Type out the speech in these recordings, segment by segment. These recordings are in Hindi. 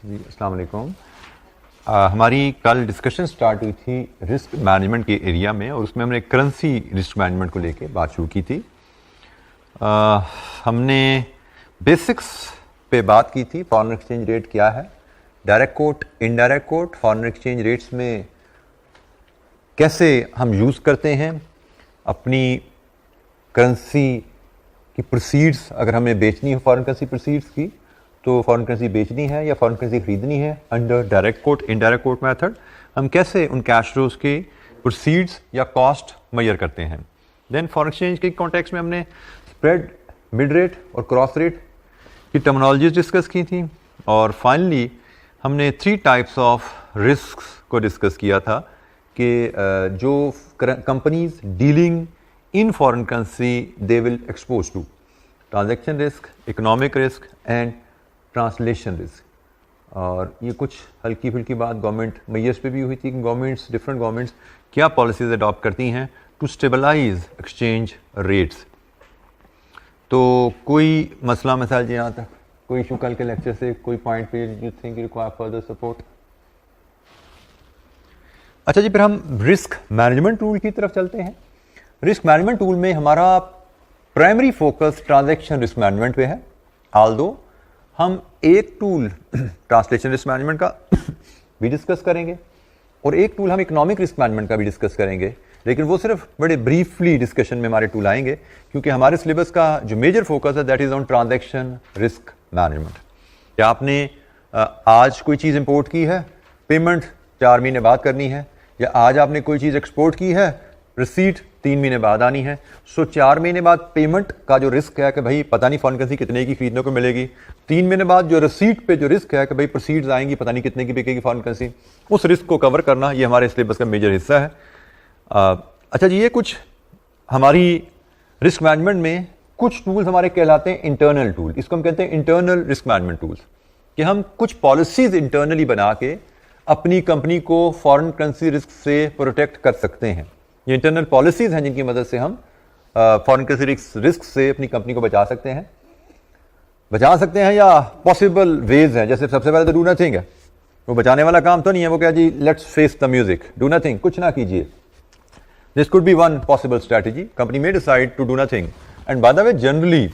जी अस्सलाम वालेकुम। हमारी कल डिस्कशन स्टार्ट हुई थी रिस्क मैनेजमेंट के एरिया में और उसमें हमने करेंसी रिस्क मैनेजमेंट को लेके बात शुरू की थी। हमने बेसिक्स पे बात की थी, फॉरेन एक्सचेंज रेट क्या है, direct quote, indirect coat, foreign exchange rates में कैसे हम यूज़ करते हैं, अपनी करेंसी की प्रोसीड्स अगर हमें बेचनी है फॉरेन करेंसी प्रोसीड्स की तो फॉरेन करेंसी बेचनी है या फॉरेन करेंसी खरीदनी है under direct quote indirect quote method, हम कैसे उन कैश फ्लोज के प्रोसीड्स या कॉस्ट मेजर करते हैं। देन फॉरेन एक्सचेंज के कॉन्टेक्स्ट में हमने स्प्रेड, मिड रेट और क्रॉस रेट की टर्मिनोलॉजीज डिस्कस की थी और फाइनली हमने 3 टाइप्स ऑफ रिस्क को डिस्कस किया था कि जो companies dealing in foreign currency they will expose to transaction risk, economic risk and translation risk. और ये कुछ हल्की फुल्की बात गवर्नमेंट मेजर्स पे भी हुई थी कि डिफरेंट गवर्नमेंट्स क्या पॉलिसीज अडॉप्ट करती हैं टू स्टेबलाइज एक्सचेंज रेट्स। तो कोई मसला मसाइल जी यहाँ तक, कोई इशू कल के लेक्चर से, कोई पॉइंट पे you think require further support? अच्छा जी, फिर हम रिस्क मैनेजमेंट टूल की तरफ चलते हैं। रिस्क मैनेजमेंट टूल में हमारा primary focus transaction risk management पे है, आल्दो हम एक टूल ट्रांसलेशन रिस्क मैनेजमेंट का भी डिस्कस करेंगे और एक टूल हम इकोनॉमिक रिस्क मैनेजमेंट का भी डिस्कस करेंगे, लेकिन वो सिर्फ बड़े ब्रीफली डिस्कशन में हमारे टूल आएंगे क्योंकि हमारे सिलेबस का जो मेजर फोकस है that is on transaction risk management. क्या आपने आज कोई चीज़ इंपोर्ट की है, पेमेंट 4 महीने बाद करनी है, या आज आपने कोई चीज़ एक्सपोर्ट की है, रिसीट 3 महीने बाद आनी है। सो 4 महीने बाद पेमेंट का जो रिस्क है कि भाई पता नहीं फॉरेन करेंसी कितने की खरीदने को मिलेगी, 3 महीने बाद जो रिसीट पे जो रिस्क है कि भाई प्रोसीड्स आएंगी पता नहीं कितने की बिकेगी फॉरेन करेंसी, उस रिस्क को कवर करना ये हमारे सिलेबस का मेजर हिस्सा है। अच्छा जी, ये कुछ हमारी रिस्क मैनेजमेंट में कुछ टूल्स हमारे कहलाते हैं इंटरनल टूल, इसको हम कहते हैं इंटरनल रिस्क मैनेजमेंट टूल्स, कि हम कुछ पॉलिसीज इंटरनली बना के अपनी कंपनी को फॉरेन करेंसी रिस्क से प्रोटेक्ट कर सकते हैं। ये इंटरनल पॉलिसीज हैं जिनकी मदद से हम फॉरेन करेंसी रिस्क से अपनी कंपनी को बचा सकते हैं या पॉसिबल वेज हैं। जैसे सबसे पहले तो डू नथिंग है, वो बचाने वाला काम तो नहीं है, वो क्या जी let's face the music, do nothing, कुछ ना कीजिए। This could be one possible strategy, company may decide to do nothing. And by the way generally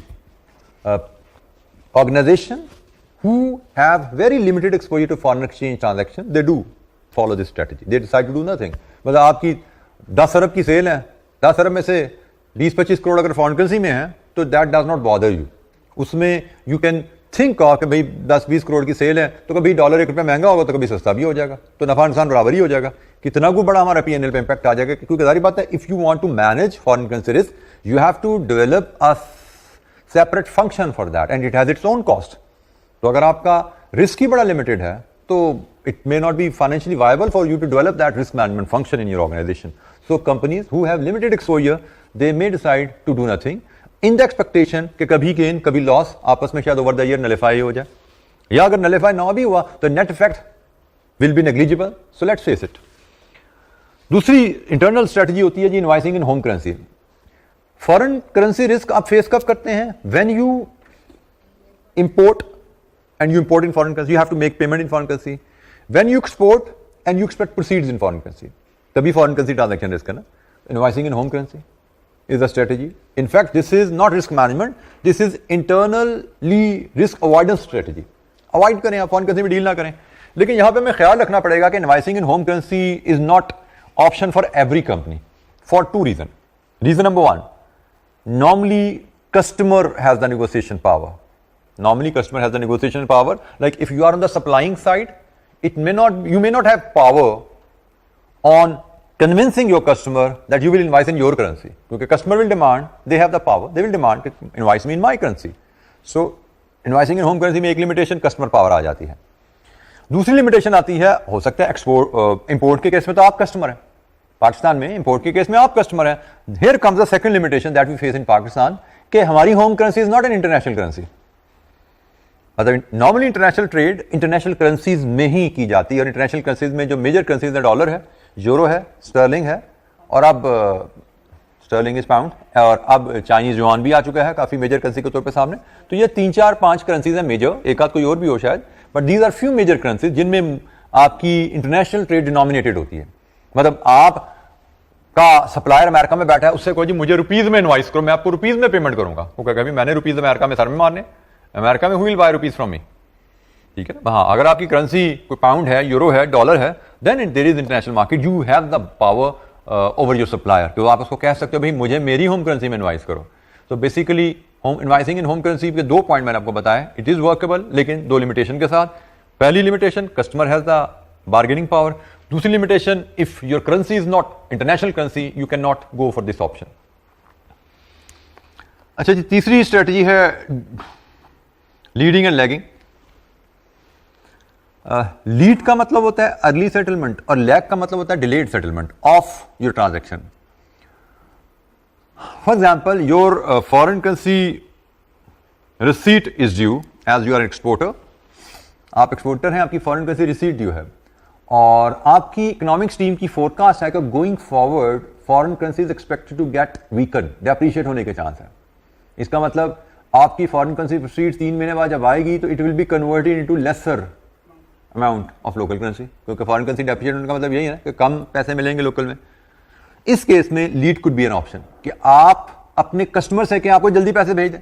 organization who have very limited exposure to foreign exchange transaction, they do follow this strategy, they decide to do nothing। मतलब आपकी 10 अरब की सेल है, 10 अरब में से 20-25 करोड़ अगर फॉरेन करेंसी में है तो that does not bother you. उसमें यू कैन थिंक ऑफ कि भाई 10-20 करोड़ की सेल है तो कभी डॉलर 1 रुपया महंगा होगा तो कभी सस्ता भी हो जाएगा, तो नफा नुकसान बराबर ही हो जाएगा। कितना को बड़ा हमारा पीएनएल पे इंपैक्ट आ जाएगा, क्योंकि जारी बात है if you want to manage foreign currency risk you have to develop a separate function for that and it has its own cost. तो अगर आपका रिस्क ही बड़ा लिमिटेड है तो it may not be financially viable for you to develop that risk management function in your organisation. So companies who have limited exposure they may decide to do nothing in the expectation कि कभी गेन कभी लॉस आपस में शायद ओवर द ईयर नलिफाई हो जाए, या अगर नलिफाई ना भी हुआ तो net effect will be negligible. So let's face it. दूसरी इंटरनल स्ट्रेटजी होती है जी invoicing in home currency. Foreign currency risk आप फेस कब करते हैं? When you import and you import in foreign currency, you have to make payment in foreign currency. When you export and you expect proceeds in foreign currency, तभी foreign currency transaction risk है ना। Invoicing in home currency is a strategy. In fact, this is not risk management, this is internally risk avoidance strategy. Avoid करें आप foreign currency में डील ना करें, लेकिन यहाँ पे हमें ख्याल रखना पड़ेगा कि invoicing in home currency is not option for every company for 2 reasons. Reason number 1, normally customer has the negotiation power. Normally customer has the negotiation power, like if you are on the supplying side you may not have power on convincing your customer that you will invoice in your currency, because customer will demand, they have the power, they will demand invoice me in my currency. So invoicing in home currency में एक limitation customer power आ जाती है। दूसरी लिमिटेशन आती है, हो सकता है एक्सपोर्ट इंपोर्ट के केस में तो आप कस्टमर हैं, पाकिस्तान में इंपोर्ट के केस में आप कस्टमर हैं। Here comes the second limitation that we face in Pakistan कि हमारी home currency is not an international currency. मतलब normally international trade international currencies में ही की जाती है, और इंटरनेशनल करेंसीज में जो मेजर करेंसीज है डॉलर है, यूरो है, स्टर्लिंग है, और अब स्टर्लिंग इज पाउंड, और अब चाइनीज युआन भी आ चुका है काफी मेजर करेंसी के तौर पे सामने। तो ये 3-4-5 करेंसीज है मेजर, एक आध कोई और भी हो शायद, but these are few major currencies जिनमें आपकी इंटरनेशनल ट्रेड डिनोमिनेटेड होती है। मतलब आप का सप्लायर अमेरिका में बैठा है, उससे कोई जी मुझे रुपीज में इनवाइस करो, मैं आपको रुपीज में पेमेंट करूंगा। वो कहेगा भी मैंने रुपीज अमेरिका में सर में मारने, अमेरिका में who will by rupees from me, ठीक है ना। हाँ, अगर आपकी करेंसी कोई पाउंड है, यूरो है, डॉलर है, then there is international market, you have the power over your supplier, तो आप उसको कह सकते हो भाई मुझे मेरी होम करेंसी में इनवाइस करो। तो बेसिकली होम इनवाइसिंग इन होम करेंसी के 2 पॉइंट मैंने आपको बताया, इट इज वर्केबल लेकिन 2 लिमिटेशन के साथ। पहली limitation, customer has the bargaining power. दूसरी limitation, if your currency is not international currency you can not go for this option. अच्छा जी, तीसरी स्ट्रेटजी है लीडिंग एंड लैगिंग। लीड का मतलब होता है अर्ली सेटलमेंट और लैग का मतलब होता है delayed settlement of your transaction. For example, your foreign currency receipt is due as you are exporter. आप एक्सपोर्टर हैं, आपकी फॉरेन करेंसी रिसीट ड्यू है और आपकी इकोनॉमिक्स टीम की फोरकास्ट है कि going forward foreign currency is expected to get weaken, depreciate होने के चांस है। इसका मतलब आपकी फॉरेन करेंसी रिसीट 3 महीने बाद जब आएगी तो it will be converted into lesser amount of local currency, क्योंकि फॉरेन करेंसी डेप्रिशिएट होने का मतलब यही है ना कि कम पैसे मिलेंगे लोकल में। इस केस में lead could be an option कि आप अपने कस्टमर से कि आपको जल्दी पैसे भेज दें।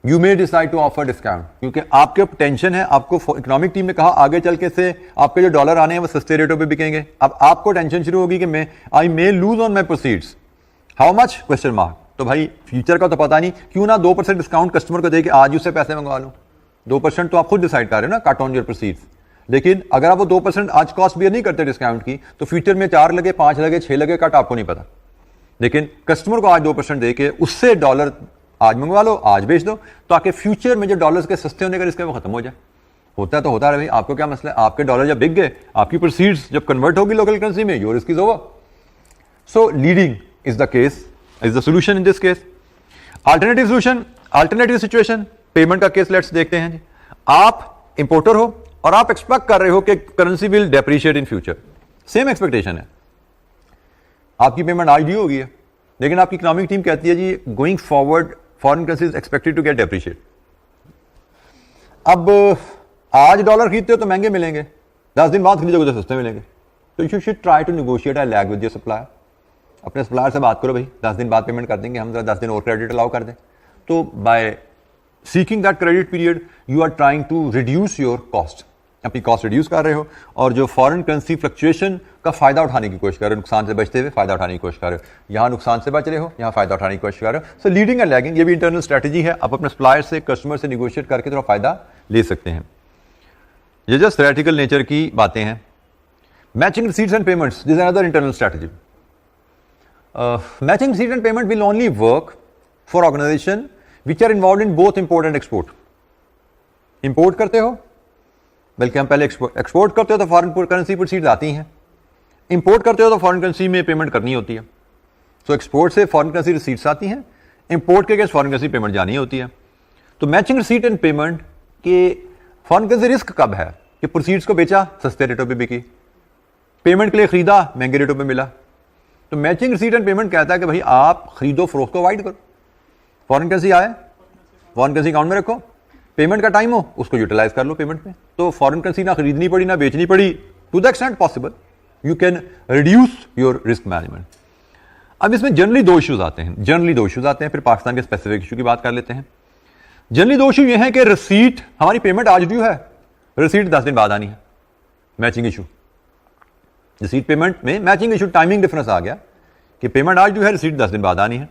You may decide to offer discount, क्योंकि आपके टेंशन है, आपको इकोनॉमिक टीम ने कहा आगे चल के से आपके जो डॉलर आने हैं वो सस्ते रेटों पे बिकेंगे। अब आपको टेंशन शुरू होगी कि मैं I may lose on my proceeds, how much question mark. तो भाई फ्यूचर का तो पता नहीं, क्यों ना 2% डिस्काउंट कस्टमर को दे के आज उससे पैसे मंगवा लो। 2% तो आप खुद डिसाइड कर रहे हो ना, कट ऑन योर प्रोसीड्स। लेकिन अगर आप वो 2% आज कॉस्ट बियर नहीं करते डिस्काउंट की, तो फ्यूचर में 4 लगे, 5 लगे, 6 लगे, कट आपको नहीं पता। लेकिन कस्टमर को आज 2% दे के उससे डॉलर आज मंगवा लो, आज बेच दो, ताकि फ्यूचर में जो डॉलर्स के सस्ते होने का रिस्क है वो खत्म हो जाए। होता है तो होता है भाई, आपको क्या मसला है, आपके डॉलर जब बिक गए, आपकी प्रोसीड्स जब कन्वर्ट होगी लोकल करेंसी में, your risk is over. So leading is the case, is the solution in this case. Alternative solution, alternative situation, payment का केस लेट्स देखते हैं जी। आप इंपोर्टर हो और आप एक्सपेक्ट कर रहे हो कि currency will depreciate in future, same expectation है, आपकी पेमेंट आज ड्यू होगी है, लेकिन आपकी इकोनॉमिक टीम कहती है जी going forward foreign currency is expected to get depreciate. अब आज डॉलर खरीदते हो तो महंगे मिलेंगे, 10 दिन बाद खरीदोगे तो सस्ते मिलेंगे। तो you should try to negotiate a lag with your supplier. अपने सप्लायर से बात करो, भाई 10 दिन बाद पेमेंट कर देंगे हम, 10 दिन और क्रेडिट अलाउ कर दें। तो by seeking that credit period you are trying to reduce your cost, अपनी कॉस्ट रिड्यूस कर रहे हो और जो फॉरेन करेंसी फ्लक्चुएशन का फायदा उठाने की कोशिश कर रहे हो, नुकसान से बचते हुए फायदा उठाने की कोशिश कर रहे हो। यहां नुकसान से बच रहे हो, यहां फायदा उठाने की कोशिश कर रहे हो। सो लीडिंग एंड लैगिंग ये भी इंटरनल स्ट्रेटजी है, आप अपने सप्लायर से, कस्टमर से निगोशिएट करके थोड़ा फायदा ले सकते हैं। ये जस्ट थ्योरेटिकल नेचर की बातें हैं। Matching receipts and payments, this is another internal strategy. Matching receipt and payment will only work for organisation which are involve in both import and export. Import करते हो, बल्कि हम पहले एक्सपोर्ट करते हो तो फॉरेन करेंसी प्रोसीड्स आती हैं, इंपोर्ट करते हो तो फॉरेन करेंसी में पेमेंट करनी होती है। सो एक्सपोर्ट से फॉरेन करेंसी रिसीट्स आती हैं, इंपोर्ट के अगेंस्ट फॉरेन करेंसी पेमेंट जानी होती है। तो मैचिंग रिसीट एंड पेमेंट के फॉरेन करेंसी रिस्क कब है कि प्रोसीड्स को बेचा सस्ते रेटों पे बिकी, पेमेंट के लिए खरीदा महंगे रेटों पे मिला। तो मैचिंग रिसीट एंड पेमेंट कहता है कि भाई आप खरीदो फरोख्त को अवॉइड करो, फॉरेन करेंसी आए फॉरेन करेंसी अकाउंट में रखो, पेमेंट का टाइम हो उसको यूटिलाइज कर लो पेमेंट में। तो फॉरेन करेंसी ना खरीदनी पड़ी ना बेचनी पड़ी, to the extent possible you can reduce your risk management. अब इसमें जनरली 2 इश्यूज आते हैं, फिर पाकिस्तान के स्पेसिफिक इशू की बात कर लेते हैं। जनरली 2 इशू ये हैं कि रिसीट, हमारी पेमेंट आज ड्यू है, रिसीट 10 दिन बाद आनी है, मैचिंग इशू। रिसीट पेमेंट में मैचिंग इशू, टाइमिंग डिफरेंस आ गया कि पेमेंट आज ड्यू है, रिसीट 10 दिन बाद आनी है।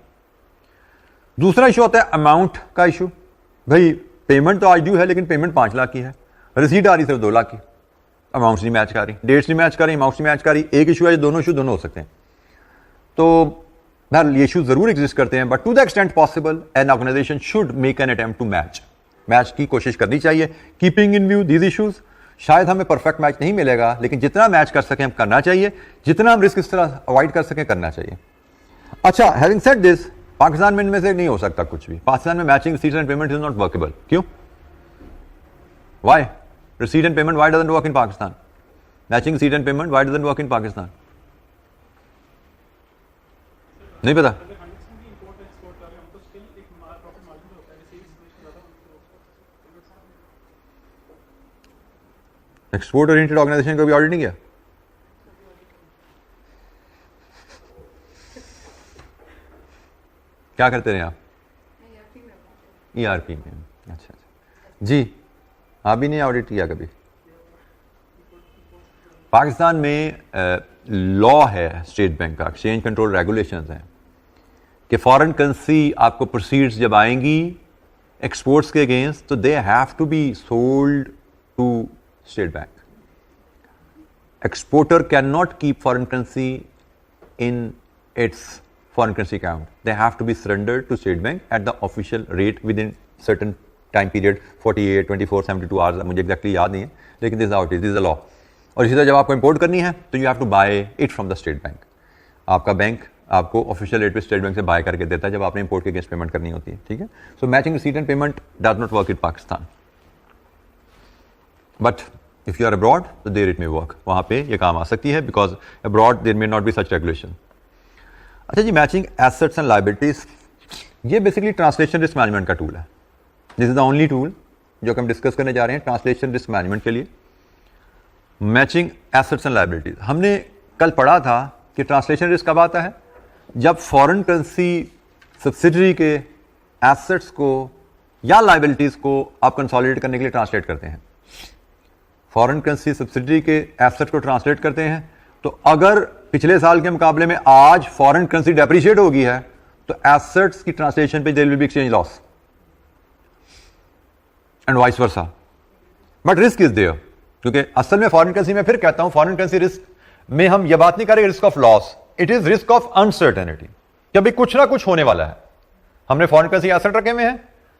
दूसरा इशू आता है अमाउंट का इशू, भाई पेमेंट तो आज ड्यू है लेकिन पेमेंट 5 लाख की है, रिसीट आ रही सिर्फ 2 लाख की, अमाउंट्स नहीं मैच कर रही, डेट्स नहीं मैच कर रही, अमाउंट्स नहीं मैच कर रही। एक इशू है, दोनों इशू दोनों हो सकते हैं। तो ये इशू जरूर एग्जिस्ट करते हैं, but to the extent possible an organisation should make an attempt to match की कोशिश करनी चाहिए, keeping in view these issues. शायद हमें परफेक्ट मैच नहीं मिलेगा, लेकिन जितना मैच कर सकें हम करना चाहिए, जितना हम रिस्क इस तरह अवॉइड कर सकें करना चाहिए। अच्छा, हैविंग सेड दिस, पाकिस्तान में इनमें से नहीं हो सकता कुछ भी। पाकिस्तान में matching receipts and payment is not workable. क्यों? Why? Receipt and payment why doesn't work in Pakistan? Matching receipt and payment why doesn't work in Pakistan? नहीं पता? एक्सपोर्ट ओरिएंटेड ऑर्गेनाइजेशन को भी ऑडिट नहीं किया? क्या करते रहे आप? ERP में। अच्छा, जी, आप भी नहीं ऑडिट किया कभी? पाकिस्तान में लॉ है स्टेट बैंक का, एक्सचेंज कंट्रोल रेगुलेशंस हैं कि फॉरेन करेंसी आपको प्रोसीड्स जब आएंगी एक्सपोर्ट्स के अगेंस्ट तो they have to be sold to state bank. Exporter cannot keep foreign currency in its foreign currency account. They have to be surrendered to State Bank at the official rate within certain time period, 48, 24, 72 hours. मुझे exactly याद नहीं है, लेकिन this is how it is, this is the law. और इसी तरह जब आपको इंपोर्ट करनी है तो you have to buy it from the State Bank. आपका बैंक आपको ऑफिशियल रेट पे स्टेट बैंक से बाय करके देता है जब आपने इंपोर्ट के अगेंस्ट पेमेंट करनी होती है. ठीक है, so matching receipt and payment does not work in Pakistan, but if you are abroad तो देयर इट मे वर्क, वहां पे ये काम आ सकती है because abroad there may not be such regulation. अच्छा जी, मैचिंग एसेट्स एंड लायबिलिटीज, ये बेसिकली ट्रांसलेशन रिस्क मैनेजमेंट का टूल है. This is the only tool जो हम डिस्कस करने जा रहे हैं ट्रांसलेशन रिस्क मैनेजमेंट के लिए. मैचिंग एसेट्स एंड लायबिलिटीज, हमने कल पढ़ा था कि ट्रांसलेशन रिस्क कब आता है, जब फॉरेन करेंसी सब्सिडरी के एसेट्स को या लायबिलिटीज को आप कंसोलिडेट करने के लिए ट्रांसलेट करते हैं. फॉरेन करेंसी सब्सिडरी के एसेट्स को ट्रांसलेट करते हैं, तो अगर पिछले साल के मुकाबले में आज फॉरेन करेंसी डेप्रिशिएट होगी है तो एसेट्स की ट्रांसलेशन पे there will be exchange loss and vice versa. But risk is there, क्योंकि असल में फॉरेन करेंसी में फिर कहता हूं फॉरेन करेंसी रिस्क में हम ये बात नहीं करेंगे risk of loss, it is risk of uncertainty कि अभी कुछ ना कुछ होने वाला है. हमने फॉरेन करेंसी एसेट रखे हुए हैं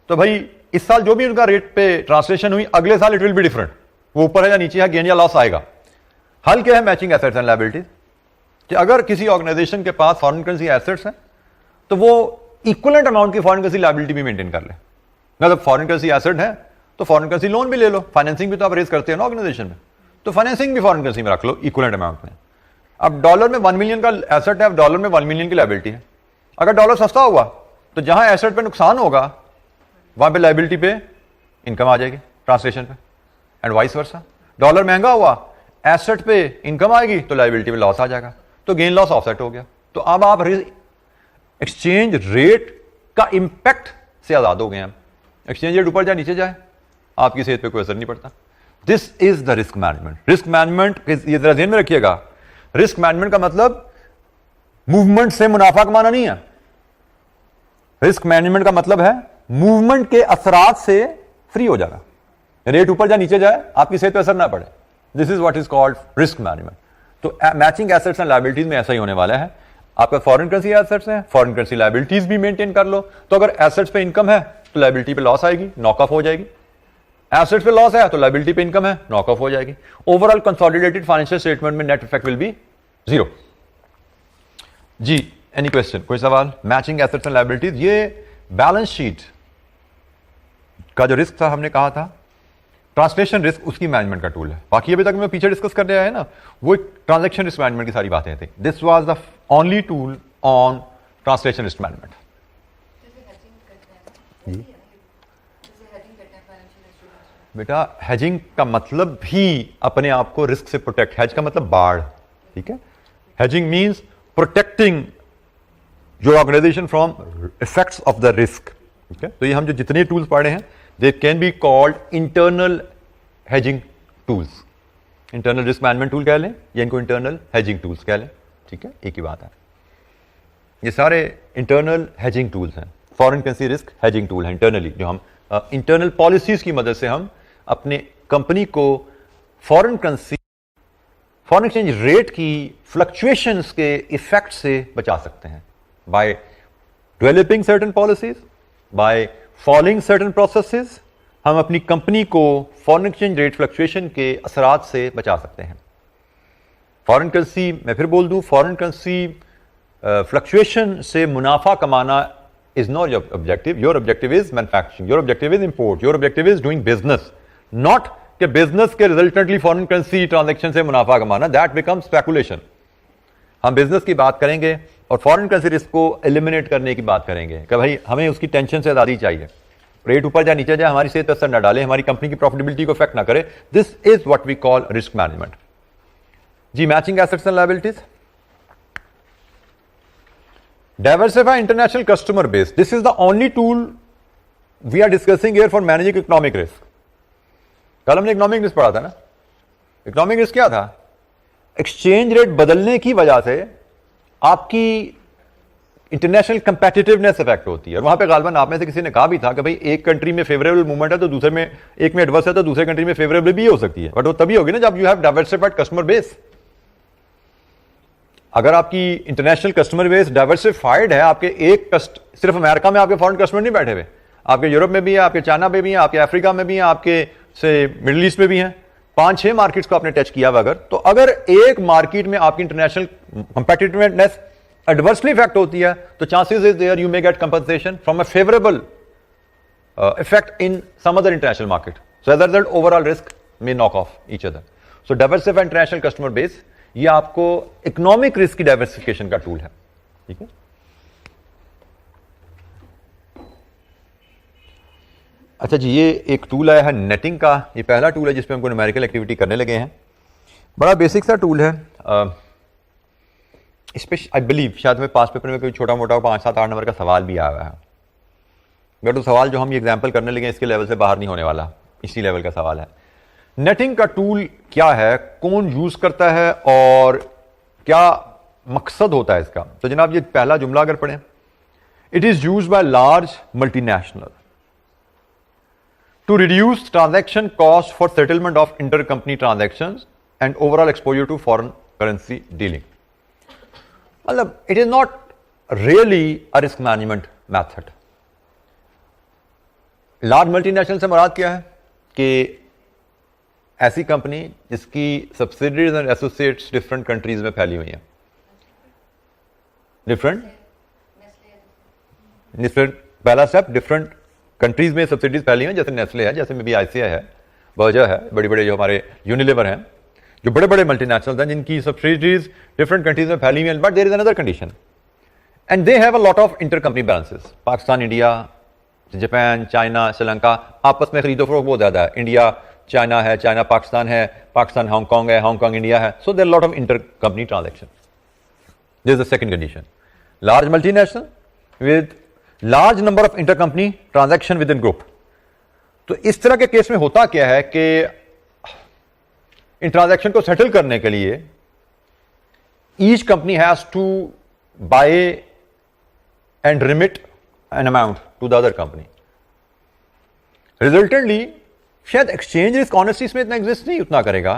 तो भाई इस साल जो भी उनका रेट पे ट्रांसलेशन हुई अगले साल इट विल बी डिफरेंट, वो ऊपर है या नीचे है, गेन या लॉस आएगा. हल क्या है मैचिंग एसेट्स एंड लायबिलिटीज, कि अगर किसी ऑर्गेनाइजेशन के पास फॉरेन करेंसी एसेट्स हैं तो वो इक्विवेलेंट अमाउंट की फॉरेन करेंसी लायबिलिटी भी मेंटेन कर ले. मतलब फॉरेन करेंसी एसेट है तो फॉरेन करेंसी लोन भी ले लो, फाइनेंसिंग भी तो आप रेज करते हैं ना ऑर्गेनाइजेशन में, तो फाइनेंसिंग भी फॉरेन करेंसी में रख लो इक्विवेलेंट अमाउंट में. अब डॉलर में 1 मिलियन का एसेट है, अब डॉलर में 1 मिलियन की लायबिलिटी है. अगर डॉलर सस्ता हुआ तो जहां एसेट पे नुकसान होगा वहां पे लायबिलिटी पे इनकम आ जाएगी ट्रांसलेशन पे, एंड वाइस वर्सा. डॉलर महंगा हुआ एसेट पे इनकम आएगी तो लायबिलिटी पे लॉस आ जाएगा, तो गेन लॉस ऑफसेट हो गया. तो अब आप एक्सचेंज रेट का इंपैक्ट से आजाद हो गए हैं. एक्सचेंज रेट ऊपर जाए नीचे जाए आपकी सेहत पे कोई असर नहीं पड़ता. This is the risk management. Risk management ये जरा ध्यान में रखिएगा, रिस्क मैनेजमेंट का मतलब मूवमेंट से मुनाफा कमाना नहीं है. रिस्क मैनेजमेंट का मतलब है मूवमेंट के असरात से फ्री हो जाना. रेट ऊपर जाए नीचे जाए आपकी सेहत पर असर ना पड़े. This is what is called risk management. तो मैचिंग एसेट्स एंड लायबिलिटीज में ऐसा ही होने वाला है. आपका फॉरेन करेंसी एसेट्स हैं, फॉरेन करेंसी लायबिलिटीज भी मेंटेन कर लो. तो अगर एसेट्स पे इनकम है तो लायबिलिटी पे लॉस आएगी, नॉक ऑफ हो जाएगी. एसेट्स पे लॉस है तो लायबिलिटी पे इनकम है, नॉक ऑफ हो जाएगी. ओवरऑल कंसोलिडेटेड फाइनेंशियल स्टेटमेंट में नेट इफेक्ट विल बी 0. जी, एनी क्वेश्चन, कोई सवाल? मैचिंग एसेट्स एंड लायबिलिटीज, ये बैलेंस शीट का जो रिस्क था हमने कहा था ट्रांसलेशन रिस्क, उसकी मैनेजमेंट का टूल है. बाकी अभी तक मैं पीछे डिस्कस कर रहा है ना, वो ट्रांजैक्शन रिस्क मैनेजमेंट की सारी बातें थी. This was the only tool on translation risk management. बेटा हेजिंग का मतलब भी अपने आप को रिस्क से प्रोटेक्ट. हेज का मतलब बाढ़, ठीक है. Hedging means protecting your organisation from effects of the risk. ठीक है, तो ये हम जो जितने टूल्स पढ़े हैं they can be called internal hedging tools. Internal risk management tool कह लें या इनको इंटरनल हेजिंग टूल्स कह लें. ठीक है, एक ही बात है. ये सारे इंटरनल हेजिंग टूल्स हैं. Foreign currency risk hedging tool है इंटरनली, जो हम इंटरनल पॉलिसीज की मदद से हम अपने कंपनी को foreign currency foreign exchange rate की फ्लक्चुएशंस के इफेक्ट से बचा सकते हैं. By developing certain policies, by following certain processes, हम अपनी कंपनी को फॉरेन एक्सचेंज रेट फ्लक्चुएशन के असरात से बचा सकते हैं. फॉरेन करेंसी, मैं फिर बोल दूं, फॉरेन करेंसी फ्लक्चुएशन से मुनाफा कमाना is not your objective. Your objective is manufacturing. Your objective is import. Your objective is doing business. Not कि business के resultantly foreign currency transaction से मुनाफा कमाना. That becomes speculation. हम business की बात करेंगे और foreign currency risk को eliminate करने की बात करेंगे कि भाई हमें उसकी टेंशन से आज़ादी चाहिए. रेट ऊपर जाए नीचे जाए, हमारी सेहत पर असर ना डाले, हमारी कंपनी की प्रॉफिटेबिलिटी को इफेक्ट ना करे. This is what we call risk management. जी, matching assets and liabilities. Diversify international customer base. This is the only tool we are discussing here for managing economic risk. कल हमने इकोनॉमिक रिस्क पढ़ा था ना. इकोनॉमिक रिस्क क्या था? एक्सचेंज रेट बदलने की वजह से आपकी इंटरनेशनल कंपेटिटिवनेस इफेक्ट होती है. और वहां पे गालबन आप में से किसी ने कहा भी था कि भाई एक कंट्री में फेवरेबल मूवमेंट है तो दूसरे में, एक में एडवर्स है तो दूसरे कंट्री में फेवरेबल भी हो सकती है. बट वो तभी होगी ना जब you have diversified customer base. अगर आपकी इंटरनेशनल कस्टमर बेस डाइवर्सिफाइड है, आपके सिर्फ अमेरिका में आपके फॉरेन कस्टमर नहीं बैठे हुए, आपके यूरोप में भी है, आपके चाइना में भी है, आपके अफ्रीका में भी है, आपके से मिडिल ईस्ट में भी हैं, 5-6 मार्केट्स को आपने टच किया हुआ. अगर एक मार्केट में आपकी इंटरनेशनल कंपेटिटिवनेस एडवर्सली इफेक्ट होती है तो chances is there you may get compensation from a favourable effect in some other international market. So as a result overall risk may knock off each other. So diversify international customer base, ये आपको इकोनॉमिक रिस्क की डाइवर्सिफिकेशन का टूल है. ठीक है. अच्छा जी, ये एक टूल आया है नेटिंग का. ये पहला टूल है जिसपे हमको न्यूमेरिकल एक्टिविटी करने लगे हैं. बड़ा बेसिक सा टूल है. इस पे आई बिलीव शायद में पास पेपर में कोई छोटा मोटा 5-7-8 नंबर का सवाल भी आया हुआ है. बट वो सवाल जो हम ये एग्जाम्पल करने लगे इसके लेवल से बाहर नहीं होने वाला, इसी लेवल का सवाल है. नेटिंग का टूल क्या है, कौन यूज करता है और क्या मकसद होता है इसका? तो जनाब ये पहला जुमला अगर पढ़ें, it is use by large multinational to reduce transaction cost for settlement of intercompany transactions and overall exposure to foreign currency dealing. मतलब it is not really a risk management method. Large multinational से मुराद क्या है कि ऐसी कंपनी जिसकी subsidiaries and associates different countries में फैली हुई हैं. डिफरेंट पहला स्टेप, डिफरेंट कंट्रीज में सब्सिडीज फैली हैं, जैसे नेस्ले है, जैसे में भी आईसीआई है, बर्जर है, बड़े बड़े जो हमारे यूनिलीवर हैं, जो बड़े बड़े मल्टीनेशनल्स हैं जिनकी सब्सिडीज डिफरेंट कंट्रीज में फैली हुई हैं. But there is another condition and they have a lot of inter company balances. Pakistan, India, Japan, China, Sri Lanka आपस में खरीदो फरोख्त बहुत ज्यादा है. इंडिया चाइना है, चाइना पाकिस्तान है, पाकिस्तान हांगकांग है, हांगकांग इंडिया है. So there lot of inter company transaction. This is the second condition. Large multinational with large number of intercompany transaction within group. तो इस तरह के केस में होता क्या है कि इन ट्रांजैक्शन को सेटल करने के लिए each company has to buy and remit an amount to the other company. Resultantly शायद एक्सचेंज रिस्क ऑनेस्टली इसमें इतना एग्जिस्ट नहीं उतना करेगा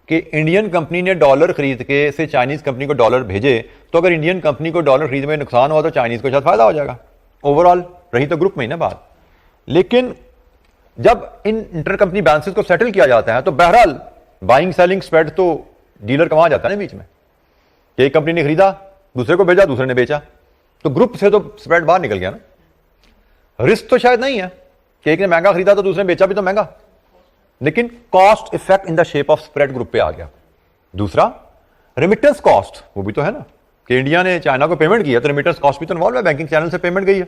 कि इंडियन कंपनी ने डॉलर खरीद के से चाइनीज कंपनी को डॉलर भेजे, तो अगर इंडियन कंपनी को डॉलर खरीदने में नुकसान हुआ तो चाइनीज को शायद फायदा हो जाएगा. ओवरऑल रही तो ग्रुप में ही ना बात. लेकिन जब इन इंटर कंपनी बैलेंसेस को सेटल किया जाता है तो बहरहाल बाइंग सेलिंग स्प्रेड तो डीलर कमा जाता है ना बीच में. एक कंपनी ने खरीदा, दूसरे को भेजा, दूसरे ने बेचा, तो ग्रुप से तो स्प्रेड बाहर निकल गया ना. रिस्क तो शायद नहीं है कि एक ने महंगा खरीदा तो दूसरे ने बेचा भी तो महंगा, लेकिन cost effect in the shape of spread group पे आ गया. दूसरा रेमिटेंस कॉस्ट, वो भी तो है ना कि इंडिया ने चाइना को पेमेंट किया तो रेमिटेंस कॉस्ट भी तो इन्वॉल्व है, बैंकिंग चैनल से पेमेंट गई है,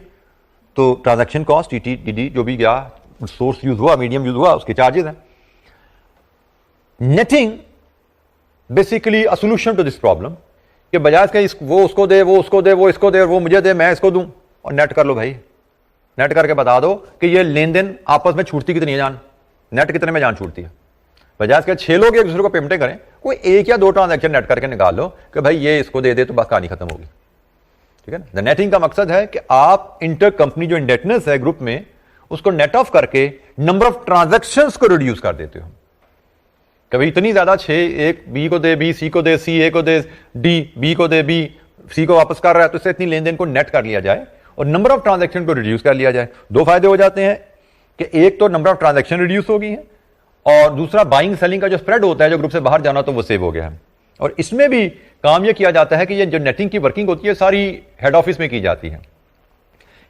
तो ट्रांजैक्शन कॉस्ट टीटी डीडी जो भी गया, सोर्स यूज हुआ, मीडियम यूज हुआ, उसके चार्जेस हैं. Netting basically a solution to this problem कि बजाय इसके वो उसको दे, वो उसको दे, वो इसको दे, वो मुझे दे, मैं इसको दूं, और नेट कर लो भाई. नेट करके बता दो कि ये लेन देन आपस में छूटती कितनी है जान, नेट कितने में जान छूटती है. बजाय इसके 6 लोग एक दूसरे को पेमेंटें करें, कोई 1 या 2 ट्रांजैक्शन नेट करके निकाल लो कि भाई ये इसको दे दे तो बस कहानी खत्म होगी. ठीक है ना. द नेटिंग का मकसद है कि आप इंटर कंपनी जो इंडेटनेस है ग्रुप में उसको नेट ऑफ करके नंबर ऑफ ट्रांजैक्शंस को रिड्यूस कर देते हो. कभी इतनी ज्यादा 6, एक बी को दे, बी सी को दे, सी ए को दे, डी बी को दे, बी सी को वापस कर रहा है, तो इससे इतनी लेन देन को नेट कर लिया जाए और नंबर ऑफ ट्रांजैक्शन को रिड्यूस कर लिया जाए. 2 फायदे हो जाते हैं कि एक तो नंबर ऑफ ट्रांजैक्शन रिड्यूस हो गई है और दूसरा बाइंग सेलिंग का जो स्प्रेड होता है जो ग्रुप से बाहर जाना तो वो सेव हो गया है. और इसमें भी काम यह किया जाता है कि ये जो नेटिंग की वर्किंग होती है सारी हेड ऑफिस में की जाती है.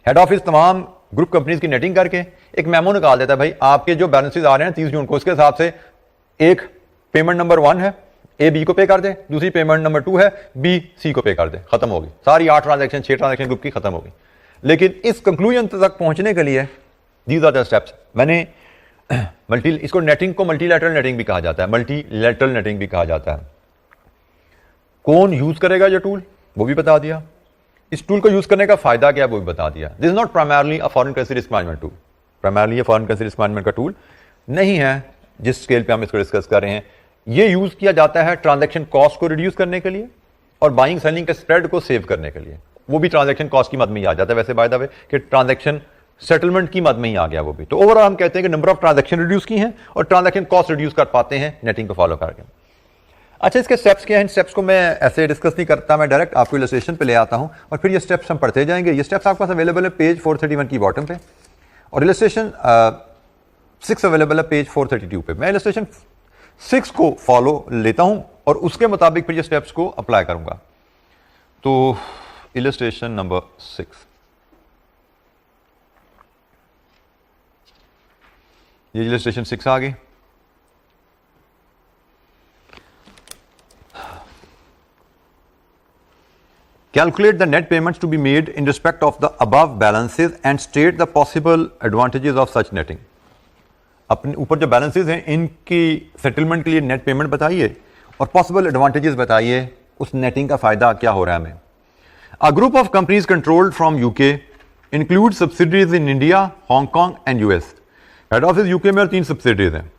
हेड ऑफिस तमाम ग्रुप कंपनीज की नेटिंग करके एक मेमो निकाल देता है, भाई आपके जो बैलेंसेस आ रहे हैं 30 जून को, उसके हिसाब से एक पेमेंट नंबर 1 है, ए बी को पे कर दे, दूसरी पेमेंट नंबर 2 है, बी सी को पे कर दे, खत्म होगी सारी 8 ट्रांजैक्शन 6 ट्रांजैक्शन ग्रुप की खत्म होगी. लेकिन इस कंक्लूजन तक पहुंचने के लिए दीज आर द स्टेप्स। मैंने इसको नेटिंग को मल्टीलैटरल नेटिंग भी कहा जाता है, मल्टीलैटरल नेटिंग भी कहा जाता है। कौन यूज करेगा ये टूल वो भी बता दिया, इस टूल को यूज करने का फायदा क्या वो भी बता दिया। This is not primarily a foreign currency risk management tool, primarily ये फॉरेन करेंसी रिस्क मैनेजमेंट का टूल नहीं है जिस स्केल पे हम इसको डिस्कस कर रहे हैं। ये यूज किया जाता है ट्रांजैक्शन कॉस्ट को रिड्यूस करने के लिए और बाइंग सेलिंग के स्प्रेड को सेव करने के लिए। वो भी ट्रांजैक्शन कॉस्ट की मद में ही आ जाता है वैसे बाय द वे कि ट्रांजैक्शन सेटलमेंट की मद में ही आ गया वो भी। तो ओवरऑल हम कहते हैं कि नंबर ऑफ ट्रांजैक्शन रिड्यूस की हैं और ट्रांजैक्शन कॉस्ट रिड्यूस कर पाते हैं नेटिंग को फॉलो करके। अच्छा, इसके स्टेप्स क्या हैं? इन स्टेप्स को मैं ऐसे डिस्कस नहीं करता, मैं डायरेक्ट आपको इलस्ट्रेशन पे ले आता हूं और फिर ये स्टेप्स हम पढ़ते जाएंगे। ये स्टेप्स आपके पास अवेलेबल है पेज 431 की बॉटम पे और इलस्ट्रेशन 6 अवेलेबल है पेज 432 पे। मैं इलस्ट्रेशन 6 को फॉलो लेता हूं और उसके मुताबिक फिर ये स्टेप्स को अप्लाई करूंगा। तो इलस्ट्रेशन नंबर 6, ये इलस्ट्रेशन 6 आ गई। Calculate the net payments to be made in respect of the above balances and state the possible advantages of such netting. अपने ऊपर जो बैलेंसेज हैं इनकी सेटलमेंट के लिए नेट पेमेंट बताइए और पॉसिबल एडवांटेजेस बताइए, उस नेटिंग का फायदा क्या हो रहा है हमें। A group of companies controlled from UK includes subsidiaries in India, Hong Kong and US. Head office UK में और 3 सब्सिडीज हैं।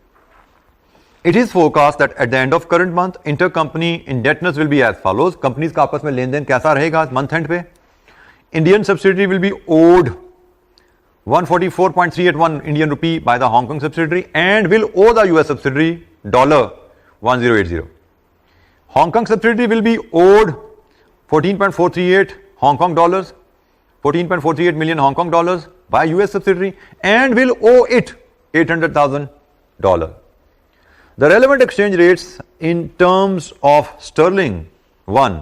It is forecast that at the end of current month, intercompany indebtedness will be as follows. Companies का आपस में लेन देन कैसा रहेगा मंथ एंड पे? Indian subsidiary will be owed 144.381 Indian rupee by the Hong Kong subsidiary and will owe the US subsidiary $1080. Hong Kong subsidiary will be owed 14.438 Hong Kong dollars, 14.438 million Hong Kong dollars by US subsidiary and will owe it $800,000. The relevant exchange rates in terms of sterling 1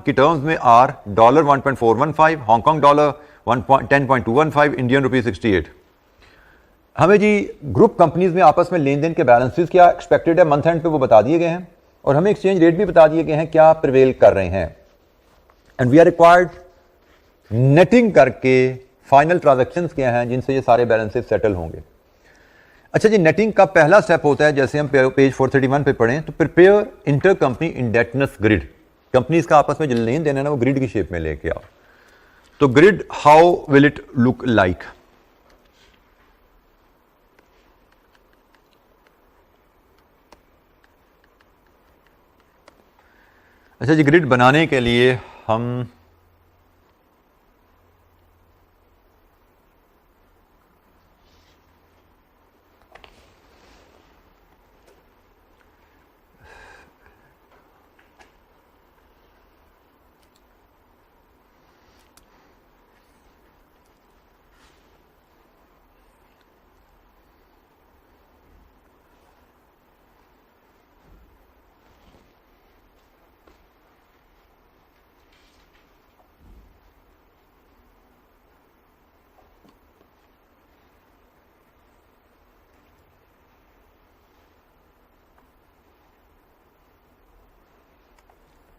की टर्म्स में are dollar 1.415, Hong Kong dollar 10.215, Indian rupees 68। हमें जी ग्रुप कंपनीज में आपस में लेन देन के बैलेंसेस क्या एक्सपेक्टेड है मंथ एंड पे वो बता दिए गए हैं और हमें एक्सचेंज रेट भी बता दिए गए हैं क्या प्रिवेल कर रहे हैं। And we are required netting करके फाइनल ट्रांजैक्शंस क्या हैं जिनसे ये सारे बैलेंसेस सेटल होंगे। अच्छा जी, नेटिंग का पहला स्टेप होता है, जैसे हम पेज 431 पे पढ़ें तो prepare inter company indebtedness grid. Companies का आपस में जो लेन देन है ना वो ग्रिड की शेप में लेके आओ। तो grid how will it look like? अच्छा जी, ग्रिड बनाने के लिए हम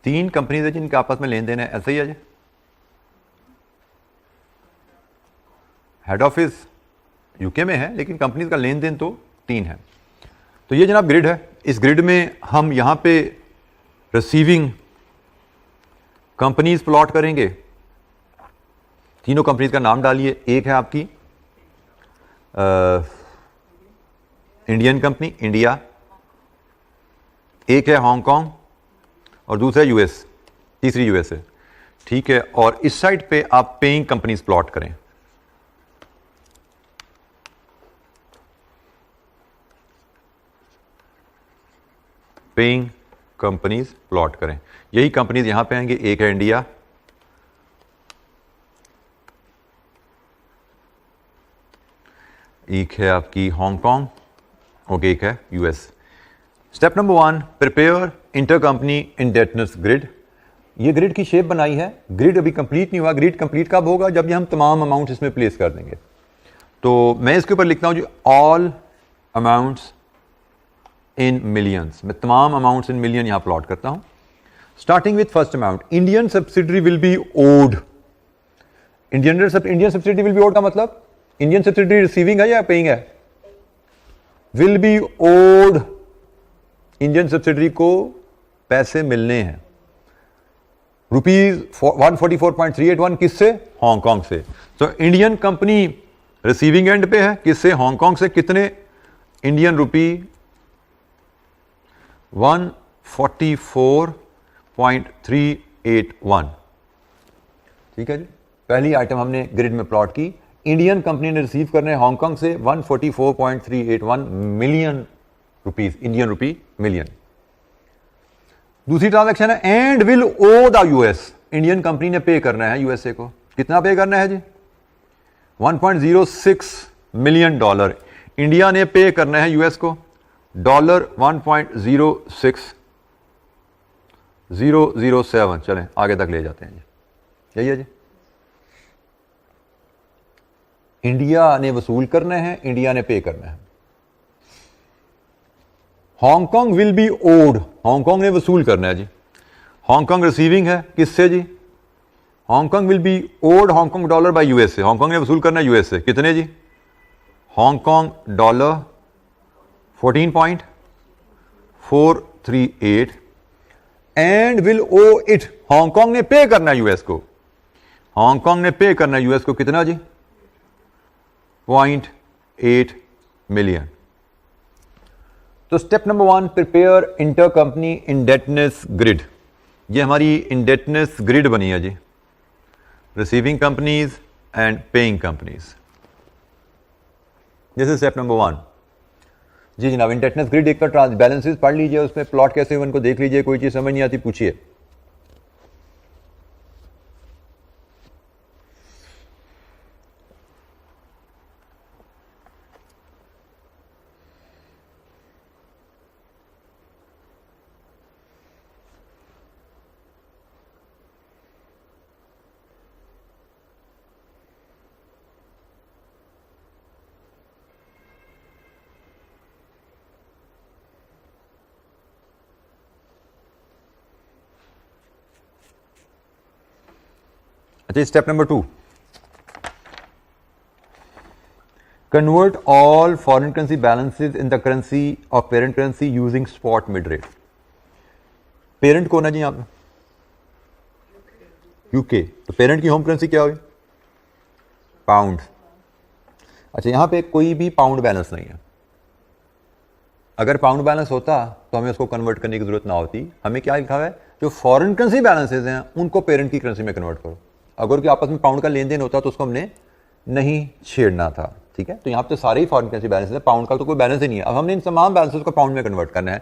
तीन कंपनीज है जिनके आपस में लेन देन है, ऐसा ही है जी। हेड ऑफिस यूके में है लेकिन कंपनीज का लेन देन तो 3 है। तो ये जनाब ग्रिड है। इस ग्रिड में हम यहां पे रिसीविंग कंपनीज प्लॉट करेंगे। तीनों कंपनीज का नाम डालिए। एक है आपकी इंडियन कंपनी इंडिया, एक है हांगकांग और दूसरा यूएस, तीसरी यूएस है, ठीक है। और इस साइड पे आप पेइंग कंपनीज प्लॉट करें। पेइंग कंपनीज प्लॉट करें। यही कंपनीज यहां पे आएंगे। एक है इंडिया, एक है आपकी हांगकांग और एक है US. Step number 1, prepare inter company indebtedness grid. ये ग्रिड की शेप बनाई है। ग्रिड अभी कंप्लीट नहीं हुआ। ग्रिड कंप्लीट कब होगा? जब ये हम तमाम अमाउंट इसमें प्लेस कर देंगे। तो मैं इसके ऊपर लिखता हूं जी ऑल अमाउंट्स इन मिलियंस। मैं तमाम अमाउंट्स इन मिलियन यहां प्लॉट करता हूं। Starting with first amount, Indian subsidiary will be owed. Indian subsidiary will be owed का मतलब इंडियन सब्सिडरी रिसीविंग है या पेइंग है? Will be owed, Indian subsidiary को पैसे मिलने हैं ₹144.381 किससे? हांगकांग से। तो इंडियन कंपनी रिसीविंग एंड पे है, किससे? हांगकांग से। कितने? Indian rupee 144.381। ठीक है जी, पहली आइटम हमने ग्रिड में प्लॉट की। इंडियन कंपनी ने रिसीव करने हांगकांग से 144.381 million rupees, Indian rupee million. दूसरी ट्रांजैक्शन है and will owe the US, Indian company ने पे करना है यूएसए को। कितना पे करना है जी? $1.06 मिलियन इंडिया ने पे करना है यूएस को। $1.06007, चलें आगे तक ले जाते हैं जी। यही है जी, इंडिया ने वसूल करना है, इंडिया ने पे करना है। Hong Kong will be owed, Hong Kong ने वसूल करना है जी। हांगकांग रिसीविंग है, किससे जी? Hong Kong will be owed Hong Kong dollar by USA, Hong Kong ने वसूल करना है यूएस से। कितने जी? Hong Kong dollar 14.438 and will owe it, Hong Kong ने पे करना है यूएस को। हांगकांग ने पे करना है यूएस को कितना जी? 0.8 मिलियन। तो step number 1, prepare inter company indebtedness grid. ये हमारी इंडेटनेस ग्रिड बनी है जी, receiving companies and paying companies. This is step number 1 जी जनाब। इंडेटनेस ग्रिड एक का बैलेंसेस पढ़ लीजिए, उसमें प्लॉट कैसे हुए उनको देख लीजिए। कोई चीज समझ नहीं आती पूछिए। अच्छा, step number 2, convert all foreign currency balances in the currency of parent currency using spot mid rate. Parent कौन है जी यहाँ पे? यूके। तो पेरेंट की होम करेंसी क्या हुई? पाउंड। अच्छा, यहां पे कोई भी पाउंड बैलेंस नहीं है। अगर पाउंड बैलेंस होता तो हमें उसको कन्वर्ट करने की जरूरत ना होती। हमें क्या लिखा हुआ है? जो फॉरेन करेंसी बैलेंसेज हैं उनको पेरेंट की करेंसी में कन्वर्ट करो। अगर कि आपस में पाउंड का लेन देन होता तो उसको हमने नहीं छेड़ना था। ठीक है, तो यहाँ पे तो सारे ही फॉरेन करेंसी बैलेंस है, पाउंड का तो कोई बैलेंस ही नहीं है। अब हमने इन तमाम बैलेंसेस को पाउंड में कन्वर्ट करना है।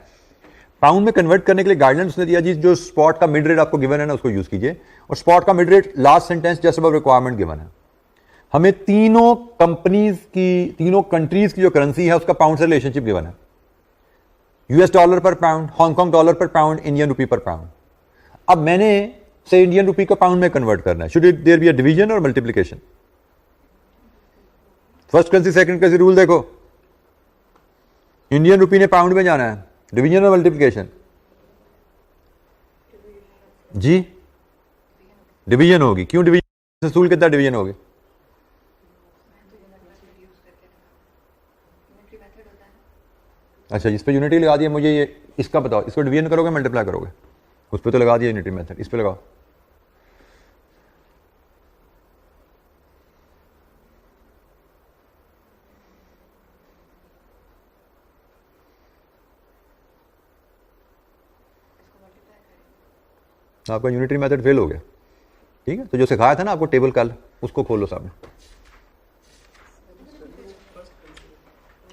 पाउंड में कन्वर्ट करने के लिए गाइडलाइंस उसने दिया जी, जो स्पॉट का मिड रेट आपको गिवन है ना उसको यूज कीजिए। और स्पॉट का mid rate last sentence just above requirement given है। हमें तीनों कंपनीज की, तीनों कंट्रीज की जो करेंसी है उसका पाउंड से रिलेशनशिप गिवन है। यूएस डॉलर पर पाउंड, हांगकांग डॉलर पर पाउंड, इंडियन रुपी पर पाउंड। अब मैंने से इंडियन रुपी को पाउंड में कन्वर्ट करना है। Should there be a division और multiplication? First currency second currency rule देखो। इंडियन रुपी ने पाउंड में जाना है, डिवीजन और मल्टीप्लिकेशन? जी डिवीजन होगी। क्यों डिवीजन? वसूल कितना डिवीजन होगी? अच्छा, इस पे यूनिटी लगा दिया। मुझे ये इसका बताओ, इसको डिवीजन करोगे मल्टीप्लाई करोगे? उस पर तो लगा दिया यूनिटी मेथड, इस पे लगाओ। आपका यूनिटरी मेथड फेल हो गया। ठीक है, तो जो सिखाया था ना आपको टेबल कल, उसको खोलो सामने।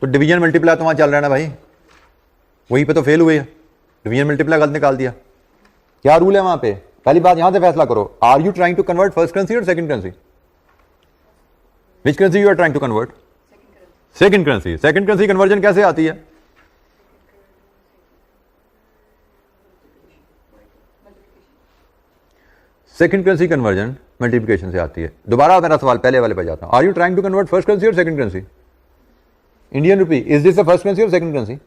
तो डिवीजन मल्टीप्लाई तो वहां चल रहा है ना भाई, वहीं पे तो फेल हुए। डिवीजन मल्टीप्लाई गलत निकाल दिया। क्या रूल है वहां पे? पहली बात यहां से फैसला करो, are you trying to convert first currency और second currency? Which currency you are trying to convert? Second currency. Second currency conversion कैसे आती है? सेकंड करेंसी कन्वर्जन मल्टीप्लिकेशन से आती है। दोबारा मेरा सवाल पहले वाले पे जाता हूं। Are you trying to convert first currency और second currency? Indian rupee, is this the first currency और second currency?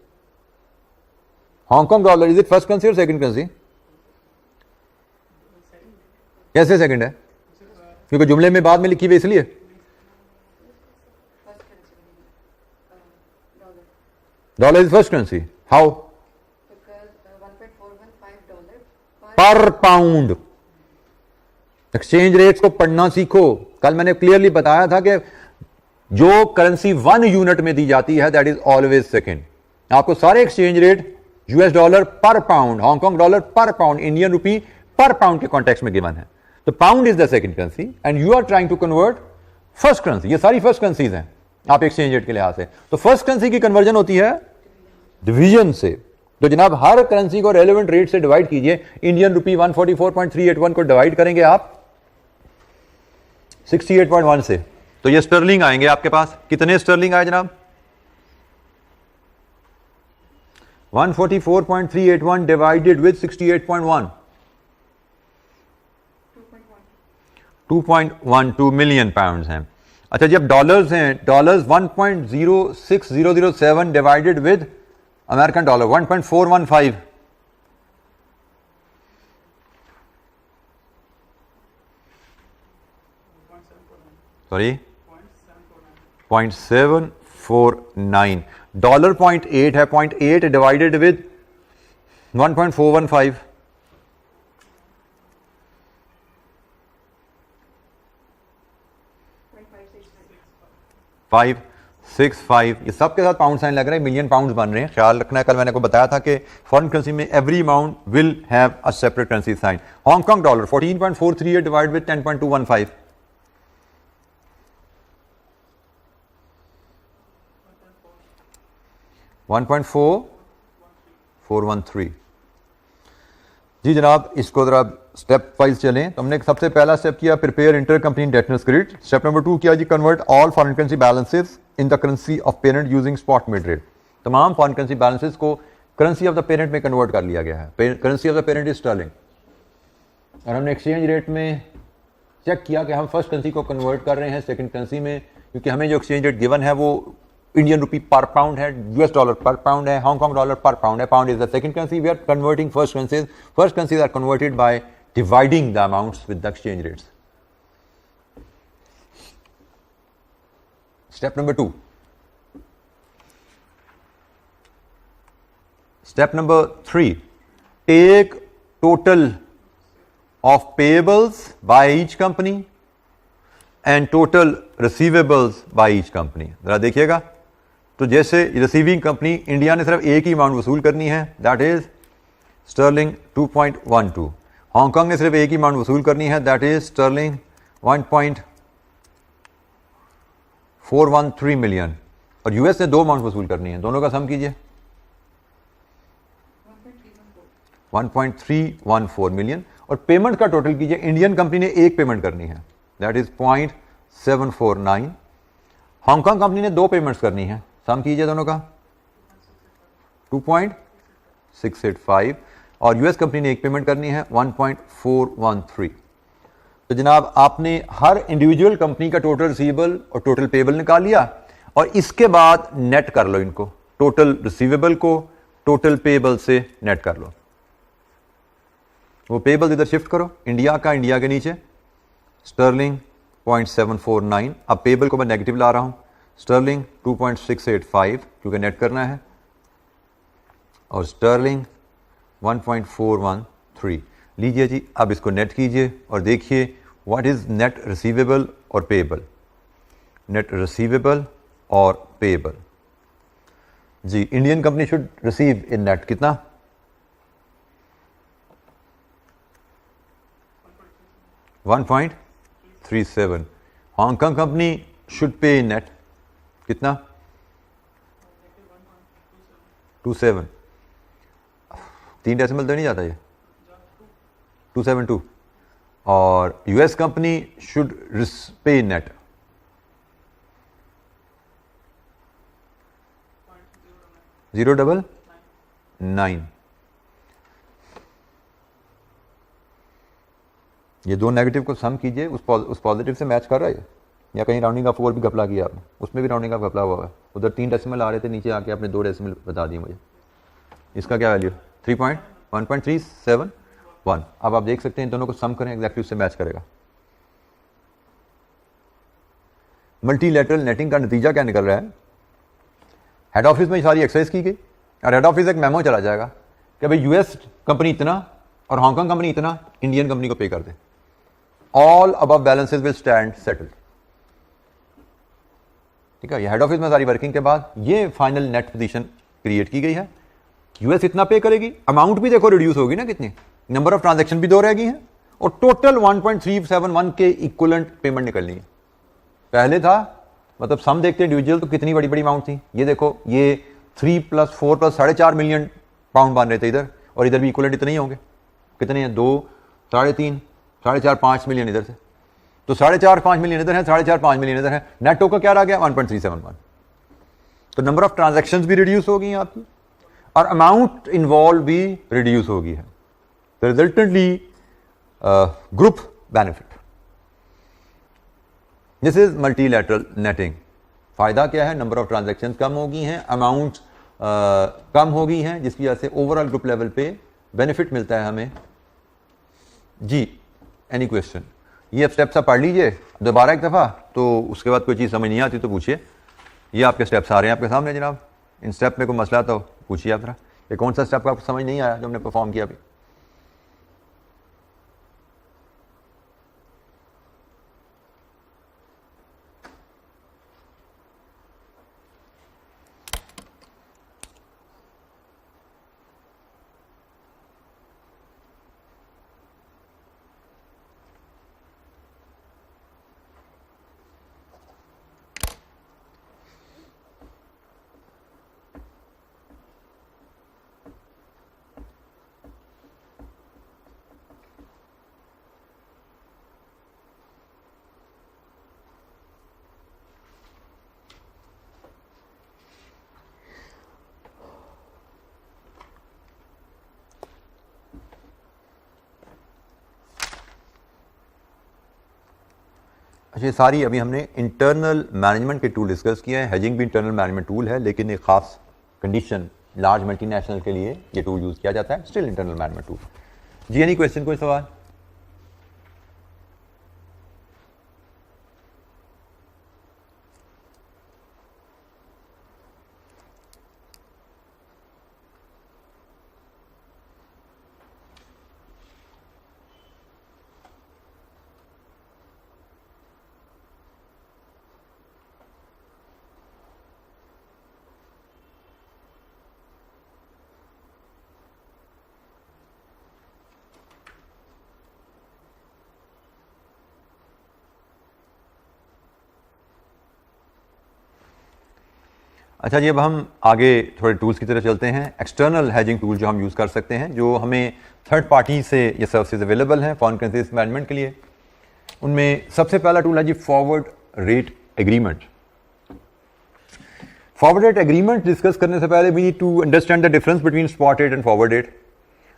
Hong Kong dollar, is it first currency और सेकंड करेंसी? कैसे सेकंड है? क्योंकि जुमले में बाद में लिखी हुई इसलिए। Dollar is first currency. How? Because $1.415 पर पाउंड. एक्सचेंज रेट्स को पढ़ना सीखो. कल मैंने क्लियरली बताया था कि जो करेंसी 1 यूनिट में दी जाती है दैट इज ऑलवेज सेकेंड. आपको सारे एक्सचेंज रेट यूएस डॉलर पर पाउंड, हांगकांग डॉलर पर पाउंड, इंडियन रुपी पर पाउंड के कॉन्टेक्स्ट में गिवन है. तो pound is the second currency and you are trying to convert first currency. ये सारी फर्स्ट करेंसीज हैं आप एक्सचेंज रेट के लिहाज से. तो फर्स्ट करेंसी की कन्वर्जन होती है डिवीजन से. तो जनाब हर करेंसी को रेलेवेंट रेट से डिवाइड कीजिए. इंडियन रुपी 144.381 को डिवाइड करेंगे आप 68.1 से, तो ये स्टर्लिंग आएंगे आपके पास. कितने स्टर्लिंग आए जनाब? 144.381 डिवाइडेड विद 68.1, 2.12 मिलियन पाउंड्स हैं. अच्छा जी, अब डॉलर्स हैं. Dollars 1.06007 divided with American dollar 1.415. Sorry 0.749. Dollar 0.8 है. 0.8 डिवाइडेड विद 1.415. 565. ये सब के साथ पाउंड साइन लग रहा है. मिलियन पाउंड बन रहे हैं. ख्याल रखना है, कल मैंने को बताया था कि फॉरेन करेंसी में every amount will have a separate currency sign. Hong Kong dollar 14.438 divide with 10.215. 1.4413. जी जनाब, इसको जरा स्टेप वाइज चलें. तो हमने सबसे पहला स्टेप किया prepare inter company indebtedness credit. Step number 2 किया जी convert all foreign currency balances in the currency of parent using spot mid rate. तमाम फॉरेन करेंसी बैलेंसेस को करेंसी ऑफ द पेरेंट में कन्वर्ट कर लिया गया है. Currency of the parent is sterling और हमने एक्सचेंज रेट में चेक किया कि हम फर्स्ट करेंसी को कन्वर्ट कर रहे हैं सेकंड करेंसी में, क्योंकि हमें जो एक्सचेंज रेट गिवन है वो इंडियन रुपी पर पाउंड है, यूएस डॉलर पर पाउंड है, हांगकांग डॉलर पर पाउंड है. Pound is the second currency. We are converting first currencies. First currencies are converted by dividing the amounts with the exchange rates. Step number 2. Step number 3, take total of payables by each company and total receivables by each company. जरा देखिएगा. तो जैसे रिसीविंग कंपनी इंडिया ने सिर्फ एक ही अमाउंट वसूल करनी है, दैट इज स्टर्लिंग 2.12. हांगकांग ने सिर्फ एक ही अमाउंट वसूल करनी है, दैट इज स्टर्लिंग 1.413 मिलियन. और यूएस ने दो अमाउंट वसूल करनी है. दोनों का सम कीजिए. 1.314 मिलियन. और पेमेंट का टोटल कीजिए. इंडियन कंपनी ने एक पेमेंट करनी है, दैट इज 0.749. हांगकांग कंपनी ने दो पेमेंट्स करनी है. सम कीजिए दोनों का 2.685. और यूएस कंपनी ने एक पेमेंट करनी है 1.413. तो जनाब आपने हर इंडिविजुअल कंपनी का टोटल रिसीवेबल और टोटल पेबल निकाल लिया और इसके बाद नेट कर लो इनको. टोटल रिसीवेबल को टोटल पेबल से नेट कर लो. वो पेबल इधर शिफ्ट करो. इंडिया का इंडिया के नीचे स्टर्लिंग 0.749. अब पेबल को मैं नेगेटिव ला रहा हूं. स्टर्लिंग 2.685 क्योंकि नेट करना है, और स्टर्लिंग 1.413. लीजिए जी, अब इसको नेट कीजिए और देखिए व्हाट इज नेट रिसीवेबल और पेबल. नेट रिसीवेबल और पेबल. जी, Indian company should receive in net कितना? 1.37. Hong Kong company should pay in net कितना? 27. 3 डेसिमल तो नहीं जाता ये, 272. और US company should pay in net 0.9. ये दो नेगेटिव को सम कीजिए. उस पॉजिटिव से मैच कर रहा है या कहीं राउंडिंग ऑफ और भी घपला किया आपने? उसमें भी राउंडिंग ऑफ घपला हुआ है. उधर 3 डेसिमल आ रहे थे, नीचे आके आपने 2 डेसिमल बता दिए मुझे. इसका क्या वैल्यू? 1.371. अब आप देख सकते हैं दोनों को सम करें, एग्जैक्टली उससे मैच करेगा. मल्टीलैटरल नेटिंग का नतीजा क्या निकल रहा है? हेड ऑफिस में सारी एक्सरसाइज की गई और हेड ऑफिस एक मेमो चला जाएगा कि भाई यूएस कंपनी इतना और हांगकांग कंपनी इतना इंडियन कंपनी को पे कर दे, all above balances will stand settled. ठीक है, ये हेड ऑफिस में सारी वर्किंग के बाद ये फाइनल नेट पोजीशन क्रिएट की गई है। यूएस इतना पे करेगी, अमाउंट भी देखो रिड्यूस होगी ना कितनी, नंबर ऑफ ट्रांजैक्शन भी 2 रह गई हैं और टोटल 1.371 के इक्विवेलेंट पेमेंट निकलनी है। पहले था मतलब सम देखते इंडिविजुअल तो कितनी बड़ी बड़ी अमाउंट थी, ये देखो ये 3 + 4 + 4.5 मिलियन पाउंड बन रहे थे इधर, और इधर भी इक्विवेलेंट इतने ही होंगे। कितने हैं? 2, 3.5, 4.5, 5 मिलियन इधर से, तो 4.5, 5 मिलियन इधर है, 4.5, 5 मिलियन इधर है, नेट टोटल क्या रह गया? 1.371। तो नंबर ऑफ ट्रांजैक्शंस भी रिड्यूस हो गई हैं आपकी और अमाउंट इन्वॉल्व भी रिड्यूस हो गई है, resultantly group benefit. This is multilateral netting. फायदा क्या है? नंबर ऑफ ट्रांजैक्शंस कम हो गई हैं, अमाउंट कम हो गई हैं, जिसकी वजह से ओवरऑल ग्रुप लेवल पे बेनिफिट मिलता है हमें। जी, एनी क्वेश्चन? ये अब स्टेप्स आप पढ़ लीजिए दोबारा एक दफ़ा, तो उसके बाद कोई चीज़ समझ नहीं आती तो पूछिए। ये आपके स्टेप्स आ रहे हैं आपके सामने जनाब, इन स्टेप में कोई मसला तो पूछिए आप जरा, ये कौन सा स्टेप आपको समझ नहीं आया जो हमने परफॉर्म किया अभी? अच्छा, ये सारी अभी हमने इंटरनल मैनेजमेंट के टूल डिस्कस किए हैं। हेजिंग भी इंटरनल मैनेजमेंट टूल है, लेकिन एक खास कंडीशन लार्ज मल्टीनेशनल के लिए ये टूल यूज किया जाता है, स्टिल इंटरनल मैनेजमेंट टूल। जी, एनी क्वेश्चन, कोई सवाल? अच्छा जी, अब हम आगे थोड़े टूल्स की तरफ चलते हैं। एक्सटर्नल हेजिंग टूल जो हम यूज़ कर सकते हैं, जो हमें थर्ड पार्टी से ये सर्विसेज अवेलेबल हैं फॉरेन करेंसी मैनेजमेंट के लिए। उनमें सबसे पहला टूल है जी forward rate agreement. Forward rate agreement discuss करने से पहले we need to understand the difference between spot rate and forward rate.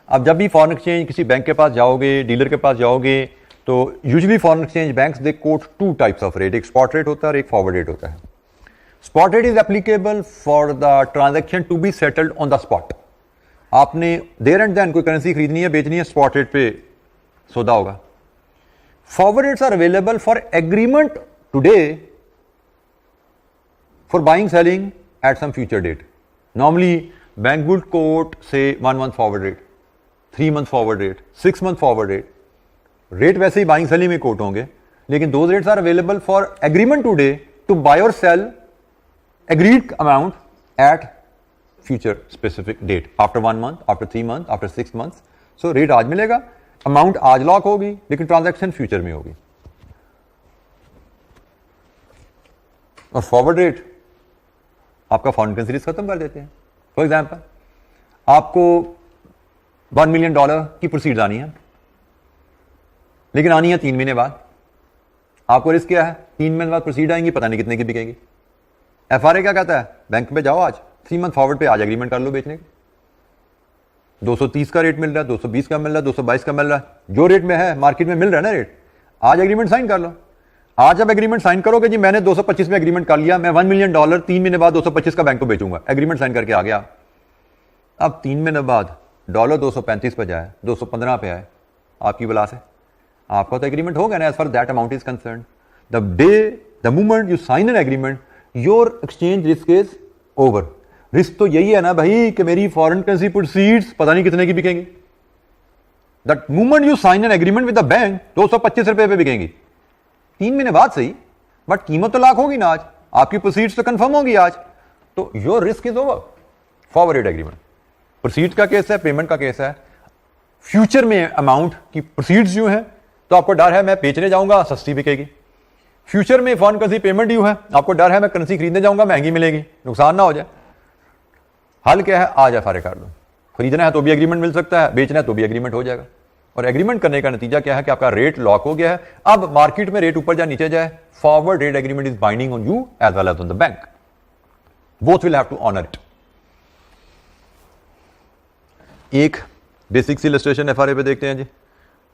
अब जब भी फॉरेन एक्सचेंज किसी बैंक के पास जाओगे, डीलर के पास जाओगे, तो usually foreign exchange banks they quote 2 types of rate, एक स्पॉट रेट होता है और एक फॉरवर्ड रेट होता है। Spot rate is applicable for the transaction to be settled on the spot. आपने देयर एंड देन कोई करेंसी खरीदनी है, बेचनी है, स्पॉट रेट पे सौदा होगा। Forward rates are available for agreement today for buying selling at some future date. Normally bank would coat से 1 month forward rate, 3 month forward rate, 6 month forward rate. Rate वैसे ही बाइंग सेलिंग में कोट होंगे, लेकिन those rates are available for agreement today to buy और sell agreed amount at future specific date, after 1 month, after 3 months, after 6 months. So rate आज मिलेगा, अमाउंट आज लॉक होगी, लेकिन ट्रांजैक्शन फ्यूचर में होगी। और फॉरवर्ड रेट आपका फॉरेन करेंसी रिस्क खत्म कर देते हैं। फॉर एग्जांपल, आपको $1 million की प्रोसीड्स आनी है, लेकिन आनी है 3 महीने बाद। आपको रिस्क क्या है? 3 महीने बाद प्रोसीड आएंगी, पता नहीं कितने की बिकेगी। एफआरए क्या कहता है? बैंक में जाओ आज, 3 month फॉरवर्ड पे आज एग्रीमेंट कर लो बेचने की। 230 का रेट मिल रहा है, 220 का मिल रहा है, 222 का मिल रहा है, जो रेट में है मार्केट में मिल रहा है ना रेट, आज एग्रीमेंट साइन कर लो। आज जब एग्रीमेंट साइन करोगे जी मैंने 225 में एग्रीमेंट कर लिया, मैं $1 million 3 महीने बाद 225 का बैंक को बेचूंगा, एग्रीमेंट साइन करके आ गया। अब 3 महीने बाद डॉलर 235 पे जाए, 215 पे आए, आपकी बला से आपका तो एग्रीमेंट हो गया ना, as far that amount is concern. The moment you sign an agreement, your exchange risk is over. Risk तो यही है ना भाई कि मेरी फॉरेन करेंसी प्रोसीड्स पता नहीं कितने की बिकेंगी। That moment you sign an agreement with the bank 225 रुपए पे बिकेंगी, 3 महीने बाद सही, बट कीमत तो लाख होगी ना आज, आपकी प्रोसीड्स तो कंफर्म होगी आज, तो your risk is over. Forward rate agreement proceed का केस है, पेमेंट का केस है। फ्यूचर में अमाउंट की प्रोसीड्स ड्यू है तो आपको डर है मैं बेचने जाऊंगा सस्ती बिकेगी। फ्यूचर में फॉरेन करेंसी पेमेंट ड्यू है, आपको डर है मैं करेंसी खरीदने जाऊंगा महंगी मिलेगी, नुकसान ना हो जाए। हल क्या है, आज एफआरए कर लो। खरीदना है तो भी एग्रीमेंट मिल सकता है, बेचना है तो भी एग्रीमेंट हो जाएगा। और एग्रीमेंट करने का नतीजा क्या है कि आपका रेट लॉक हो गया है। अब मार्केट में रेट ऊपर जाए नीचे जाए, forward rate agreement is binding on you as well as on the bank, both will have to honour it. एक बेसिक सी इलस्ट्रेशन एफआरए पे देखते हैं जी।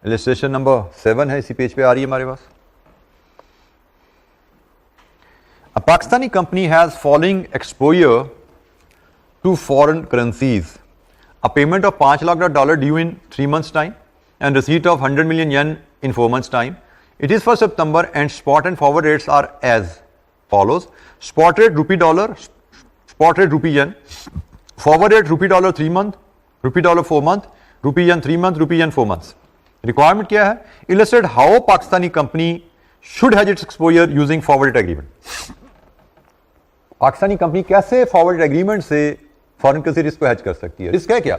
इलस्ट्रेशन नंबर 7 है, इसी पेज पे आ रही है हमारे पास। A Pakistani company has following exposure to foreign currencies: a payment of $5 lakh due in 3 months time and receipt of 100 million yen in 4 months time. It is for September and spot and forward rates are as follows: spot rate rupee dollar, spot rate rupee yen, forward rate rupee dollar 3 month, rupee dollar 4 month, rupee yen 3 month, rupee yen 4 months. Requirement क्या है? Illustrate how Pakistani company should hedge its exposure using forward rate agreement. Pakistani company कैसे फॉरवर्ड एग्रीमेंट से फॉरेन करेंसी रिस्क को हेज कर सकती है? रिस्क है क्या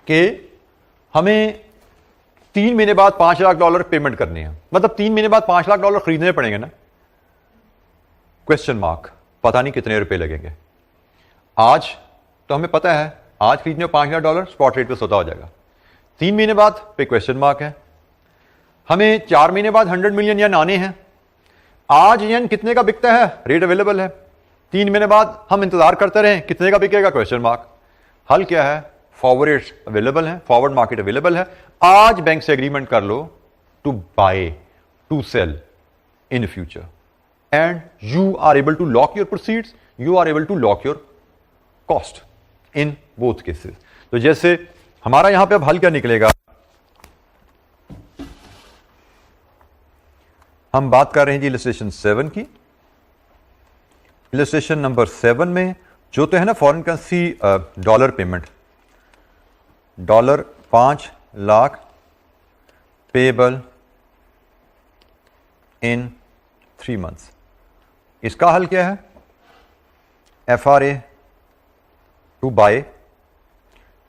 कि हमें 3 महीने बाद $5 लाख पेमेंट करने हैं, मतलब 3 महीने बाद $5 लाख खरीदने पड़ेंगे ना, क्वेश्चन मार्क, पता नहीं कितने रुपए लगेंगे। आज तो हमें पता है आज खरीदने $5 लाख स्पॉट रेट पे सौदा हो जाएगा। 3 महीने बाद पे क्वेश्चन मार्क है। हमें 4 महीने बाद 100 मिलियन येन आने हैं। आज येन कितने का बिकता है? रेट अवेलेबल है। 3 महीने बाद हम इंतजार करते रहे कितने का बिकेगा? Question mark. हल क्या है? फॉरवर्ड रेट्स अवेलेबल है, फॉरवर्ड मार्केट अवेलेबल है। आज बैंक से एग्रीमेंट कर लो to buy, to sell in future, and you are able to lock your proceeds, you are able to lock your cost in both cases. तो जैसे हमारा यहां पे अब हल क्या निकलेगा, हम बात कर रहे हैं जी इलस्ट्रेशन 7 की। इलस्ट्रेशन नंबर 7 में जो तो है ना foreign currency dollar payment, $5 lakh payable in 3 months। इसका हल क्या है? FRA to buy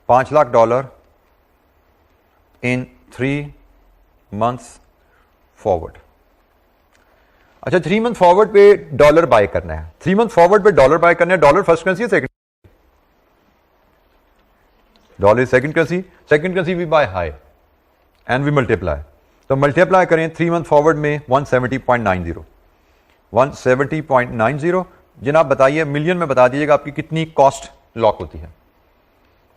$5 lakh in 3 months forward. अच्छा, 3 मंथ फॉरवर्ड पे डॉलर बाय करना है, 3 मंथ फॉरवर्ड पे डॉलर बाय करना है। डॉलर फर्स्ट करेंसी है, second dollar second currency, second currency we buy high and we multiply. तो मल्टीप्लाई करें 3 मंथ फॉरवर्ड में 170.90, 170.90। जनाब बताइए मिलियन में बता दीजिएगा आपकी कितनी कॉस्ट लॉक होती है?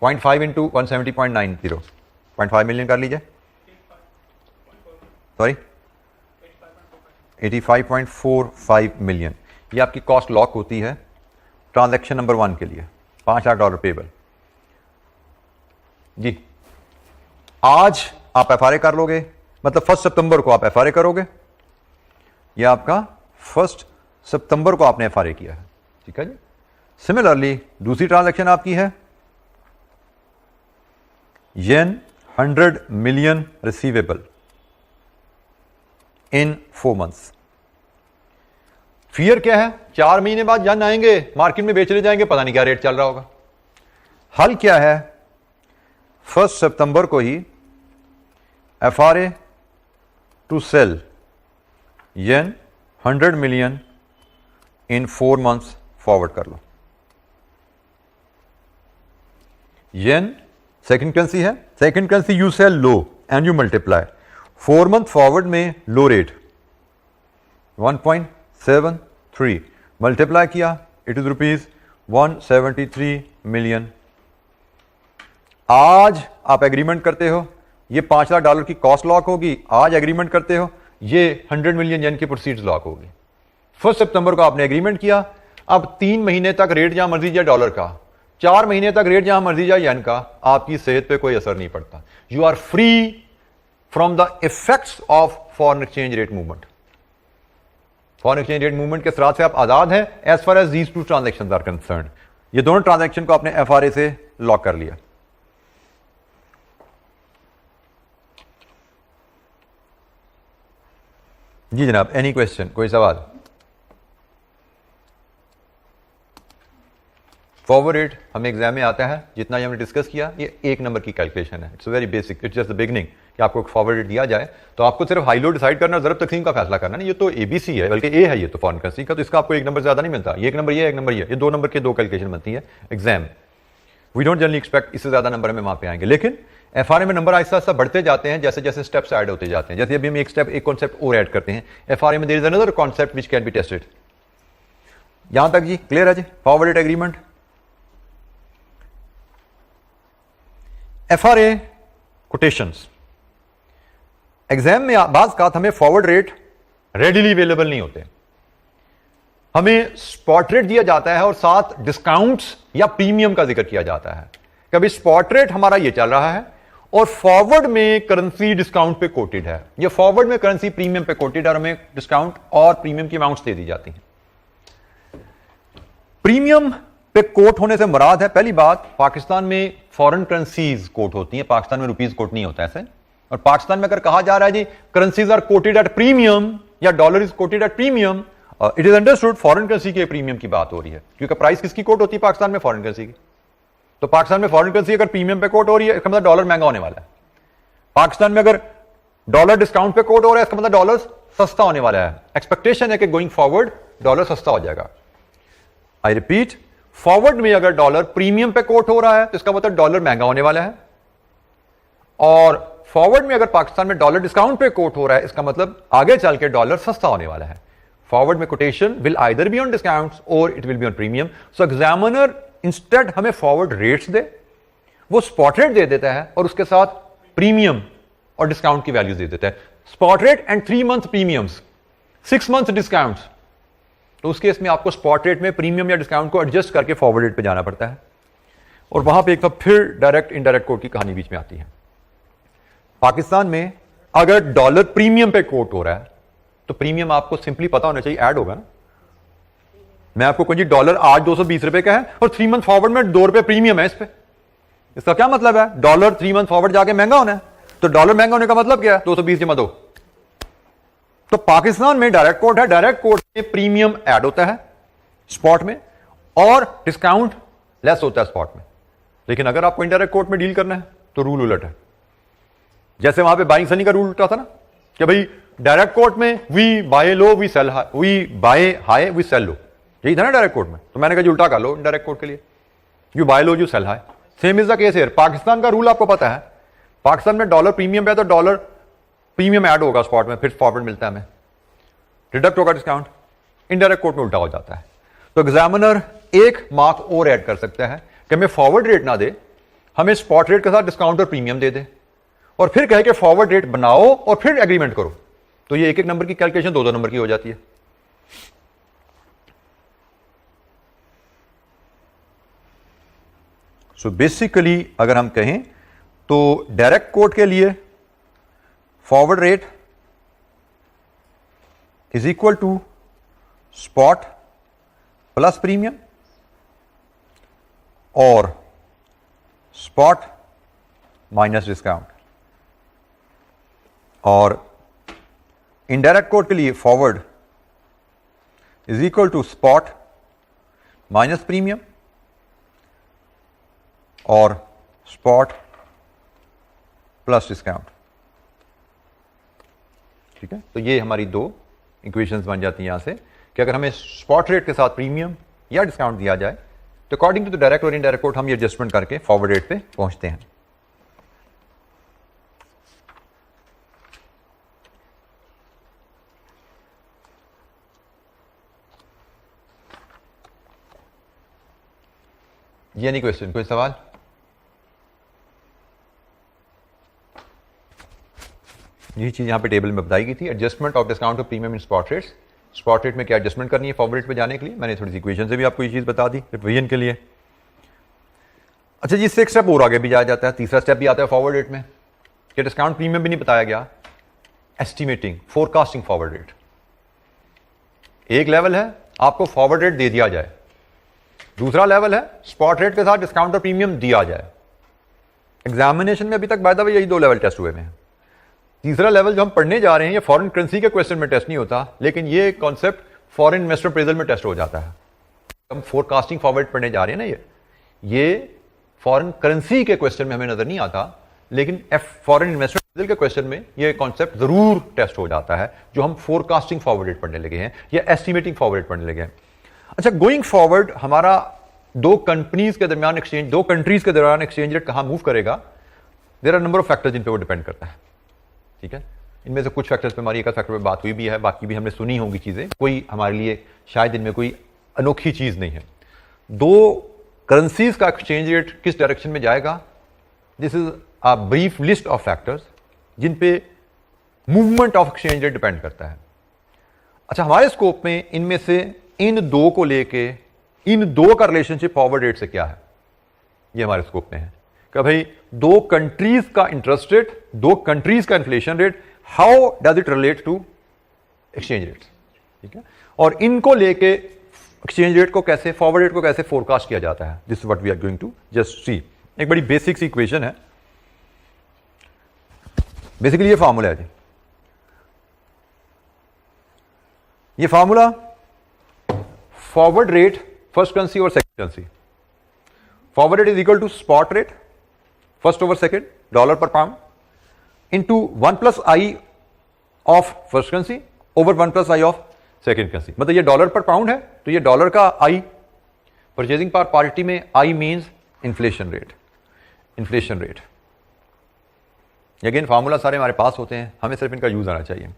0.5 इंटू 170.90, 0.5 मिलियन कर लीजिए, सॉरी 85.45 मिलियन। ये आपकी कॉस्ट लॉक होती है ट्रांजैक्शन नंबर 1 के लिए, $5 लाख पेबल जी। आज आप एफआरए कर लोगे, मतलब 1 सितंबर को आप एफआरए करोगे, यह आपका 1 सितंबर को आपने एफआरए किया है, ठीक है जी। सिमिलरली दूसरी ट्रांजैक्शन आपकी है येन 100 मिलियन रिसीवेबल इन 4 months। फियर क्या है? 4 महीने बाद जन आएंगे मार्केट में बेचने जाएंगे, पता नहीं क्या रेट चल रहा होगा। हल क्या है? 1 सितंबर को ही FRA to sell yen 100 million in 4 months forward कर लो। येन सेकंड करेंसी है, second currency you sell low and you multiply. 4 month forward में लो रेट 1.73, मल्टीप्लाई किया इट इज ₹173 मिलियन। आज आप एग्रीमेंट करते हो, ये $5 लाख की कॉस्ट लॉक होगी। आज एग्रीमेंट करते हो, ये 100 मिलियन येन की प्रोसीड्स लॉक होगी। 1 सितंबर को आपने एग्रीमेंट किया। अब 3 महीने तक रेट जहां मर्जी जाए डॉलर का, 4 महीने तक रेट जहां मर्जी जाए येन का, आपकी सेहत पे कोई असर नहीं पड़ता। You are free from the effects of foreign exchange rate movement. Foreign exchange rate movement के साथ से आप आजाद हैं as far as these 2 transactions are concerned. ये दोनों ट्रांजैक्शन को आपने FRA से लॉक कर लिया। जी जनाब, एनी क्वेश्चन, कोई सवाल? फॉरवर्ड रेट हमें एग्जाम में आता है, जितना हमने डिस्कस किया ये 1 नंबर की कैलकुलेशन है। It's very basic, it's just the beginning कि आपको फॉरवर्ड रेट दिया जाए तो आपको सिर्फ हाई लो डिसाइड करना, ज़रूरत तकसीम का फैसला करना नहीं। ये तो ABC है, बल्कि A है ये तो फॉरेन करेंसी का, तो इसका आपको 1 नंबर ज्यादा नहीं मिलता। ये 1 नंबर, ये 1 नंबर, ये 2 नंबर के 2 कैलकुलेशन बनती है exam. We don't generally expect इससे ज्यादा नंबर में वहां पे आएंगे, लेकिन FRA में नंबर आहिस्ता आहिस्ता बढ़ते जाते हैं जैसे जैसे स्टेप्स ऐड होते जाते हैं। जैसे अभी हम एक कॉन्सेप्ट और ऐड करते हैं FRA में, there is another concept which can be tested. यहां तक जी क्लियर है जी? Forward rate agreement, FRA quotations. Exam में बाज़ औक़ात हमें फॉरवर्ड रेट रेडिली अवेलेबल नहीं होते, हमें स्पॉट रेट दिया जाता है और साथ डिस्काउंट्स या प्रीमियम का जिक्र किया जाता है। कभी स्पॉट रेट हमारा ये चल रहा है और फॉरवर्ड में करेंसी डिस्काउंट पे कोटेड है, या फॉरवर्ड में करेंसी प्रीमियम पे कोटेड है और हमें डिस्काउंट और प्रीमियम की अमाउंट्स दे दी जाती हैं। प्रीमियम पे कोट होने से मुराद है, पहली बात, पाकिस्तान में फॉरेन करेंसीज कोट होती हैं, पाकिस्तान में रुपीज कोट नहीं होता ऐसे। और पाकिस्तान में अगर कहा जा रहा है जी currencies are quoted at premium या dollar is quoted at premium, it is understood foreign currency के प्रीमियम की बात हो रही है, क्योंकि प्राइस किसकी कोट होती है पाकिस्तान में? फॉरेन करेंसी की। तो पाकिस्तान में फॉरेन करेंसी अगर प्रीमियम पे कोट हो रही है, इसका मतलब डॉलर महंगा होने वाला है। पाकिस्तान में अगर डॉलर डिस्काउंट पे कोट हो रहा है, इसका मतलब डॉलर सस्ता होने वाला है। एक्सपेक्टेशन है कि गोइंग फॉरवर्ड डॉलर सस्ता हो जाएगा। आई रिपीट, फॉरवर्ड में अगर डॉलर प्रीमियम पे कोट हो रहा है तो इसका मतलब डॉलर महंगा होने वाला है, और फॉरवर्ड में अगर पाकिस्तान में डॉलर डिस्काउंट पे कोट हो रहा है, इसका मतलब आगे चल के डॉलर सस्ता होने वाला है। फॉरवर्ड में quotation will either be on discounts और it will be on premium. So examiner instead हमें फॉरवर्ड रेट्स दे, वो स्पॉट रेट दे देता है और उसके साथ प्रीमियम और डिस्काउंट की वैल्यूज दे देता है। Spot rate and 3 month premiums, 6 month discounts. तो उस केस में आपको स्पॉट रेट में प्रीमियम या डिस्काउंट को एडजस्ट करके फॉरवर्ड रेट पे जाना पड़ता है, और वहां पे एक तो फिर डायरेक्ट इनडायरेक्ट कोट की कहानी बीच में आती है। पाकिस्तान में अगर डॉलर प्रीमियम पे कोट हो रहा है तो प्रीमियम आपको सिंपली पता होना चाहिए, ऐड होगा ना। मैं आपको कहूं जी डॉलर आज 220 रुपए का है और 3 मंथ फॉरवर्ड में 2 रुपए प्रीमियम है इस पे, इसका क्या मतलब है? डॉलर 3 मंथ फॉरवर्ड जाके महंगा होना है, तो डॉलर महंगा होने का मतलब क्या है? 220 जमा 2। तो पाकिस्तान में डायरेक्ट कोट है, डायरेक्ट कोट में प्रीमियम ऐड होता है स्पॉट में और डिस्काउंट लेस होता है स्पॉट में। लेकिन अगर आपको इनडायरेक्ट कोट में डील करना है तो रूल उलट है। जैसे वहां पे बाइंग सेलिंग का रूल उल्टा था ना, कि भाई डायरेक्ट कोर्ट में we buy low we sell high, we buy high we sell low, यही था ना डायरेक्ट कोर्ट में। तो मैंने कहा जी उल्टा कर लो डायरेक्ट कोर्ट के लिए, you buy low you sell high. Same is the case here. Pakistan का रूल आपको पता है, पाकिस्तान में डॉलर प्रीमियम पे है तो डॉलर प्रीमियम ऐड होगा स्पॉट में, फिर फॉरवर्ड मिलता है हमें, डिडक्ट होगा डिस्काउंट। इनडायरेक्ट कोर्ट में उल्टा हो जाता है। तो एग्जामिनर एक मार्क और ऐड कर सकता है कि हमें फॉरवर्ड रेट ना दे, हमें स्पॉट रेट के साथ डिस्काउंट और प्रीमियम दे दे, और फिर कहे कि फॉरवर्ड रेट बनाओ और फिर एग्रीमेंट करो। तो ये 1-1 नंबर की कैलकुलेशन 2-2 नंबर की हो जाती है। सो बेसिकली अगर हम कहें तो डायरेक्ट कोट के लिए forward rate is equal to spot plus premium और स्पॉट माइनस डिस्काउंट, और इनडायरेक्ट कोट के लिए forward is equal to spot minus premium और स्पॉट प्लस डिस्काउंट। ठीक है, तो ये हमारी 2 इक्वेशंस बन जाती हैं यहां से कि अगर हमें स्पॉट रेट के साथ प्रीमियम या डिस्काउंट दिया जाए तो अकॉर्डिंग टू द डायरेक्ट और इनडायरेक्ट कोट हम ये एडजस्टमेंट करके फॉरवर्ड रेट पे पहुंचते हैं। ये नहीं क्वेश्चन, कोई सवाल? ये चीज यहां पे टेबल में बताई गई थी, adjustment of discount of premium in spot rates. Spot rate में क्या एडजस्टमेंट करनी है फॉरवर्ड रेट पे जाने के लिए, मैंने थोड़ी सी इक्वेशन से भी आपको ये चीज बता दी रिवीजन के लिए। अच्छा जी, इससे एक स्टेप और आगे भी जाया जाता है, तीसरा स्टेप भी आता है फॉरवर्ड रेट में कि डिस्काउंट प्रीमियम भी नहीं बताया गया, एस्टिमेटिंग फोरकास्टिंग फॉरवर्ड रेट। एक लेवल है आपको फॉरवर्ड रेट दे दिया जाए दूसरा लेवल है स्पॉट रेट के साथ डिस्काउंट और प्रीमियम दिया जाए। एग्जामिनेशन में अभी तक बाय द वे यही 2 लेवल टेस्ट हुए हैं। तीसरा लेवल जो हम पढ़ने जा रहे हैं ये फॉरेन करेंसी के क्वेश्चन में टेस्ट नहीं होता, लेकिन ये कॉन्सेप्ट फॉरेन इन्वेस्टर अप्रेजल में टेस्ट हो जाता है। हम फोरकास्टिंग फॉरवर्ड पढ़ने जा रहे हैं ना, ये फॉरेन करेंसी के क्वेश्चन में हमें नजर नहीं आता, लेकिन फॉरेन इन्वेस्टर अप्रेजल के क्वेश्चन में ये कॉन्सेप्ट जरूर टेस्ट हो जाता है, जो हम फोरकास्टिंग फॉरवर्ड पढ़ने लगे हैं या एस्टिमेटिंग फॉरवर्ड पढ़ने लगे हैं। अच्छा, गोइंग फॉरवर्ड हमारा 2 कंट्रीज के दरमियान एक्सचेंज, 2 कंट्रीज के दौरान एक्सचेंज रेट कहां मूव करेगा, there are number of factors जिन पे वो डिपेंड करता है। ठीक है, इनमें से कुछ फैक्टर्स पे हमारी एक फैक्टर पे बात हुई भी है, बाकी भी हमने सुनी होंगी चीजें, कोई हमारे लिए शायद इनमें कोई अनोखी चीज नहीं है। 2 करेंसीज का एक्सचेंज रेट किस डायरेक्शन में जाएगा, this is a brief list of factors जिन पे movement of exchange rate depend करता है। अच्छा, हमारे स्कोप में इनमें से इन 2 को लेके इन 2 का रिलेशनशिप फॉरवर्ड रेट से क्या है, ये हमारे स्कोप में है कि भाई 2 कंट्रीज का इंटरेस्ट रेट, 2 कंट्रीज का inflation rate, how does it relate to exchange rate. ठीक है, और इनको लेके एक्सचेंज रेट को कैसे, फॉरवर्ड रेट को कैसे फोरकास्ट किया जाता है, this is what we are going to just see. एक बड़ी बेसिक सी इक्वेशन है, बेसिकली ये फॉर्मूला है जी। ये formula forward rate first currency और second currency, forward rate is equal to spot rate first over second dollar पर pound into 1 plus I of first currency over 1 plus I of second currency. मतलब ये डॉलर पर पाउंड है तो ये डॉलर का आई, परचेजिंग पावर पार्टी में आई means inflation rate, inflation rate. Again formula सारे हमारे पास होते हैं, हमें सिर्फ इनका यूज आना चाहिए।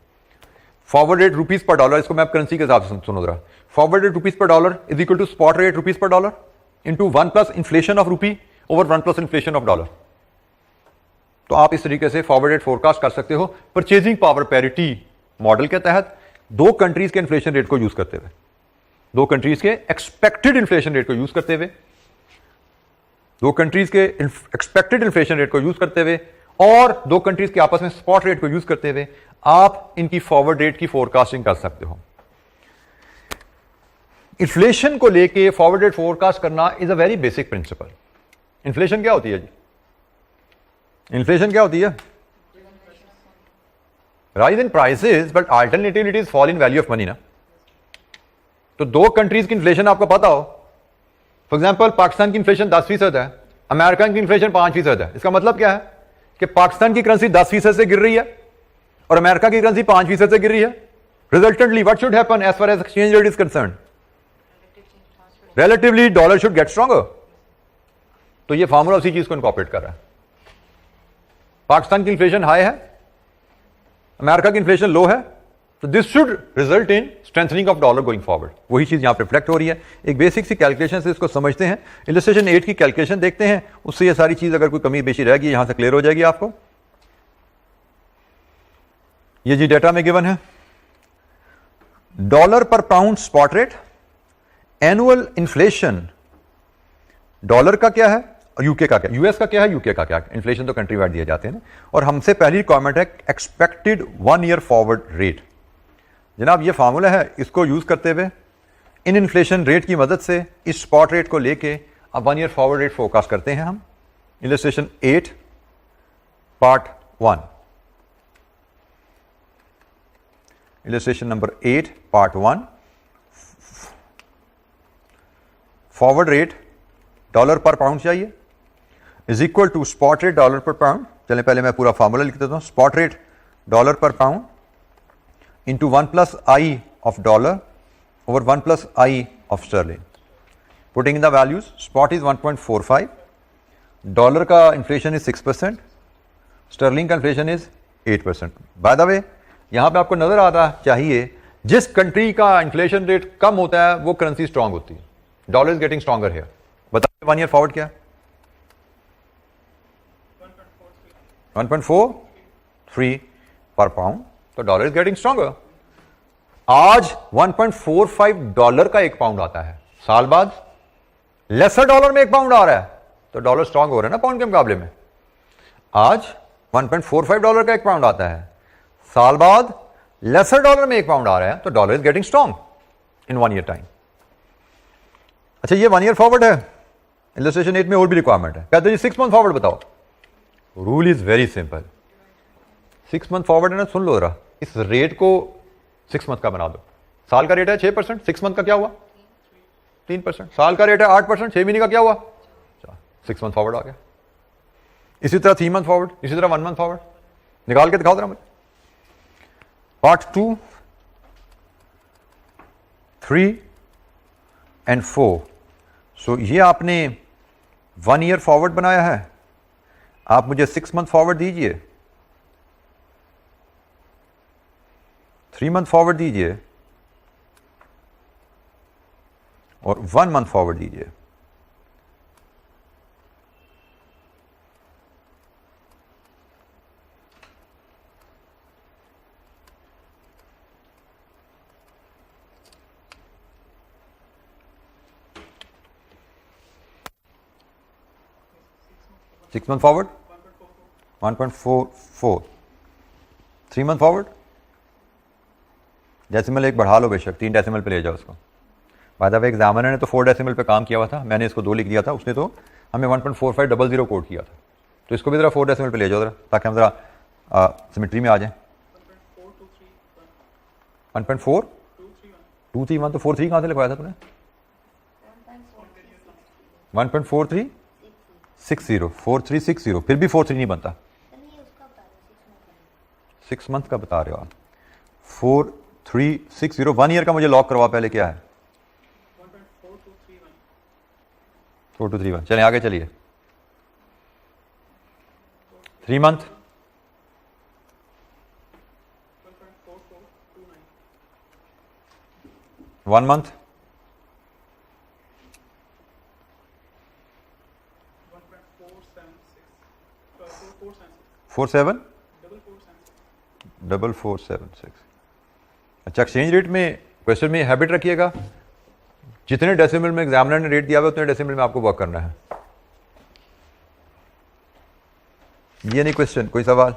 Forward rate rupees per dollar, इसको मैं आप करेंसी के हिसाब से सुनो जरा। Forward rate rupees per dollar is equal to spot rate rupees per dollar into 1 plus inflation of rupee over 1 plus inflation of dollar. तो आप इस तरीके से फॉरवर्ड रेट फोरकास्ट कर सकते हो परचेजिंग पावर पैरिटी मॉडल के तहत 2 कंट्रीज के इन्फ्लेशन रेट को यूज करते हुए, 2 कंट्रीज के एक्सपेक्टेड इन्फ्लेशन रेट को यूज करते हुए, 2 कंट्रीज के एक्सपेक्टेड इन्फ्लेशन रेट को यूज करते हुए और 2 कंट्रीज के आपस में स्पॉट रेट को यूज करते हुए आप इनकी फॉरवर्ड रेट की फोरकास्टिंग कर सकते हो। इन्फ्लेशन को लेके फॉरवर्ड रेट फोरकास्ट करना is a very basic principle. Inflation क्या होती है जी? इन्फ्लेशन क्या होती है? Rise in prices but alternatively it is fall in value of money ना। तो 2 कंट्रीज की इन्फ्लेशन आपको पता हो, फॉर एग्जांपल पाकिस्तान की इन्फ्लेशन 10% है, अमेरिका की इन्फ्लेशन 5% है। इसका मतलब क्या है कि पाकिस्तान की करेंसी 10% से गिर रही है और अमेरिका की करेंसी 5% से गिर रही है। Resultantly what should happen as far as exchange rate is concerned? Relatively dollar should get stronger. तो ये फार्मूला उसी चीज को इनकॉर्पोरेट कर रहा है। पाकिस्तान की इन्फ्लेशन हाई है, अमेरिका की इन्फ्लेशन लो है, तो this should result in strengthening of dollar going forward. वही चीज यहां पर रिफ्लेक्ट हो रही है। एक बेसिक सी कैलकुलेशन से इसको समझते हैं। इलस्ट्रेशन 8 की कैलकुलेशन देखते हैं, उससे ये सारी चीज अगर कोई कमी बेशी रहेगी यहां से क्लियर हो जाएगी आपको। ये जी डेटा में गिवन है, डॉलर पर pound spot rate, annual inflation dollar का क्या है और यूके का क्या, यूएस का क्या है, यूके का क्या है। इन्फ्लेशन तो कंट्री वाइड दिए जाते हैं ना। और हमसे पहली रिक्वायरमेंट है एक्सपेक्टेड 1 ईयर फॉरवर्ड रेट। जनाब ये फार्मूला है, इसको यूज करते हुए इन इन्फ्लेशन रेट की मदद से इस स्पॉट रेट को लेके अब 1 ईयर फॉरवर्ड रेट फोरकास्ट करते हैं हम। Illustration 8 part 1, illustration number 8 part 1, forward rate dollar पर पाउंड चाहिए is equal to spot rate dollar पर पाउंड। चलें पहले मैं पूरा फार्मूला लिख देता हूं। स्पॉट रेट डॉलर पर pound into 1 plus I of dollar over 1 plus I of sterling. Putting in the values, spot is 1.45, dollar का इन्फ्लेशन इज 6%, स्टर्लिंग का इन्फ्लेशन इज 8%। बाय द वे यहां पे आपको नजर आता चाहिए जिस कंट्री का इन्फ्लेशन रेट कम होता है वो करेंसी स्ट्रांग होती है। Dollar is getting stronger here. बताइए 1 ईयर फॉरवर्ड क्या? 1.43 पर पाउंड, तो डॉलर इज गेटिंग स्ट्रॉन्गर। आज 1.45 डॉलर का 1 पाउंड आता है, साल बाद लेसर डॉलर में 1 पाउंड आ रहा है, तो डॉलर स्ट्रॉन्ग हो रहा है ना पाउंड के मुकाबले में। आज 1.45 डॉलर का 1 पाउंड आता है, साल बाद लेसर डॉलर में 1 पाउंड आ रहा है, तो dollar is getting strong in 1 year time. अच्छा ये 1 ईयर फॉरवर्ड है, इलस्ट्रेशन 8 में और भी रिक्वायरमेंट है। कहते हैं जी 6 मंथ फॉरवर्ड बताओ। Rule is very simple, 6 month forward है ना, सुन लो जरा, इस रेट को 6 मंथ का बना दो। साल का रेट है 6%, 6 मंथ का क्या हुआ 3%। साल का रेट है 8%, 6 महीने का क्या हुआ 6 मंथ फॉरवर्ड आ गया। इसी तरह 3 मंथ फॉरवर्ड, इसी तरह 1 मंथ फॉरवर्ड। निकाल के दिखाओ जरा मुझे। Part 2, 3 and 4। सो ये आपने 1 ईयर फॉरवर्ड बनाया है, आप मुझे 6 मंथ फॉरवर्ड दीजिए, 3 मंथ फॉरवर्ड दीजिए और 1 मंथ फॉरवर्ड दीजिए। Six month forward 1.44, 3 month forward decimal एक बढ़ा लो बेशक, 3 डेसिमल पे ले जाओ उसको। बाय द वे एग्जामिनर ने तो 4 डेसिमल पे काम किया हुआ था, मैंने इसको 2 लिख दिया था, उसने तो हमें 1.4500 कोड किया था। तो इसको भी जरा 4 डेसिमल पे ले जाओ जरा, ताकि हम जरा सिमेट्री में आ जाए। 1.4231 तो 43 कहाँ से लिखवाया था तूने? 1.4360, 4360, फिर भी 43 नहीं बनता। 6 मंथ का बता रहे हो आप। 4360, 1 ईयर का मुझे लॉक करवा पहले, क्या है 4231। चलें आगे चलिए। 3 मंथ 1 मंथ 4476। अच्छा, एक्सचेंज रेट में क्वेश्चन में हैबिट रखिएगा, जितने डेसिमल में एग्जामिनर ने रेट दिया हुआ उतने डेसिमल में आपको वर्क करना है। ये नहीं क्वेश्चन, कोई सवाल?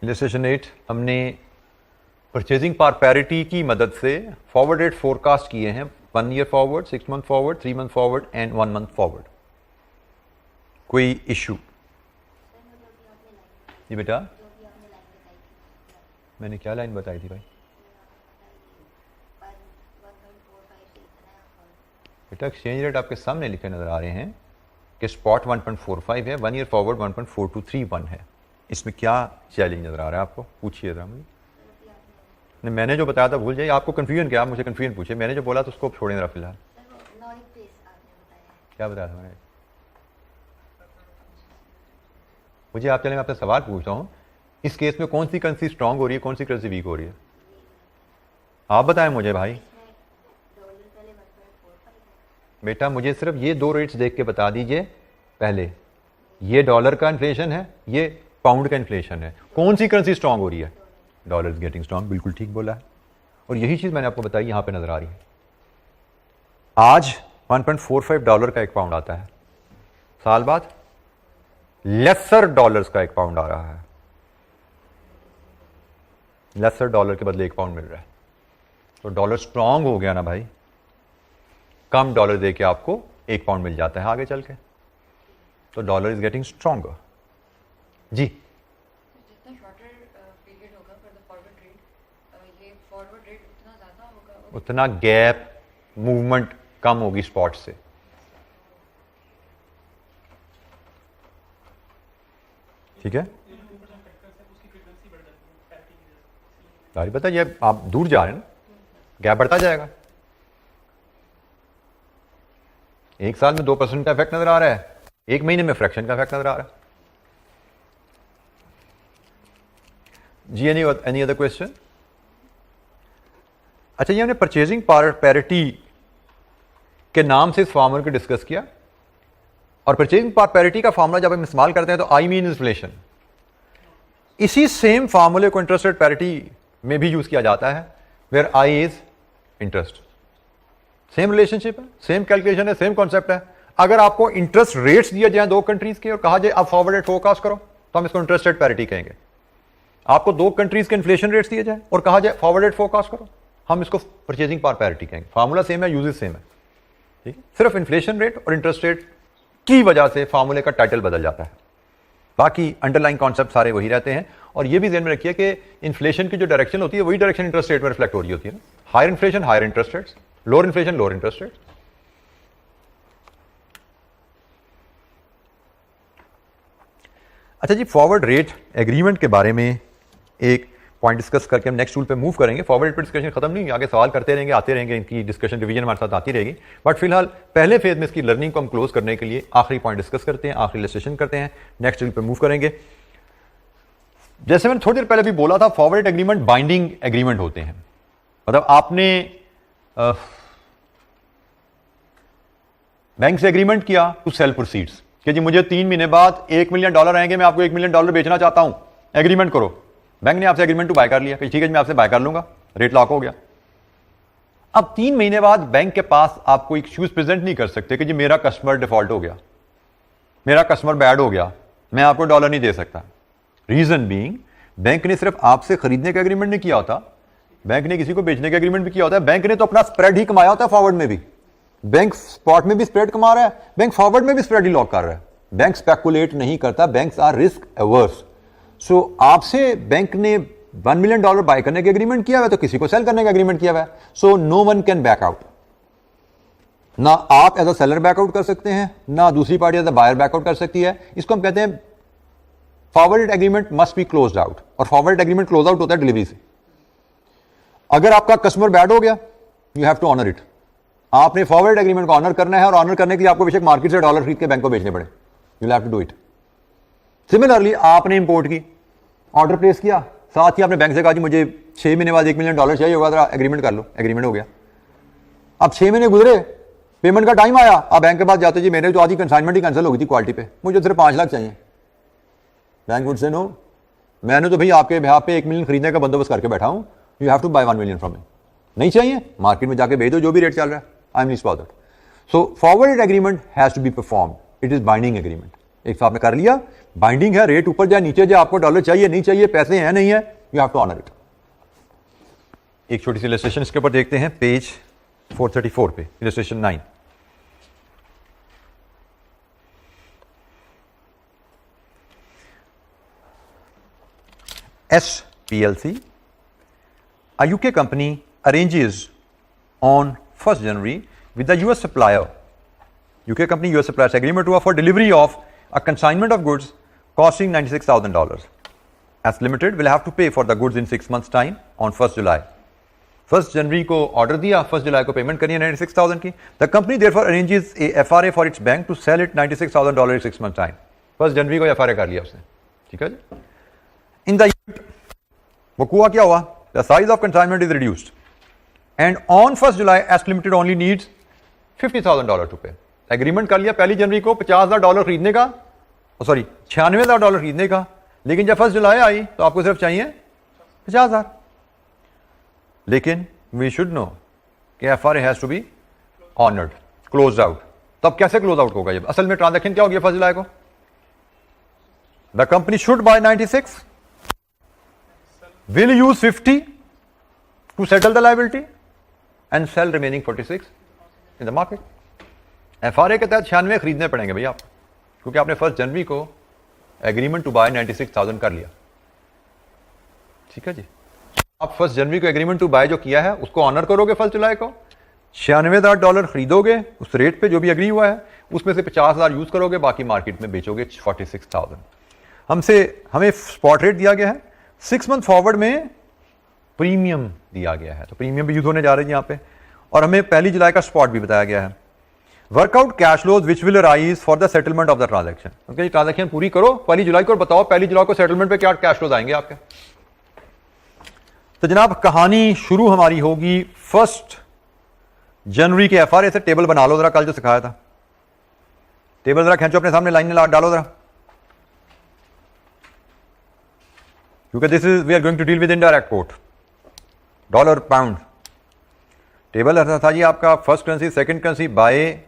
इलस्ट्रेशन 8 हमने परचेजिंग पावर पैरिटी की मदद से फॉरवर्ड रेट फोरकास्ट किए हैं। 1 year forward, 6 month forward, 3 month forward and 1 month forward. कोई इशू? जी बेटा, मैंने क्या लाइन बताई थी भाई? बेटा एक्सचेंज रेट आपके सामने लिखे नजर आ रहे हैं कि स्पॉट 1.45 है, 1 ईयर फॉरवर्ड 1.4231 है। इसमें क्या चैलेंज नजर आ रहा है आपको? पूछिए जरा मुझे। नहीं, मैंने जो बताया था भूल जाइए। आपको कंफ्यूजन क्या? आप मुझे कंफ्यूजन पूछे। मैंने जो बोला तो उसको छोड़ें जरा फिलहाल। क्या बताया था मैंने? मुझे आप चले, मैं आपसे सवाल पूछता हूँ, इस केस में कौन सी करेंसी स्ट्रांग हो रही है, कौन सी करेंसी वीक हो रही है? आप बताएं मुझे भाई। बेटा मुझे सिर्फ ये 2 रेट्स देख के बता दीजिए पहले। ये डॉलर का इन्फ्लेशन है, ये पाउंड का इन्फ्लेशन है, कौन सी करेंसी स्ट्रांग हो रही है? Dollar is getting strong. बिल्कुल ठीक बोला है, और यही चीज मैंने आपको बताई यहां पे नजर आ रही है। आज 1.45 डॉलर का 1 पाउंड आता है, साल बाद लेसर डॉलर्स का 1 पाउंड आ रहा है। लेसर डॉलर के बदले 1 पाउंड मिल रहा है। तो डॉलर स्ट्रांग हो गया ना भाई, कम डॉलर दे के आपको 1 पाउंड मिल जाता है आगे चल के। तो डॉलर इज गेटिंग स्ट्रॉन्गर। जी, जितना शॉर्टर पीरियड होगा फॉर द फॉरवर्ड रेट, ये फॉरवर्ड रेट उतना ज़्यादा होगा, उतना गैप मूवमेंट कम होगी स्पॉट से। ठीक है, सारी पता, ये आप दूर जा रहे हैं ना, गैप बढ़ता जाएगा। 1 साल में 2% का इफेक्ट नजर आ रहा है, 1 महीने में फ्रैक्शन का इफेक्ट नजर आ रहा है। जी, एनी अदर क्वेश्चन? अच्छा, ये हमने परचेजिंग पावर पैरिटी के नाम से इस फार्मूले को डिस्कस किया, और परचेजिंग पावर पैरिटी का फार्मूला जब हम इस्तेमाल करते हैं तो आई मीन इन्फ्लेशन। इसी सेम फार्मूले को इंटरेस्ट रेट पैरिटी में भी यूज किया जाता है, where I is interest. Same relationship है, सेम कैलकुलेशन है, सेम कॉन्सेप्ट है। अगर आपको इंटरेस्ट रेट्स दिए जाए दो कंट्रीज के और कहा जाए आप फॉरवर्ड रेट फोरकास्ट करो, तो हम इसको इंटरेस्ट रेट पैरिटी कहेंगे। आपको दो कंट्रीज के इन्फ्लेशन रेट्स दिए जाए और कहा जाए फॉरवर्ड रेट फोरकास्ट करो, हम इसको परचेजिंग पावर पैरिटी कहेंगे। फार्मूला सेम है, यूजेस सेम है, ठीक है। सिर्फ इन्फ्लेशन रेट और इंटरेस्ट रेट की वजह से फार्मूले का टाइटल बदल जाता है, बाकी अंडरलाइन कॉन्सेप्ट सारे वही रहते हैं। और ये भी ध्यान में रखिए कि इन्फ्लेशन की जो डायरेक्शन होती है वही डायरेक्शन इंटरेस्ट रेट में रिफ्लेक्ट हो रही होती है ना। Higher inflation higher interest rates, lower inflation lower interest rates. अच्छा जी, फॉरवर्ड रेट एग्रीमेंट के बारे में एक पॉइंट डिस्कस करके हम नेक्स्ट टूल पे मूव करेंगे। फॉरवर्ड रेट पर डिस्कशन खत्म नहीं, आगे सवाल करते रहेंगे, आते रहेंगे, इनकी डिस्कशन रिवीजन हमारे साथ आती रहेगी। बट फिलहाल पहले फेज में इसकी लर्निंग को हम क्लोज करने के लिए आखिरी पॉइंट डिस्कस करते हैं, आखिरी इलस्ट्रेशन करते हैं, नेक्स्ट टूल पे मूव करेंगे। जैसे मैंने थोड़ी देर पहले भी बोला था, फॉरवर्ड एग्रीमेंट बाइंडिंग एग्रीमेंट होते हैं। मतलब आपने बैंक से एग्रीमेंट किया टू सेल प्रोसीड्स कि जी मुझे 3 महीने बाद $1 मिलियन आएंगे, मैं आपको $1 मिलियन बेचना चाहता हूं, एग्रीमेंट करो। बैंक ने आपसे एग्रीमेंट टू बाय कर लिया कि ठीक है मैं आपसे बाय कर लूंगा, रेट लॉक हो गया। अब 3 महीने बाद बैंक के पास आप कोई इश्यूज प्रेजेंट नहीं कर सकते कि जी मेरा कस्टमर डिफॉल्ट हो गया, मेरा कस्टमर बैड हो गया, मैं आपको डॉलर नहीं दे सकता। रीजन बीइंग, बैंक ने सिर्फ आपसे खरीदने का एग्रीमेंट नहीं किया होता, बैंक ने किसी को बेचने का एग्रीमेंट भी किया होता है। बैंक ने तो अपना स्प्रेड ही कमाया होता है फॉरवर्ड में भी। बैंक स्पॉट में भी स्प्रेड कमा रहा है, बैंक फॉरवर्ड में भी स्प्रेड ही लॉक कर रहा है। बैंक स्पेकुलेट नहीं करता, बैंक्स आर रिस्क एवर्स। सो आपसे बैंक ने $1 मिलियन बाय करने का एग्रीमेंट किया हुआ है, तो किसी को सेल करने का एग्रीमेंट किया हुआ है। So no one can back out. ना आप एज अ सेलर बैकआउट कर सकते हैं, ना दूसरी party as a buyer back out कर सकती है। इसको हम कहते हैं forward agreement must be closed out, और फॉरवर्ड एग्रीमेंट क्लोज आउट होता है डिलीवरी से। अगर आपका कस्टमर बैड हो गया, you have to honour it. आपने फॉरवर्ड एग्रीमेंट को ऑनर करना है, और ऑनर करने के लिए आपको बेशक मार्केट से डॉलर खरीद के बैंक को बेचने पड़े, you have to do it. Similarly आपने इंपोर्ट की, ऑर्डर प्लेस किया, साथ ही आपने बैंक से कहा कि मुझे 6 महीने बाद $1 मिलियन चाहिए होगा, जरा एग्रीमेंट कर लो, एग्रीमेंट हो गया। अब 6 महीने गुजरे, पेमेंट का टाइम आया, आप बैंक के पास जाते जी मेरे तो आधी कंसाइनमेंट ही कैंसिल हो गई थी क्वालिटी पे, मुझे सिर्फ 5 लाख चाहिए। बैंक वुड से नो, मैंने तो भाई आपके बिहाफ पे 1 मिलियन खरीदने का बंदोबस्त करके बैठा हूं, you have to buy 1 million from me. नहीं चाहिए, मार्केट में जाके भेज दो, जो भी रेट चल रहा है, I am least bothered. So forward agreement has to be perform, it is binding agreement. एक साथ में कर लिया, बाइंडिंग है, रेट ऊपर जाए नीचे जाए, आपको डॉलर चाहिए नहीं चाहिए, पैसे हैं नहीं है, you have to honour it. एक छोटी सी इलस्ट्रेशन इसके ऊपर देखते हैं, पेज 434 पे, illustration 9। SPLC, a UK company arranges on 1st January with the US supplier, UK company US suppliers agreement to offer delivery of a consignment of goods costing $96,000. S Limited will have to pay for the goods in 6 months time on 1st July. 1st जनवरी को ऑर्डर दिया, 1st जुलाई को पेमेंट करनी है 96,000 की। The company therefore arranges a FRA for its bank to sell it $96,000 in 6 months time. 1st जनवरी को FRA कर लिया उसने, ठीक है जी। इन द वो हुआ क्या हुआ, the size of consignment is reduced and on 1st July S limited only needs $50,000 to pay. Agreement कर लिया 1 जनवरी को $50,000 खरीदने का, सॉरी $96,000 खरीदने का, लेकिन जब 1st जुलाई आई तो आपको सिर्फ चाहिए 50,000। लेकिन वी शुड नो कि FRA has to be honoured, close out. तो अब कैसे क्लोज आउट होगा ये? असल में ट्रांजैक्शन क्या हो गया 1st जुलाई को? The company should buy 96, will use 50 to settle the liability and sell remaining 46 in the market. FRA के तहत 96 खरीदने पड़ेंगे भैया आप, क्योंकि आपने 1st जनवरी को एग्रीमेंट टू बाय 96,000 कर लिया, ठीक है जी। आप 1st जनवरी को एग्रीमेंट टू बाय जो किया है उसको ऑनर करोगे 1st जुलाई को, $96,000 खरीदोगे उस रेट पे जो भी एग्री हुआ है, उसमें से 50,000 यूज करोगे, बाकी मार्केट में बेचोगे 46,000। हमें स्पॉट रेट दिया गया है, 6 मंथ फॉरवर्ड में प्रीमियम दिया गया है, तो प्रीमियम भी यूज होने जा रहे हैं यहाँ पे, और हमें 1 जुलाई का स्पॉट भी बताया गया है। Workout cash flows which will arise for the settlement of the transaction. Okay, transaction पूरी करो 1 जुलाई को, बताओ 1 जुलाई को सेटलमेंट पे क्या कैश फ्लोज आएंगे आपके। तो जनाब कहानी शुरू हमारी होगी 1 जनवरी के FRA से। टेबल बना लो जरा, कल जो सिखाया था, टेबल जरा खींचो अपने सामने, लाइन में डालो जरा, क्योंकि this is we are going to deal with indirect quote, dollar pound. Table था जी आपका first currency, second currency, buy,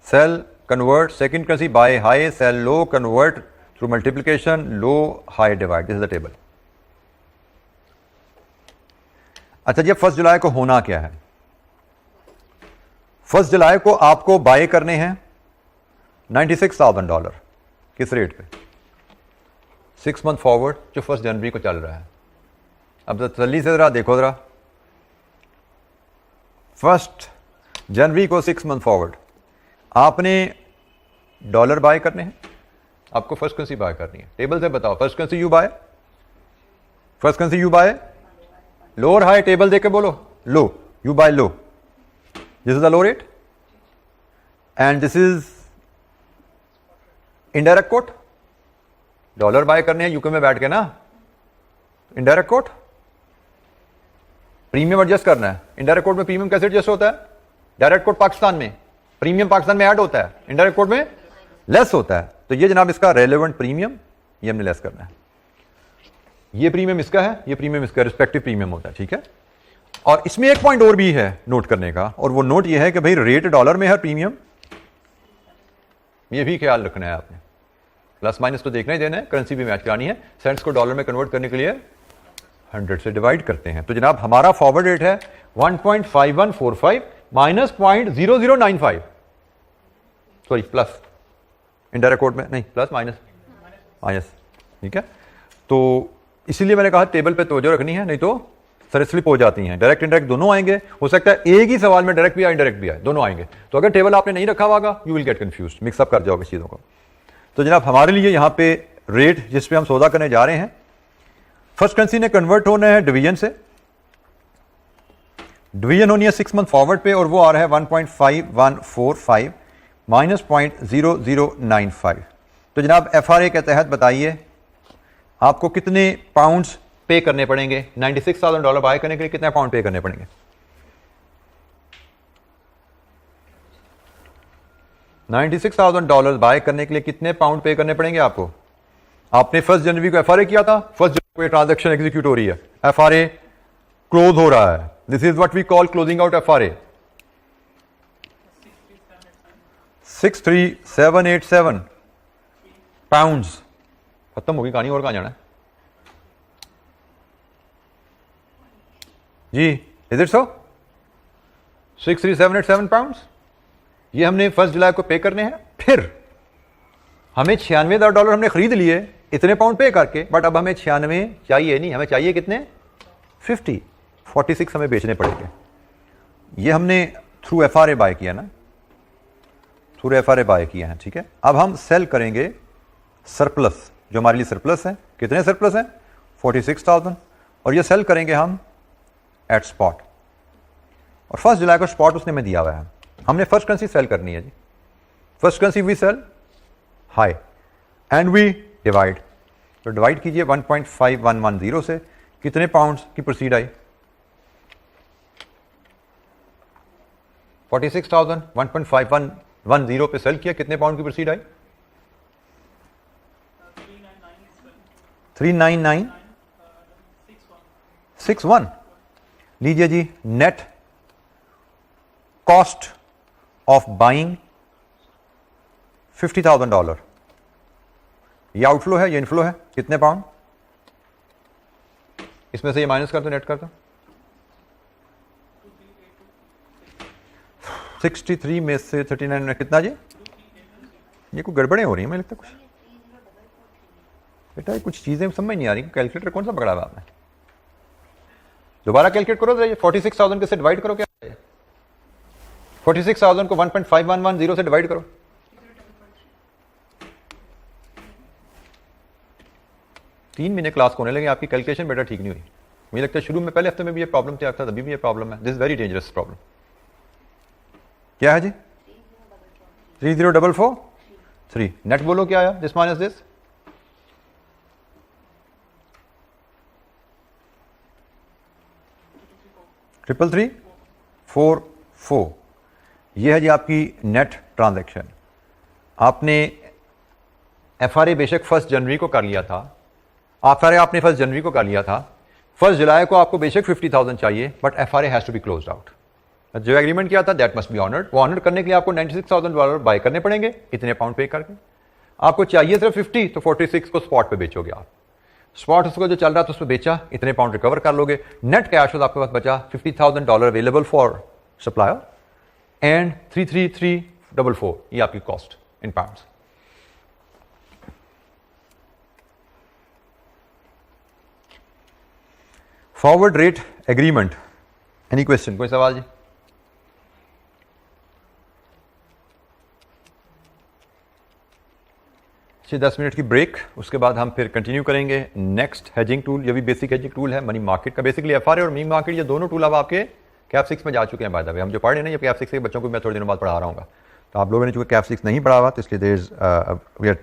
sell, convert, second currency, buy, high, sell, low, convert through multiplication, low, high, divide. This is the table. अच्छा जी, 1 जुलाई को होना क्या है? 1 जुलाई को आपको बाय करने हैं $96,000। किस रेट पे? 6 मंथ फॉरवर्ड, जो 1 जनवरी को चल रहा है। अब तसल्ली से जरा देखो जरा, 1 जनवरी को 6 मंथ फॉरवर्ड आपने डॉलर बाय करने हैं, आपको फर्स्ट करेंसी बाय करनी है। टेबल से बताओ, first currency you buy, first currency you buy, low और हाई, टेबल देके बोलो, low, you buy low, this is the low rate and this is indirect quote. Dollar buy करने हैं यूके में बैठ के ना, इनडायरेक्ट कोट प्रीमियम एडजस्ट करना है। इनडायरेक्ट कोट में प्रीमियम कैसे एडजस्ट होता है? डायरेक्ट कोट पाकिस्तान में प्रीमियम पाकिस्तान में ऐड होता है, इनडायरेक्ट कोट में लेस होता है। तो ये जनाब इसका रेलेवेंट प्रीमियम, ये हमने लेस करना है। ये प्रीमियम इसका है, ये प्रीमियम इसका, रिस्पेक्टिव प्रीमियम होता है, ठीक है। और इसमें एक पॉइंट और भी है नोट करने का, और वो नोट ये है कि भाई रेट डॉलर में है, प्रीमियम, ये भी ख्याल रखना है आपने। प्लस माइनस तो देखना ही देना है, करेंसी भी मैच करानी है। सेंट्स को डॉलर में कन्वर्ट करने के लिए 100 से डिवाइड करते हैं। तो जनाब हमारा फॉरवर्ड रेट है 1.5145 minus 0.0095, sorry plus, indirect code में नहीं, प्लस माइनस माइनस, ठीक है। तो इसीलिए मैंने कहा टेबल पे तवज्जो रखनी है, नहीं तो सर स्लिप हो जाती हैं। डायरेक्ट इनडायरेक्ट दोनों आएंगे, हो सकता है एक ही सवाल में डायरेक्ट भी आए, इनडायरेक्ट भी आए, दोनों आएंगे। तो अगर टेबल आपने नहीं रखा होगा, you will get confused, mix up कर जाओगे चीज़ों को। तो जनाब हमारे लिए यहाँ पे रेट जिस पे हम सौदा करने जा रहे हैं, फर्स्ट करेंसी ने कन्वर्ट होना है डिवीजन से, डिवीजन होनी है 6 मंथ फॉरवर्ड पे, और वो आ रहा है 1.5145 माइनस 0.0095। तो जनाब FRA के तहत बताइए आपको कितने पाउंड्स पे करने पड़ेंगे? $96,000 बाय करने के लिए कितने पाउंड पे करने पड़ेंगे? $96,000 बाय करने के लिए कितने पाउंड पे करने पड़ेंगे आपको? आपने 1 जनवरी को FRA किया था, 1 जनवरी को ये ट्रांजैक्शन एग्जीक्यूट हो रही है, FRA क्लोज हो रहा है। This is what we call closing out FRA। 63787 pounds, खत्म होगी कहानी, और कहां जाना है जी? Is it so? 63787 पाउंड्स, ये हमने 1 जुलाई को पे करने हैं। फिर हमें $96,000 हमने खरीद लिए इतने पाउंड पे करके, बट अब हमें 96 चाहिए नहीं, हमें चाहिए कितने? 46 हमें बेचने पड़ेंगे। ये हमने थ्रू FRA बाय किया ना, थ्रू FRA बाय किया है, ठीक है। अब हम सेल करेंगे सरप्लस, जो हमारे लिए सरप्लस है। कितने सरप्लस है? 46,000, और ये सेल करेंगे हम एट स्पॉट। और 1 जुलाई को स्पॉट उसने में दिया हुआ है, हमने फर्स्ट करेंसी सेल करनी है जी। First currency we sell high and we divide. तो डिवाइड कीजिए 1.5110 से, कितने पाउंड्स की प्रोसीड आई? 46,000, 1.5110 पे सेल किया, कितने पाउंड की प्रोसीड आई? 39961। लीजिए जी, नेट कॉस्ट ऑफ बाइंग $50,000। ये आउटफ्लो है, ये इनफ्लो है, कितने पाउंड? इसमें से ये माइनस कर दो, नेट कर दो। 63 में से 39 में कितना जी? ये कोई गड़बड़ें हो रही हैं, मुझे लगता है कुछ। बेटा कुछ चीजें समझ नहीं आ रही, कैलकुलेटर कौन सा पकड़ा हुआ आपने? दोबारा कैलकुलेट करो जरा, 46,000 के से डिवाइड करो, क्या है? 46,000 को 1.5110 से डिवाइड करो। तीन महीने क्लास को होने लगे, आपकी कैलकुलेशन बेटा ठीक नहीं हुई। मुझे लगता है शुरू में पहले हफ्ते में भी ये प्रॉब्लम था, तभी भी ये प्रॉब्लम है। This very dangerous problem. क्या है जी? 3044 नेट बोलो क्या आया? This minus this, triple 344। ये है जी आपकी नेट ट्रांजैक्शन। आपने FRA बेशक 1 जनवरी को कर लिया था, FRA आपने 1 जनवरी को कर लिया था। 1 जुलाई को आपको बेशक 50,000 चाहिए, but FRA has to be closed out. जो एग्रीमेंट किया था दैट मस्ट बी ऑनर्ड। वो ऑनर करने के लिए आपको $96,000 बाय करने पड़ेंगे, इतने पाउंड पे करके। आपको चाहिए सिर्फ 50, तो 46 को स्पॉट पे बेचोगे आप। स्पॉट उसको जो चल रहा था उस पर बेचा, इतने पाउंड रिकवर कर लोगे। नेट कैश आपके पास बचा $50,000 अवेलेबल फॉर सप्लायर एंड 33344, ये आपकी cost in pounds. Forward rate agreement, any question, कोई सवाल जी? अच्छी 10 मिनट की ब्रेक, उसके बाद हम फिर कंटिन्यू करेंगे। नेक्स्ट हेजिंग टूल, ये भी बेसिक हेजिंग टूल है मनी मार्केट का। बेसिकली एफआरए और मनी मार्केट ये दोनों टूल अब आपके कैप 6 में जा चुके हैं। बाय द वे हम जो पढ़ रहे हैं ना, ये कैप 6 के बच्चों को मैं थोड़े दिनों बाद पढ़ा रहा हूँ। तो आप लोगों ने चूंकि कैप 6 नहीं पढ़ा हुआ, तो इसलिए we are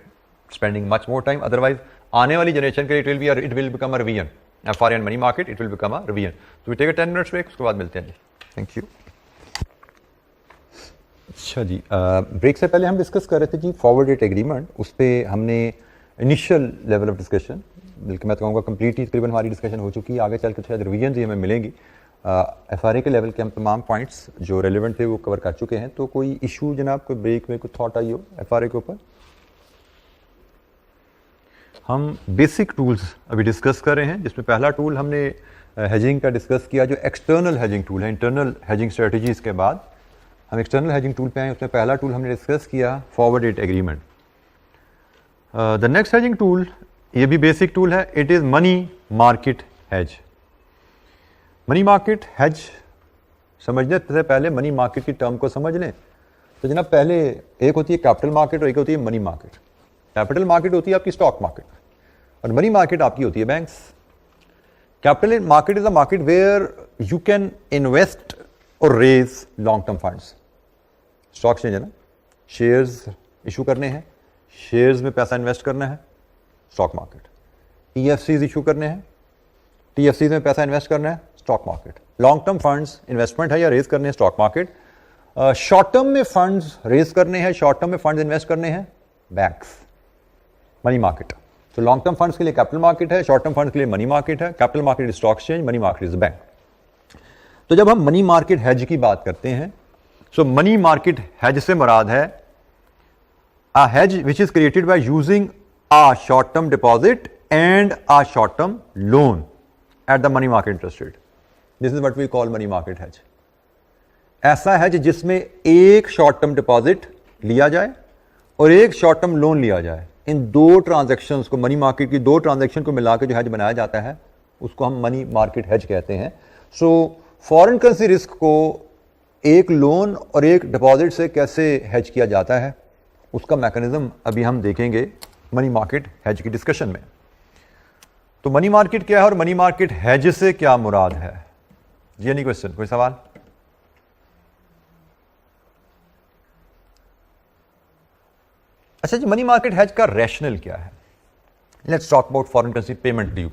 spending much more time. Otherwise आने वाली जनरेशन के लिए it will become a revision. FRA and money market it will become a revision. तो we take a 10 minutes break, उसके बाद मिलते हैं जी। Thank you. अच्छा जी, ब्रेक से पहले हम डिस्कस कर रहे थे जी फॉरवर्ड रेट एग्रीमेंट। उस पर हमने इनिशियल लेवल ऑफ डिस्कशन, बल्कि मैं तो कहूँगा कंप्लीट ही तकरीबन हमारी डिस्कशन हो चुकी है। आगे चल के शायद रिवीजन ही हमें मिलेंगी। एफआरए के लेवल के हम तमाम पॉइंट्स जो रेलिवेंट थे वो कवर कर चुके हैं। तो कोई इशू जनाब, कोई ब्रेक में कोई थॉट आई हो एफआरए के ऊपर? हम बेसिक टूल्स अभी डिस्कस कर रहे हैं, जिसमें पहला टूल हमने हेजिंग का डिस्कस किया, जो एक्सटर्नल हेजिंग टूल है। इंटरनल हेजिंग स्ट्रेटजीज के बाद हम एक्सटर्नल हेजिंग टूल पे आए। उसमें पहला टूल हमने डिस्कस किया forward rate agreement. The next hedging tool, ये भी बेसिक टूल है, it is money market hedge. Money market hedge समझने से पहले मनी मार्केट की टर्म को समझ लें। तो जनाब पहले एक होती है कैपिटल मार्केट और एक होती है मनी मार्केट। कैपिटल मार्केट होती है आपकी स्टॉक मार्केट और मनी मार्केट आपकी होती है banks. Capital market is a market where you can invest और raise long term funds. Stock exchange है ना, शेयर्स इशू करने हैं, शेयर्स में पैसा इन्वेस्ट करना है, स्टॉक मार्केट। टीएफसीज इशू करने हैं, टीएफसीज में पैसा इन्वेस्ट करना है, stock market. Long term funds investment है या रेज करने हैं, स्टॉक मार्केट। शॉर्ट टर्म में फंड्स रेज करने हैं, शॉर्ट टर्म में फंड्स इन्वेस्ट करने हैं, बैंक्स, मनी मार्केट। तो लॉन्ग टर्म फंड्स के लिए कैपिटल मार्केट है, शॉर्ट टर्म फंड्स के लिए मनी मार्केट है। Capital market is stock exchange, money market is bank. तो जब हम मनी मार्केट हेज की बात करते हैं, सो मनी मार्केट हेज से मुराद है a hedge which is created by using a short term deposit and a short term loan at the money market interest rate. This is what we call money market hedge. ऐसा hedge जिसमें एक शॉर्ट टर्म डिपॉजिट लिया जाए और एक शॉर्ट टर्म लोन लिया जाए। इन दो ट्रांजैक्शंस को, मनी मार्केट की दो ट्रांजैक्शन को मिला के जो हेज बनाया जाता है उसको हम मनी मार्केट हेज कहते हैं। सो फॉरेन करेंसी रिस्क को एक लोन और एक डिपॉजिट से कैसे हेज किया जाता है, उसका मैकेनिज्म अभी हम देखेंगे मनी मार्केट हेज की डिस्कशन में। तो मनी मार्केट क्या है और मनी मार्केट हेज से क्या मुराद है जी? एनी क्वेश्चन, कोई सवाल? अच्छा जी, मनी मार्केट हेज का रैशनल क्या है? Let's talk about foreign currency payment due.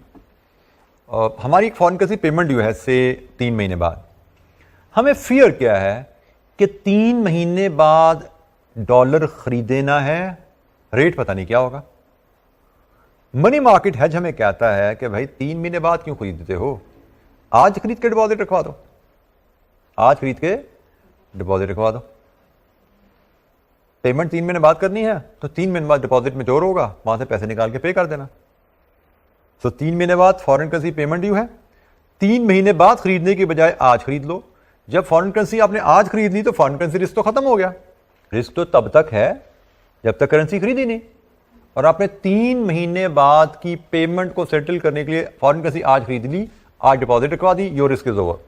हमारी एक फॉरेन करेंसी पेमेंट ड्यू है से 3 महीने बाद। हमें फियर क्या है कि 3 महीने बाद डॉलर खरीदेना है, रेट पता नहीं क्या होगा। मनी मार्केट हेज हमें कहता है कि भाई 3 महीने बाद क्यों खरीदते हो, आज खरीद के डिपॉजिट रखवा दो, आज खरीद के डिपॉजिट रखवा दो। पेमेंट 3 महीने बाद करनी है तो 3 महीने बाद डिपॉजिट में जोर होगा, वहां से पैसे निकाल के पे कर देना। तो 3 महीने बाद फॉरेन करेंसी पेमेंट ड्यू है, 3 महीने बाद खरीदने की बजाय आज खरीद लो। जब फॉरेन करेंसी आपने आज खरीद ली तो फॉरेन करेंसी रिस्क तो खत्म हो गया। रिस्क तो तब तक है जब तक करेंसी खरीदी नहीं, और आपने 3 महीने बाद की पेमेंट को सेटल करने के लिए फॉरेन करेंसी आज खरीद ली, आज डिपॉजिट रखवा दी, योर रिस्क इज ओवर।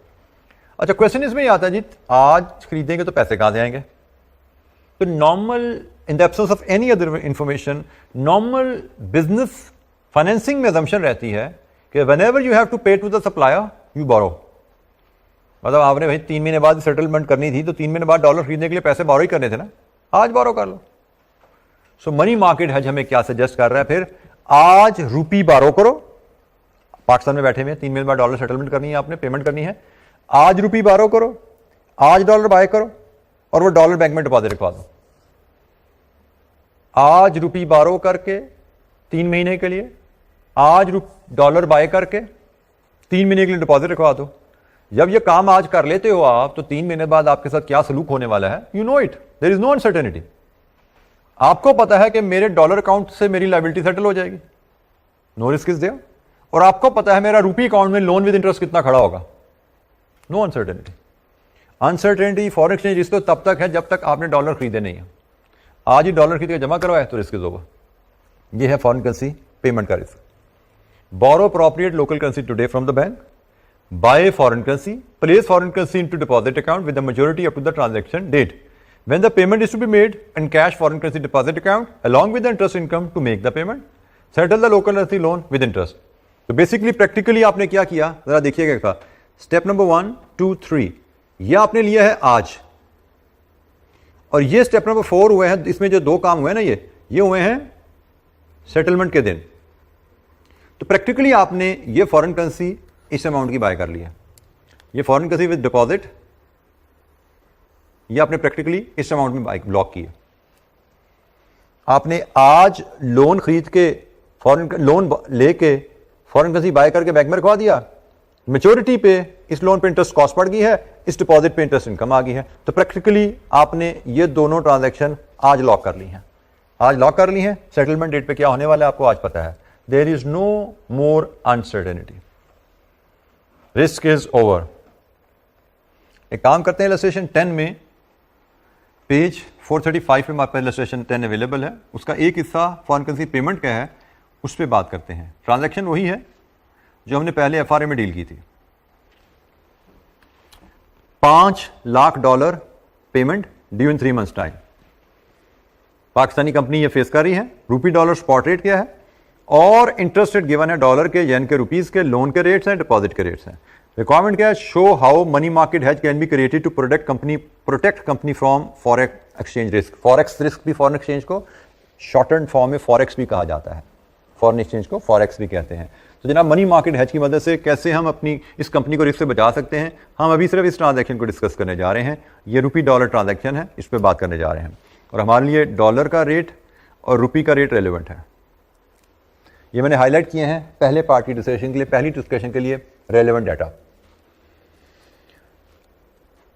अच्छा, क्वेश्चन इसमें आता है जी, आज खरीदेंगे तो पैसे कहां से आएंगे? तो normal, in the absence of any other information, normal business financing में असम्पशन रहती है कि व्हेनेवर यू हैव टू पे टू द सप्लायर यू बोरो। मतलब आपने भाई 3 महीने बाद सेटलमेंट करनी थी तो 3 महीने बाद डॉलर खरीदने के लिए पैसे बोरो ही करने थे ना, आज बोरो कर लो। सो मनी मार्केट हेज हमें क्या सजेस्ट कर रहा है? फिर आज रुपी बोरो करो, पाकिस्तान में बैठे हुए 3 महीने बाद डॉलर सेटलमेंट करनी है, आपने पेमेंट करनी है, आज रुपी बोरो करो, आज डॉलर बाय करो और वो डॉलर बैंक में डिपॉजिट रखवा दो। आज रुपी बोरो करके 3 महीने के लिए, आज डॉलर बाय करके 3 महीने के लिए डिपॉजिट रखवा दो। जब ये काम आज कर लेते हो आप, तो 3 महीने बाद आपके साथ क्या सलूक होने वाला है, you know it, there is no uncertainty. आपको पता है कि मेरे डॉलर अकाउंट से मेरी लायबिलिटी सेटल हो जाएगी, नो रिस्क इज देयर। और आपको पता है मेरा रूपी अकाउंट में लोन विद इंटरेस्ट कितना खड़ा होगा, no uncertainty. Uncertainty foreign exchange risk तो तब तक है जब तक आपने डॉलर खरीदे नहीं है। आज ही डॉलर खरीद के जमा करवाए तो रिस्क इज ओवर। ये है फॉरेन करेंसी पेमेंट का risk. Borrow appropriate local currency today from the bank, buy foreign currency, place foreign currency into deposit account with the maturity up to the transaction date when the payment is to be made in cash foreign currency deposit account along with the interest income to make the payment, settle the local currency loan with interest। तो बेसिकली प्रैक्टिकली आपने क्या किया, जरा देखिएगा एक बार। स्टेप नंबर 1, 2, 3 ये आपने लिया है आज, और ये स्टेप नंबर 4 हुए हैं। इसमें जो 2 काम हुए हैं ना, ये हुए हैं सेटलमेंट के दिन। तो प्रैक्टिकली आपने ये फॉरेन करेंसी इस अमाउंट की बाय कर लिया, ये फॉरेन करेंसी विद डिपॉजिट ये आपने प्रैक्टिकली इस अमाउंट में बाइक ब्लॉक की है। आपने आज लोन खरीद के लोन लेके फॉरेन करेंसी बाय करके बैंक में रखवा दिया, मैच्योरिटी पे इस लोन पे इंटरेस्ट कॉस्ट पड़ गई है, इस डिपॉजिट पे इंटरेस्ट इनकम आ गई है। तो प्रैक्टिकली आपने ये दोनों ट्रांजैक्शन आज लॉक कर ली हैं, आज लॉक कर ली हैं। सेटलमेंट डेट पे क्या होने वाला है आपको आज पता है। There is no more uncertainty, risk is over. एक काम करते हैं, इलस्ट्रेशन 10 में पेज 435 में हमारे पास इलस्ट्रेशन 10 अवेलेबल है, उसका एक हिस्सा फॉरेन करेंसी पेमेंट का है, उस पर बात करते हैं। ट्रांजैक्शन वही है जो हमने पहले एफआरए में डील की थी। $5 लाख पेमेंट ड्यू इन 3 months टाइम। पाकिस्तानी कंपनी ये फेस कर रही है। रूपी डॉलर स्पॉट रेट क्या है, और इंटरेस्ट रेट गिवन है डॉलर के, येन के, रुपीज के, लोन के रेट्स हैं, डिपॉजिट के रेट्स हैं। रिक्वायरमेंट क्या है, show how money market hedge can be created to protect company from forex exchange risk. Forex risk भी फॉरेन एक्सचेंज को शॉर्टन फॉर्म में फॉरेक्स भी कहा जाता है, फॉरेन एक्सचेंज को फॉरेक्स भी कहते हैं। तो जनाब मनी मार्केट हेज की मदद से कैसे हम अपनी इस कंपनी को रिस्क से बचा सकते हैं, हम अभी सिर्फ इस ट्रांजैक्शन को डिस्कस करने जा रहे हैं। ये रुपी डॉलर ट्रांजैक्शन है, इस पर बात करने जा रहे हैं, और हमारे लिए डॉलर का रेट और रुपी का रेट रेलिवेंट है। ये मैंने हाईलाइट किए हैं पहले पार्ट की डिस्कशन के लिए, पहली डिस्कशन के लिए रेलिवेंट डाटा।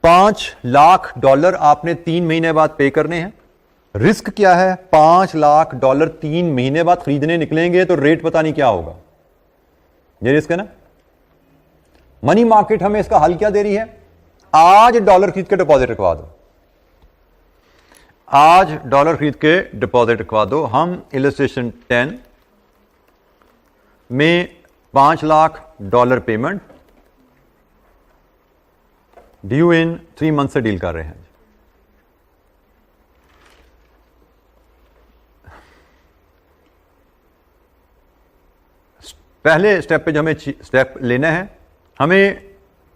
$5 लाख आपने 3 महीने बाद पे करने हैं। रिस्क क्या है, $5 लाख 3 महीने बाद खरीदने निकलेंगे तो रेट पता नहीं क्या होगा, ये रिस्क है ना। मनी मार्केट हमें इसका हल क्या दे रही है, आज डॉलर खरीद के डिपॉजिट रखवा दो, आज डॉलर खरीद के डिपॉजिट रखवा दो। हम इलस्ट्रेशन 10 में $5 लाख पेमेंट ड्यू इन 3 months से डील कर रहे हैं। पहले स्टेप पे जो हमें स्टेप लेना है, हमें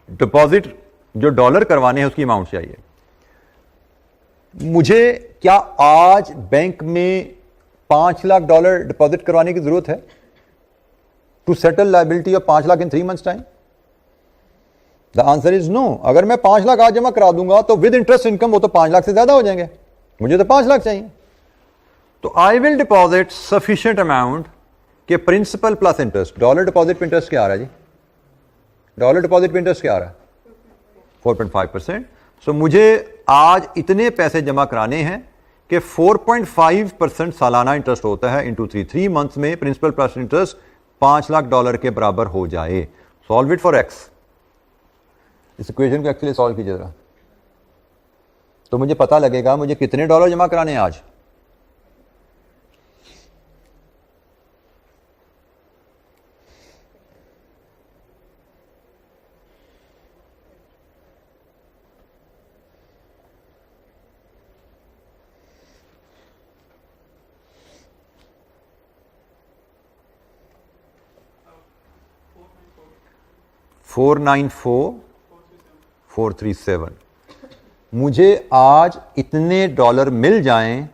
डिपॉजिट जो डॉलर करवाने हैं उसकी अमाउंट चाहिए। मुझे क्या आज बैंक में $5 लाख डिपॉजिट करवाने की जरूरत है to settle liability of $5 lakh in 3 months time? The answer is no. अगर मैं 5 लाख आज जमा करा दूंगा तो विद इंटरेस्ट इनकम वो तो 5 लाख से ज्यादा हो जाएंगे, मुझे तो 5 लाख चाहिए। तो I will deposit sufficient amount के principal plus interest. Dollar deposit पे इंटरेस्ट क्या आ रहा है जी, डॉलर डिपॉजिट पे इंटरेस्ट क्या आ रहा है, 4.5%। सो मुझे आज इतने पैसे जमा कराने हैं कि 4.5% सालाना इंटरेस्ट होता है इंटू 3 months में प्रिंसिपल प्लस इंटरेस्ट $5 लाख के बराबर हो जाए। Solve it for x. इस इक्वेशन को एक्चुअली सॉल्व कीजिए जरा, तो मुझे पता लगेगा मुझे कितने डॉलर जमा कराने हैं आज। $494,437। मुझे आज इतने डॉलर मिल जाएं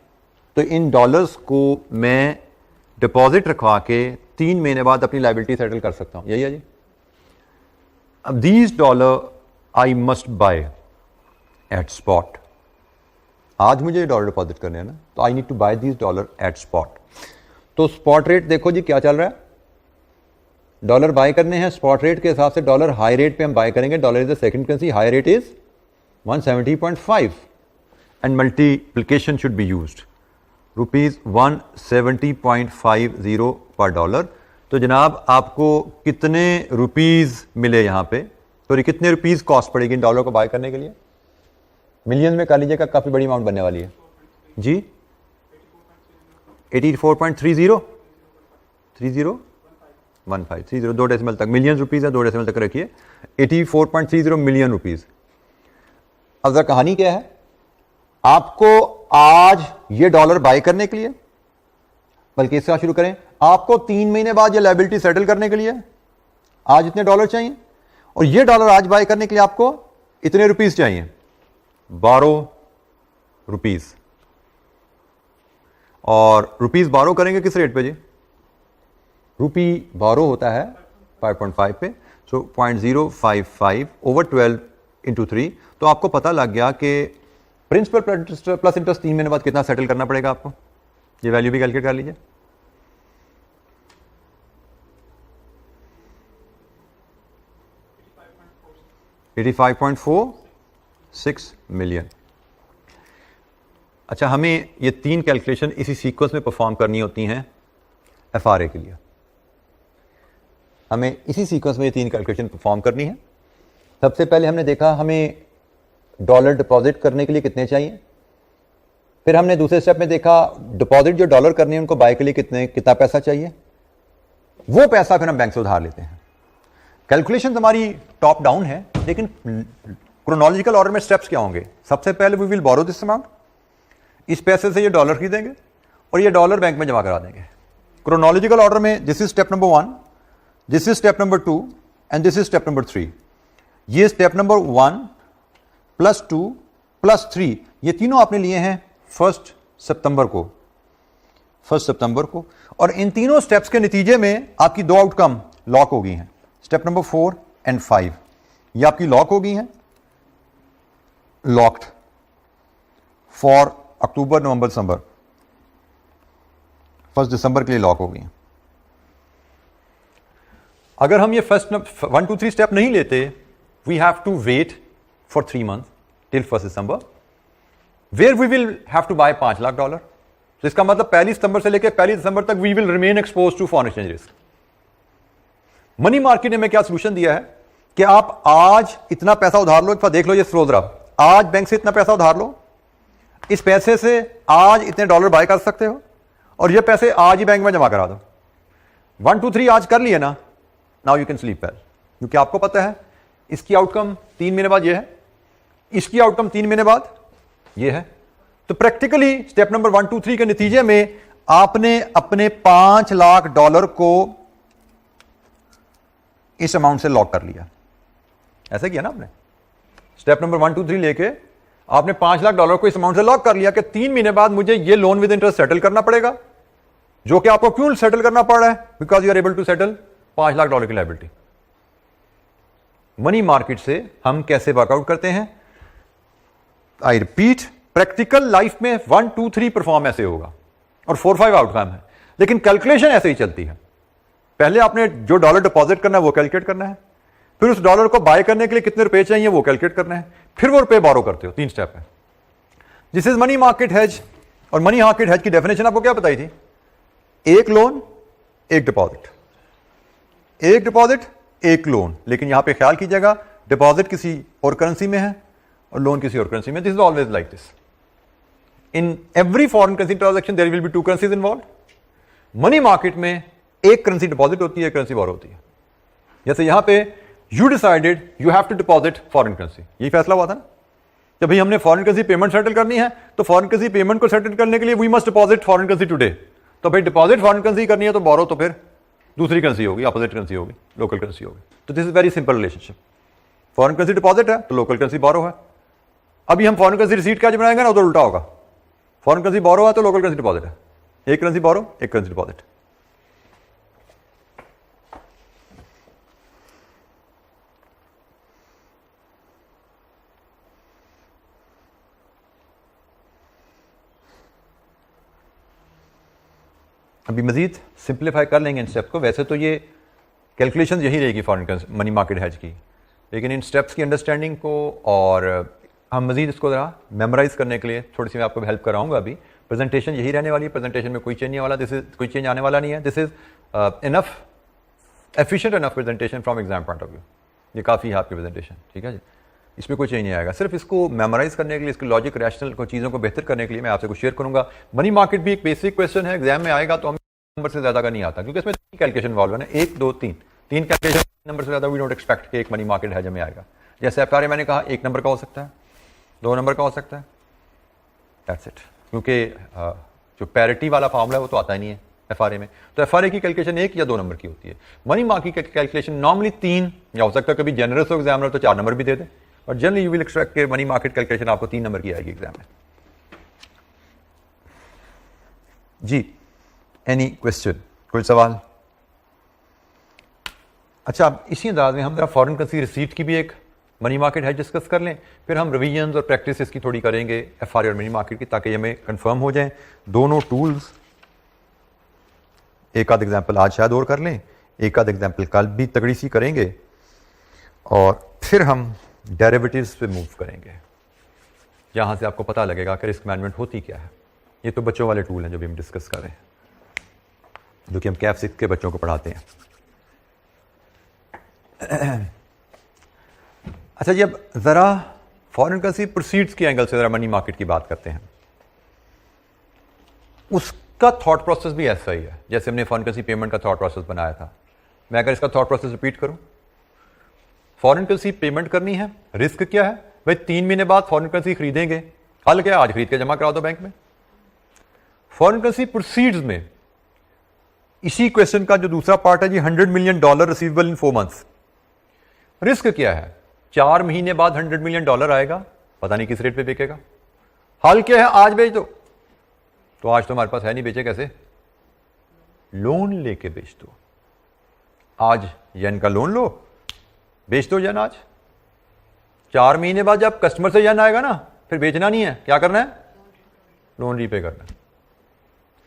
तो इन डॉलर्स को मैं डिपॉजिट रखवा के 3 महीने बाद अपनी लायबिलिटी सेटल कर सकता हूं, यही है जी। अब these dollar I must buy at spot. आज मुझे डॉलर डिपॉजिट करने हैं ना, तो I need to buy these dollar at spot. तो स्पॉट रेट देखो जी क्या चल रहा है, डॉलर बाय करने हैं स्पॉट रेट के हिसाब से, डॉलर हाई रेट पे हम बाय करेंगे, dollar is the second currency, high rate is 170.5 and multiplication should be used, rupees 170.50 पर डॉलर। तो जनाब आपको कितने रुपीज मिले यहाँ पे, सॉरी कितने रुपीज कॉस्ट पड़ेगी इन डॉलर को बाय करने के लिए? मिलियन में कर लीजिएगा, काफी बड़ी अमाउंट बनने वाली है जी। 84.30 30 दो डेसिमल तक, मिलियन रुपीज है, 2 डेसिमल तक रखिए, 84.30 मिलियन रुपीज। अब जरा कहानी क्या है, आपको आज ये डॉलर बाय करने के लिए, बल्कि इससे शुरू करें, आपको 3 महीने बाद ये लायबिलिटी सेटल करने के लिए आज इतने डॉलर चाहिए, और ये डॉलर आज बाय करने के लिए आपको इतने रुपीज चाहिए, 12 रुपीज। और रुपीज बारो करेंगे किस रेट पे जी? रुपी बारो होता है 5.5 पे, सो 0.055 ओवर 12 इंटू 3। तो आपको पता लग गया कि प्रिंसिपल प्लस इंटरेस्ट 3 महीने बाद कितना सेटल करना पड़ेगा आपको। ये वैल्यू भी कैलकुलेट कर लीजिए। $85.46 मिलियन। अच्छा, हमें ये 3 कैलकुलेशन इसी सीक्वेंस में परफॉर्म करनी होती हैं एफआरए के लिए। हमें इसी सीक्वेंस में ये 3 कैलकुलेशन परफॉर्म करनी है। सबसे पहले हमने देखा हमें डॉलर डिपॉजिट करने के लिए कितने चाहिए, फिर हमने दूसरे स्टेप में देखा डिपॉजिट जो डॉलर करनी है उनको बाय के लिए कितना पैसा चाहिए, वो पैसा फिर हम बैंक से उधार लेते हैं। कैलकुलेशन हमारी टॉप डाउन है, लेकिन क्रोनोलॉजिकल ऑर्डर में स्टेप्स क्या होंगे? सबसे पहले we will borrow this amount, इस पैसे से ये डॉलर खरीदेंगे और ये डॉलर बैंक में जमा करा देंगे। क्रोनोलॉजिकल ऑर्डर में this is step number 1, this is step number 2 and this is step number 3। ये स्टेप नंबर 1 प्लस 2 प्लस 3 ये तीनों आपने लिए हैं 1 सितंबर को, और इन तीनों स्टेप्स के नतीजे में आपकी 2 आउटकम लॉक हो गई हैं। स्टेप नंबर 4 एंड 5 ये आपकी लॉक हो गई हैं, लॉक्ड फॉर अक्टूबर, नवंबर, दिसंबर। 1 दिसंबर के लिए लॉक हो गई हैं। अगर हम ये फर्स्ट 1 2 3 स्टेप नहीं लेते, we have to wait for 3 months till 1 December, where we will have to buy $5 lakh. तो इसका मतलब 1 सितंबर से लेकर 1 दिसंबर तक we will remain expose to foreign exchange risk. Money market ने हमें क्या सोल्यूशन दिया है कि आप आज इतना पैसा उधार लो, देख लो ये स्रोत, आज बैंक से इतना पैसा उधार लो, इस पैसे से आज इतने डॉलर बाय कर सकते हो और ये पैसे आज ही बैंक में जमा करा दो। 1 2 3 आज कर लिए ना, now you can sleep well, क्योंकि आपको पता है इसकी आउटकम 3 महीने बाद ये है, इसकी आउटकम 3 महीने बाद ये है। तो प्रैक्टिकली स्टेप नंबर 1 2 3 के नतीजे में आपने अपने $5 लाख को इस अमाउंट से लॉक कर लिया। ऐसा किया ना आपने, स्टेप नंबर 1 2 3 लेके आपने $5 लाख को इस अमाउंट से लॉक कर लिया कि 3 महीने बाद मुझे ये लोन विद इंटरेस्ट सेटल करना पड़ेगा, जो कि आपको क्यों सेटल करना पड़ रहा है? Because you are able to settle $5 lakh की लायबिलिटी। मनी मार्केट से हम कैसे वर्कआउट करते हैं? आई रिपीट, प्रैक्टिकल लाइफ में 1 2 3 परफॉर्म ऐसे होगा और 4 5 आउटकम है, लेकिन कैलकुलेशन ऐसे ही चलती है। पहले आपने जो डॉलर डिपॉजिट करना है वो कैलकुलेट करना है, फिर उस डॉलर को बाय करने के लिए कितने रुपए चाहिए वो कैलकुलेट करना है, फिर वो रुपए बोरो करते हो। 3 स्टेप है। This is money market hedge. और मनी मार्केट हेज की डेफिनेशन आपको क्या बताई थी? एक लोन एक डिपॉजिट, एक डिपॉजिट एक लोन। लेकिन यहां पे ख्याल कीजिएगा, डिपॉजिट किसी और करेंसी में है और लोन किसी और करेंसी में। This is always like this. In every foreign currency transaction there will be 2 currencies involve. Money market में एक करेंसी डिपॉजिट होती है, एक करेंसी बोरो होती है। जैसे यहां पे you decided you have to deposit foreign currency, यही फैसला हुआ था ना कि भाई हमने फॉरेन करेंसी पेमेंट सेटल करनी है, तो फॉरेन करेंसी पेमेंट को सेटल करने के लिए we must deposit foreign currency today. तो भाई डिपॉजिट फॉरेन करेंसी करनी है तो बोरो तो फिर दूसरी करेंसी होगी, अपोजिट करेंसी होगी, लोकल करेंसी होगी। तो this is very simple relationship. Foreign currency deposit है तो लोकल करेंसी बोरो है। अभी हम फॉरेन करेंसी रिसीट कैश बनाएंगे ना, उधर उल्टा होगा। फॉरेन करेंसी बोरो है तो लोकल करेंसी डिपॉजिट है। एक करेंसी बोरो, एक करेंसी डिपॉजिट। अभी मजीद सिंप्लीफाई कर लेंगे इन स्टेप को। वैसे तो ये कैलकुलेशन यही रहेगी फॉरेन मनी मार्केट हैज की, लेकिन इन स्टेप्स की अंडरस्टैंडिंग को और हम मजीद इसको ज़रा मेमोराइज करने के लिए थोड़ी सी मैं आपको हेल्प कराऊंगा। अभी प्रेजेंटेशन यही रहने वाली है, प्रेजेंटेशन में कोई चेंज नहीं वाला, कोई चेंज आने वाला नहीं है। This is enough efficient enough presentation from exam point of view. ये काफ़ी है आपकी प्रेजेंटेशन, ठीक है जी, इसमें कोई चेंज नहीं आएगा। सिर्फ इसको मेमोराइज करने के लिए, इसके लॉजिक रैशनल को चीज़ों को बेहतर करने के लिए मैं आपसे कुछ शेयर करूंगा। मनी मार्केट भी एक बेसिक क्वेश्चन है, एग्जाम में आएगा तो हम नंबर से ज़्यादा का नहीं आता, क्योंकि इसमें तीन कैलकुलेशन इन्वॉल्व है ना, 1 2 3 तीन कैलकुलेशन नंबर से ज़्यादा वी डोंट एक्सपेक्ट कि एक मनी मार्केट हैज में आएगा। जैसे एफआरए मैंने कहा 1 नंबर का हो सकता है, 2 नंबर का हो सकता है, दैट्स इट। क्योंकि जो पैरिटी वाला फॉर्मूला है वो तो आता ही नहीं है एफआरए में, तो एफआरए की कैलकुलेशन 1 या 2 नंबर की होती है। मनी मार्केट की कैलकुलेशन नॉर्मली 3 या हो सकता है कभी जनरस हो एग्जामिनर तो 4 नंबर भी दे दे, और जनरली यू विल एक्सपेक्ट कि मनी मार्केट कैलकुलेशन आपको 3 नंबर की आएगी एग्जाम में। जी, एनी क्वेश्चन, कोई सवाल? अच्छा, इसी अंदाज में हम जरा फॉरेन करेंसी रिसीट की भी एक मनी मार्केट है डिस्कस कर लें, फिर हम रिवीजन और प्रैक्टिस इसकी थोड़ी करेंगे एफआरए और मनी मार्केट की, ताकि हमें कंफर्म हो जाए दोनों टूल्स। एक आध एग्जाम्पल आज शायद और कर लें, एक आध एग्जाम्पल कल भी तगड़ी सी करेंगे, और फिर हम डेरिवेटिव्स पे मूव करेंगे, जहाँ से आपको पता लगेगा कि रिस्क मैनेजमेंट होती क्या है। ये तो बच्चों वाले टूल हैं जो भी हम डिस्कस कर रहे हैं, जो कि हम कैफ 6 के बच्चों को पढ़ाते हैं। अच्छा जी, अब ज़रा फॉरेन करेंसी प्रोसीड्स के एंगल से ज़रा मनी मार्केट की बात करते हैं। उसका थॉट प्रोसेस भी ऐसा ही है जैसे हमने फॉरेन करेंसी पेमेंट का थॉट प्रोसेस बनाया था। मैं अगर इसका थॉट प्रोसेस रिपीट करूं, फॉरेन करेंसी पेमेंट करनी है, रिस्क क्या है भाई, 3 महीने बाद फॉरेन करेंसी खरीदेंगे, हल क्या, आज खरीद के जमा करा दो बैंक में। फॉरेन करेंसी प्रोसीड्स में इसी क्वेश्चन का जो दूसरा पार्ट है जी, $100 मिलियन रिसीवेबल इन 4 मंथ्स। रिस्क क्या है, 4 महीने बाद $100 मिलियन आएगा, पता नहीं किस रेट पे बेचेगा। हाल क्या है, आज बेच दो, तो आज तो हमारे पास है नहीं, बेचे कैसे, लोन लेके बेच दो। आज येन का लोन लो, बेच दो येन आज। 4 महीने बाद जब कस्टमर से येन आएगा ना, फिर बेचना नहीं है, क्या करना है, लोन रीपे करना है।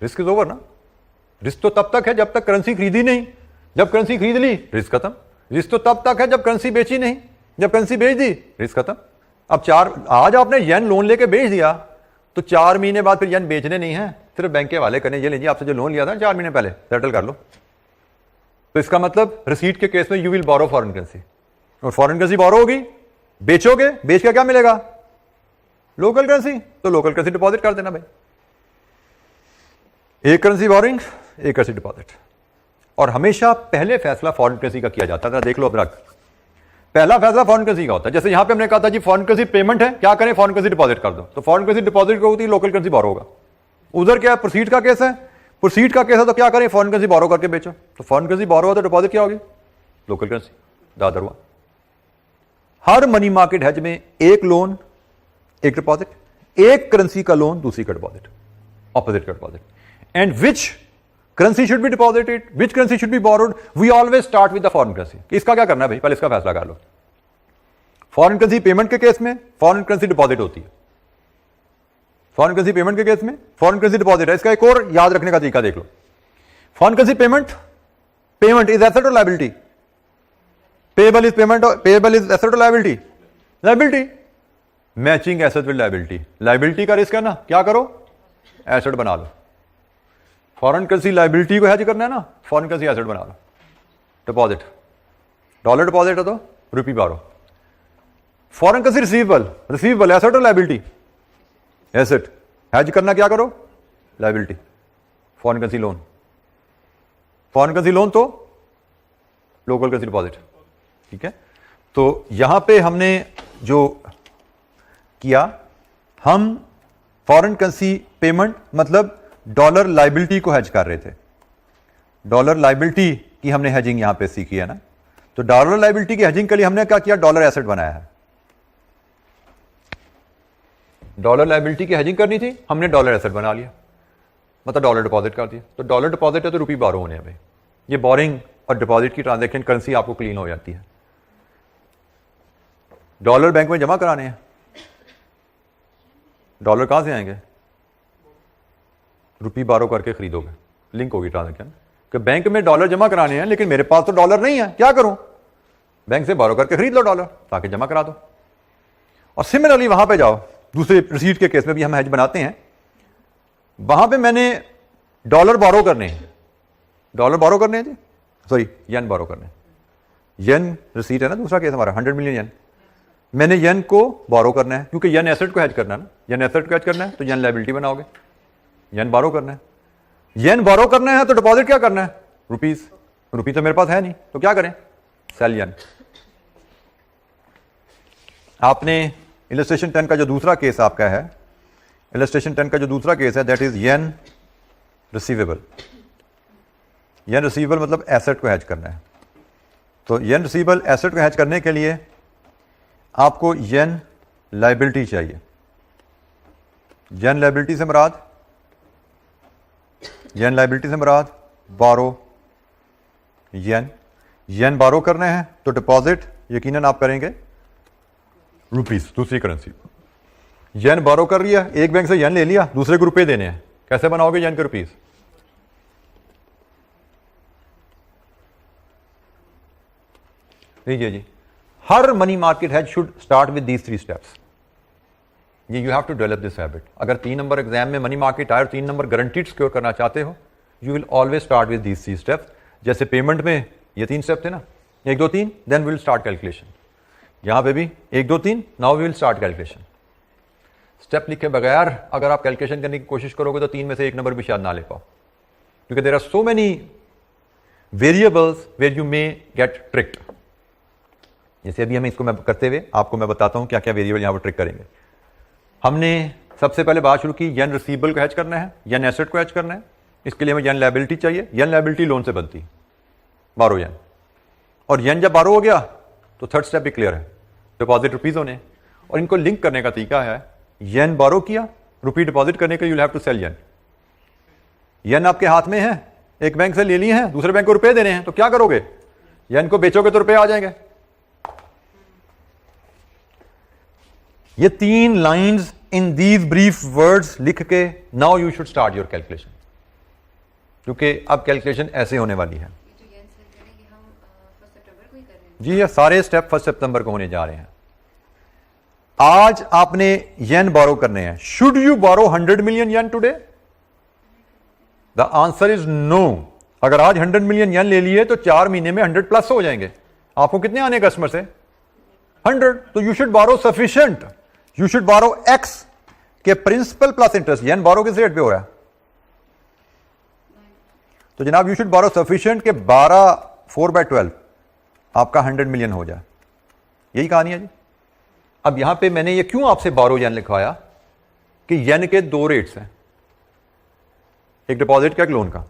रिस्क इज ओवर ना। रिस्क तो तब तक है जब तक करेंसी खरीदी नहीं, जब करेंसी खरीद ली रिस्क खत्म। रिस्क तो तब तक है जब करेंसी बेची नहीं, जब करेंसी बेच दी रिस्क खत्म। अब आज आपने येन लोन लेके बेच दिया, तो 4 महीने बाद फिर येन बेचने नहीं है, सिर्फ बैंक के वाले करने, ये लीजिए आपसे जो लोन लिया था 4 महीने पहले सेटल कर लो। तो इसका मतलब रिसीट के केस में you will borrow foreign currency, और फॉरेन करेंसी बोरो होगी, बेचोगे, बेच का क्या मिलेगा, लोकल करेंसी, तो लोकल करेंसी डिपॉजिट कर देना भाई। एक करेंसी बोरिंग, एक करेंसी डिपॉजिट। और हमेशा पहले फैसला फॉरेन करेंसी का किया जाता था, देख लो अब रख, पहला फैसला फॉरेन करेंसी का होता है। जैसे यहां पे हमने कहा था जी फॉरेन करेंसी पेमेंट है, क्या करें, फॉरेन करेंसी डिपॉजिट कर दो, तो फॉरेन करेंसी डिपॉजिट होती है, लोकल करेंसी बोरो होगा। उधर क्या है, प्रोसीड का केस है, प्रोसीड का केस है तो क्या करें, फॉरेन करेंसी बोरो करके बेचो, तो फॉरेन करेंसी बोरो हो तो डिपॉजिट क्या होगी, लोकल करेंसी, दादर हुआ। हर मनी मार्केट हैज में एक लोन एक डिपॉजिट, एक करेंसी का लोन दूसरी का डिपॉजिट, ऑपोजिट का deposit. And which currency should be deposited, which currency should be borrowed, we always start with the foreign currency. इसका क्या करना है भाई, पहले इसका फैसला कर लो। फॉरेन करेंसी पेमेंट के केस में फॉरेन करेंसी डिपॉजिट होती है, फॉरेन करेंसी पेमेंट के केस में फॉरेन करेंसी डिपॉजिट है। इसका एक और याद रखने का तरीका देख लो, foreign currency payment, payment is asset और liability, payable is payment, payable is asset और liability, liability matching asset with liability. Liability का रिस्क है ना, क्या करो, एसेट बना लो। फॉरेन करेंसी लायबिलिटी को हैज करना है ना, फॉरेन करेंसी एसेट बना लो। डिपॉजिट, डॉलर डिपॉजिट है तो रुपी बारो। Foreign currency receivable, receivable asset और लायबिलिटी, एसेट, हैज करना क्या करो, liability. Foreign currency loan, foreign currency loan तो लोकल करेंसी डिपॉजिट, ठीक है। तो यहां पे हमने जो किया, हम फॉरेन करेंसी पेमेंट मतलब डॉलर लायबिलिटी को हैज कर रहे थे, डॉलर लायबिलिटी की हमने हेजिंग यहां पे सीखी है ना। तो डॉलर लायबिलिटी की हेजिंग के लिए हमने क्या किया, डॉलर एसेट बनाया है। डॉलर लायबिलिटी की हेजिंग करनी थी, हमने डॉलर एसेट बना लिया, मतलब डॉलर डिपॉजिट कर दिया। तो डॉलर डिपॉजिट है तो रुपी बोरो होने हैं भाई। ये बोरिंग और डिपॉजिट की ट्रांजैक्शन करेंसी आपको क्लीन हो जाती है। डॉलर बैंक में जमा कराने हैं, डॉलर कहां से आएंगे, रुपी बारो करके खरीदोगे, लिंक होगी ट्रांजैक्शन। कि बैंक में डॉलर जमा कराने हैं लेकिन मेरे पास तो डॉलर नहीं है, क्या करूं? बैंक से बोरो करके खरीद लो डॉलर ताकि जमा करा दो। और सिमिलरली वहां पे जाओ, दूसरे रिसीट के केस में भी हम हेज बनाते हैं, वहां पे मैंने डॉलर बोरो करने हैं, डॉलर बोरो करने हैं जी, सॉरी येन बोरो करने हैं। येन रिसीट है ना दूसरा केस हमारा, 100 मिलियन येन, मैंने येन को बोरो करना है क्योंकि येन एसेट को हेज करना है ना, येन एसेट को हेज करना है तो येन लायबिलिटी बनाओगे, येन बोरो करना है। येन बोरो करना है तो डिपॉजिट क्या करना है? रुपीस, रुपीस तो मेरे पास है नहीं तो क्या करें? सेल येन। आपने इलस्ट्रेशन 10 का जो दूसरा केस आपका है, इलस्ट्रेशन 10 का जो दूसरा केस है that is yen receivable. Yen receivable मतलब एसेट को हेज करना है। तो येन रिसीवेबल एसेट को हेज करने के लिए आपको येन लायबिलिटी चाहिए। येन लायबिलिटी से मुराद, येन लायबिलिटी से मुराद बोरो येन। येन बोरो करना है तो डिपॉजिट यकीनन आप करेंगे रुपीस, दूसरी करेंसी। येन बोरो कर लिया, एक बैंक से येन ले लिया, दूसरे को रुपए देने हैं, कैसे बनाओगे येन के रुपीस? लीजिए जी, हर money market hedge should start with these 3 steps. ये you have to develop this habit. अगर 3 नंबर एग्जाम में मनी मार्केट आए और 3 नंबर गारंटीड सिक्योर करना चाहते हो, you will always start with these 3 steps. जैसे पेमेंट में ये 3 स्टेप थे ना, 1 2 3, then we will start calculation. यहां पे भी 1 2 3, now we will start calculation. Step लिखे बगैर अगर आप कैलकुलेशन करने की कोशिश करोगे तो 3 में से 1 नंबर भी शायद ना ले पाओ, क्योंकि there are so many variables where you may get tricked. जैसे अभी हमें इसको मैं करते हुए आपको मैं बताता हूं क्या क्या वेरिएबल यहां पर ट्रिक करेंगे। हमने सबसे पहले बात शुरू की, येन रिसीवेबल को हेज करना है, येन एसेट को हेज करना है। इसके लिए हमें येन लायबिलिटी चाहिए। येन लायबिलिटी लोन से बनती है, बारो येन। और येन जब बारो हो गया तो थर्ड स्टेप भी क्लियर है, डिपॉजिट रुपीज होने। और इनको लिंक करने का तरीका है, येन बारो किया, रुपी डिपॉजिट करने के लिए यू हैव टू सेल येन। येन आपके हाथ में है, एक बैंक से ले लिए हैं, दूसरे बैंक को रुपए देने हैं, तो क्या करोगे? येन को बेचोगे तो रुपए आ जाएंगे। ये 3 lines in these brief words लिख के now you should start your calculation, क्योंकि अब कैलकुलेशन ऐसे होने वाली है। ये जो येन सेल करें ये हम 1 सितंबर को ही कर रहे हैं। जी, ये सारे स्टेप 1 सितंबर को होने जा रहे हैं। आज आपने येन बोरो करने हैं। Should you borrow 100 million yen today? The answer is no. अगर आज 100 मिलियन येन ले लिए तो 4 महीने में 100 प्लस हो जाएंगे। आपको कितने आने कस्टमर से? 100। तो you should borrow sufficient, you should borrow x के principal plus interest. Yen borrow किस रेट पे हो रहा है? तो जनाब यू शुड बोरो सफिशिएंट के 12 4/12 आपका 100 मिलियन हो जाए। यही कहानी है जी। अब यहां पे मैंने ये क्यों आपसे बोरो येन लिखवाया कि येन के 2 रेट्स हैं, एक डिपॉजिट का, एक लोन का।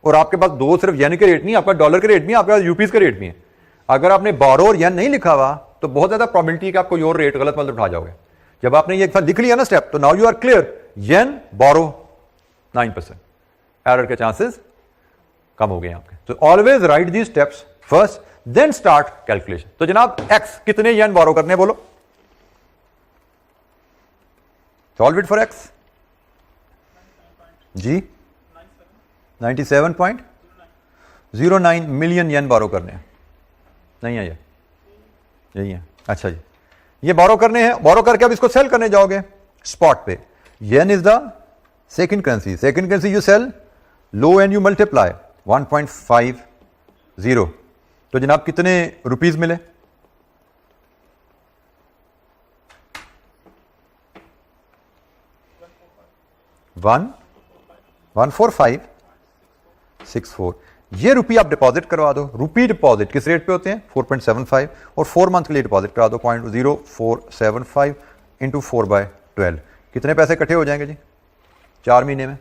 और आपके पास 2 सिर्फ येन के रेट नहीं, आपका डॉलर के रेट भी है, आपके पास यूपीस के रेट भी है। अगर आपने बोरो और येन नहीं लिखा हुआ तो बहुत ज्यादा प्रोबेबिलिटी है कि आप कोई और रेट गलत मतलब उठा जाओगे। जब आपने ये एक साथ लिख लिया ना स्टेप, तो now you are clear, yen borrow 9%, error के चांसेस कम हो गए आपके। तो always write these steps first, then start calculation. तो जनाब एक्स कितने येन बोरो करने बोलो, सॉल्व इट फॉर एक्स जी। 97.09 मिलियन येन बोरो करने हैं। नहीं है ये, यही है। अच्छा जी, ये बोरो करने हैं। बोरो करके अब इसको सेल करने जाओगे स्पॉट पे। Yen is the second currency, second currency you sell low and you multiply 1.50। तो जनाब कितने रुपीज मिले? 14564। ये रुपी आप डिपॉजिट करवा दो। रुपी डिपॉजिट किस रेट पे होते हैं? 4.75। और 4 मंथ के लिए डिपॉजिट करा दो 0.0475 इंटू 4/12। कितने पैसे इकट्ठे हो जाएंगे जी 4 महीने में?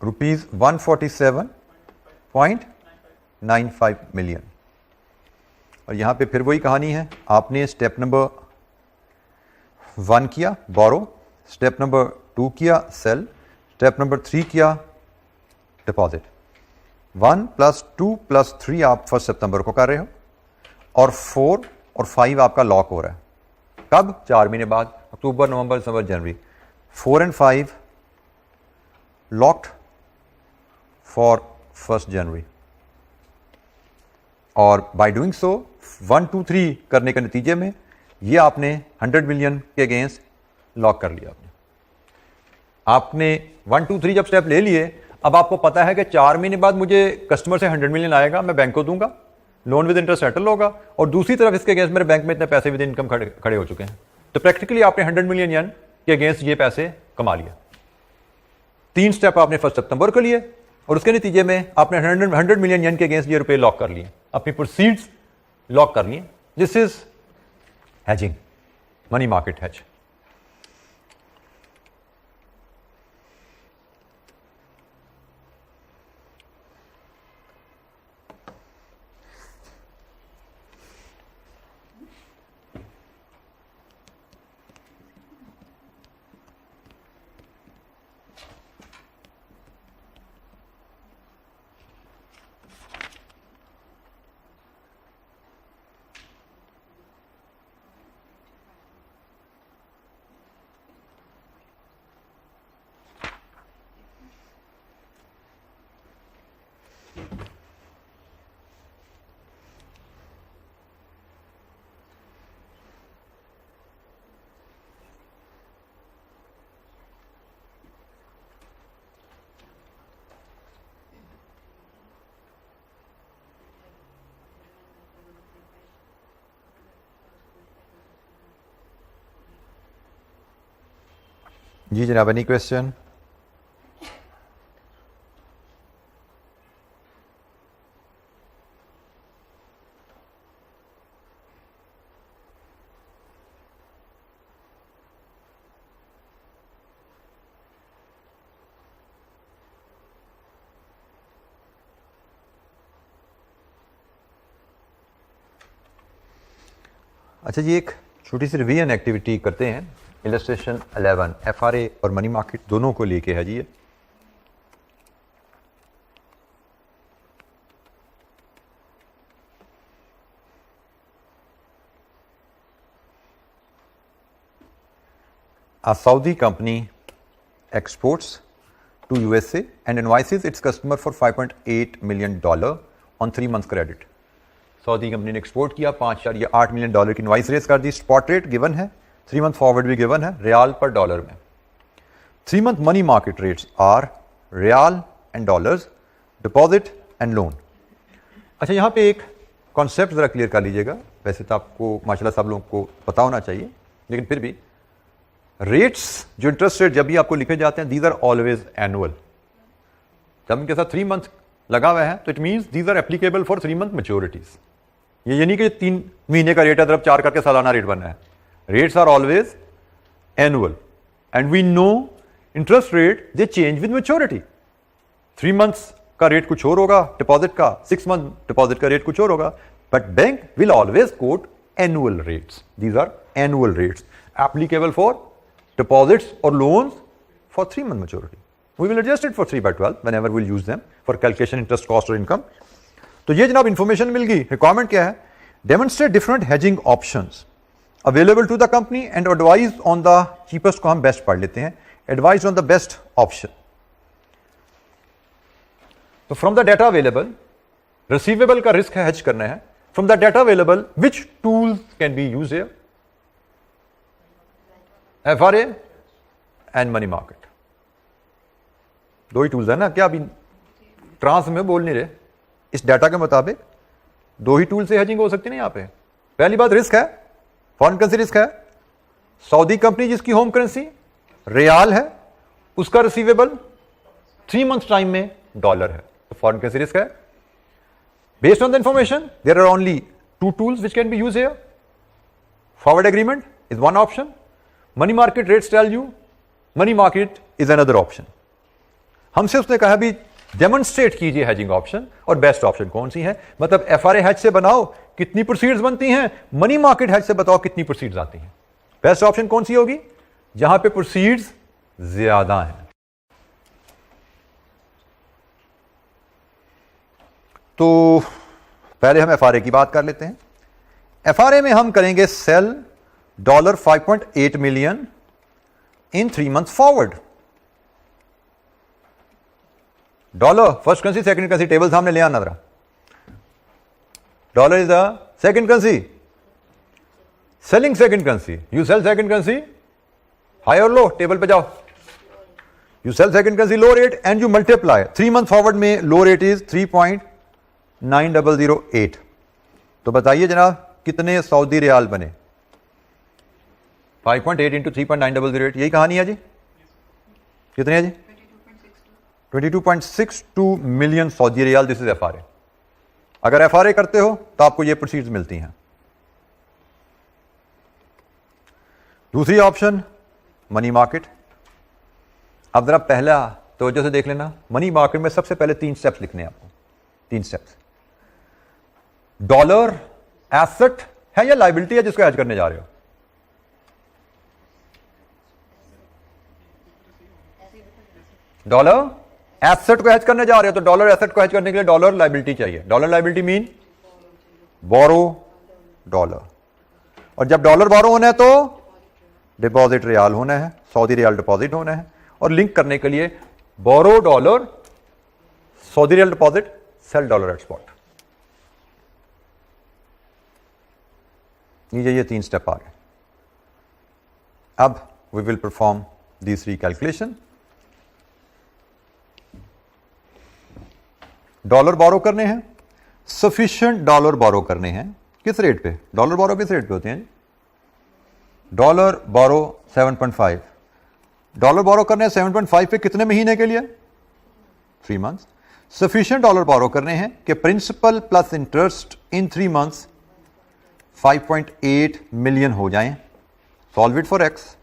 Rupees 147.95 million. और यहां पे फिर वही कहानी है, आपने स्टेप नंबर 1 किया बोरो, स्टेप नंबर 2 किया सेल, स्टेप नंबर 3 किया डिपॉजिट। 1 + 2 + 3 आप 1 सितंबर को कर रहे हो, और 4 और 5 आपका लॉक हो रहा है। कब? 4 महीने बाद, अक्टूबर, नवंबर, दिसंबर, जनवरी। 4 and 5 लॉक्ड फॉर 1 जनवरी, और बाय डूइंग सो 1, 2, 3 करने के नतीजे में ये आपने 100 मिलियन के अगेंस्ट लॉक कर लिया। आपने 1, 2, 3 जब स्टेप ले लिए, अब आपको पता है कि 4 महीने बाद मुझे कस्टमर से 100 मिलियन आएगा, मैं बैंक को दूंगा, लोन विद इंटरेस्ट सेटल होगा, और दूसरी तरफ इसके अगेंस्ट मेरे बैंक में इतने पैसे विद इनकम खड़े हो चुके हैं। तो प्रैक्टिकली आपने 100 मिलियन येन के अगेंस्ट ये पैसे कमा लिया। 3 स्टेप आपने 1 सितंबर को लिए, और उसके नतीजे में आपने 100 मिलियन येन के अगेंस्ट ये रुपए लॉक कर लिए, अपनी प्रोसीड्स लॉक कर लिए। This is hedging, money market hedge. जी जनाब, एनी क्वेश्चन? अच्छा जी, एक छोटी सी रिवीजन एक्टिविटी करते हैं। इलस्ट्रेशन 11 FRA और मनी मार्केट दोनों को लेके है जी ये। A Saudi company exports to USA and invoices its customer for $5.8 million on 3 months credit. Saudi company ने एक्सपोर्ट किया, $5.8 मिलियन की इनवाइस रेज कर दी। स्पॉट रेट गिवन है, 3 मंथ फॉरवर्ड भी गिवन है रियाल पर डॉलर में। 3 month money market rates are riyal and dollars, deposit and loan. अच्छा, यहाँ पे एक कॉन्सेप्ट जरा क्लियर कर लीजिएगा। वैसे तो आपको माशाल्लाह सब लोगों को पता होना चाहिए, लेकिन फिर भी रेट्स, जो इंटरेस्ट रेट जब भी आपको लिखे जाते हैं, दीज आर ऑलवेज एनुअल। जब इनके साथ 3 मंथ लगा हुआ है तो it means these are applicable for 3 month maturities. ये नहीं कि 3 महीने का रेट है तरफ 4 करके सालाना रेट बनना है। Rates are always annual and we know interest rate they change with maturity. 3 months का रेट कुछ और होगा डिपॉजिट का, 6 मंथ डिपॉजिट का रेट कुछ और होगा, but bank will always quote annual rates. These are annual rates applicable for deposits or loans for 3 month maturity. We will adjust it for 3/12 whenever we'll use them for calculation interest cost or income. तो ये जनाब इंफॉर्मेशन मिल गई। रिक्वायरमेंट क्या है? Demonstrate different hedging options available to the company and advise on the cheapest को हम बेस्ट पढ़ लेते हैं। Advise on the best option. तो from the data available, receivable का रिस्क है hedge करना है। From the data available, which tools can be used here? FRA and money market, 2 he tools है ना। क्या अभी ट्रांस में बोल नहीं रहे? इस डाटा के मुताबिक 2 ही टूल से हेजिंग हो सकती है ना। यहाँ पे पहली बात रिस्क है, फॉरेन करेंसी रिस्क है। सऊदी कंपनी जिसकी होम करेंसी रियाल है, उसका रिसीवेबल 3 मंथ टाइम में डॉलर है, तो फॉरेन करेंसी रिस्क है। Based on the information there are only 2 tools which can be use here. Forward agreement is one option, money market rates tell you, money market is another option. हमसे उसने कहा भी डेमोन्स्ट्रेट कीजिए हेजिंग ऑप्शन और बेस्ट ऑप्शन कौन सी है। मतलब एफआरए हेज से बनाओ कितनी प्रोसीड्स बनती हैं, मनी मार्केट हेज से बताओ कितनी प्रोसीड्स आती हैं। बेस्ट ऑप्शन कौन सी होगी? जहां पे प्रोसीड्स ज्यादा हैं। तो पहले हम एफआरए की बात कर लेते हैं। FRA में हम करेंगे sell $5.8 million in 3 months forward. Dollar first currency, second currency, table सामने ले आना जरा. Dollar is the second currency. Selling second currency, you sell second currency, high और लो, टेबल पे जाओ. You sell second currency low rate and you multiply. 3 month forward में लो रेट इज 3.9008. तो बताइए जनाब कितने सऊदी रियाल बने? 5.8 इंटू 3.9008, यही कहानी है जी. कितने है जी? 22.62 million Saudi riyal. This is FRA. अगर FRA करते हो तो आपको ये प्रोसीड्स मिलती हैं. दूसरी ऑप्शन मनी मार्केट. अब जरा पहला तवज्जो से देख लेना. मनी मार्केट में सबसे पहले 3 स्टेप्स लिखने हैं आपको. 3 स्टेप्स. डॉलर एसेट है या लायबिलिटी है जिसको हेज करने जा रहे हो? डॉलर एसेट को हेज करने जा रहे हो तो डॉलर एसेट को हेज करने के लिए डॉलर लायबिलिटी चाहिए. डॉलर लायबिलिटी मीन बोरो डॉलर. और जब डॉलर बोरो होना है तो डिपॉजिट रियाल होना है, सऊदी रियाल डिपॉजिट होना है. और लिंक करने के लिए borrow dollar, Saudi riyal deposit, sell dollar at spot. ये 3 स्टेप आ गए. अब we will perform these 3 calculation. Dollar borrow करने हैं, सफिशिएंट डॉलर बोरो करने हैं. किस रेट पे? डॉलर बोरो किस रेट पे होते हैं? डॉलर बोरो 7.5. डॉलर बोरो करने हैं 7.5 पे कितने महीने के लिए? 3 months. सफिशिएंट डॉलर बोरो करने हैं कि principal plus interest in 3 months 5.8 million हो जाएं. Solve it for x.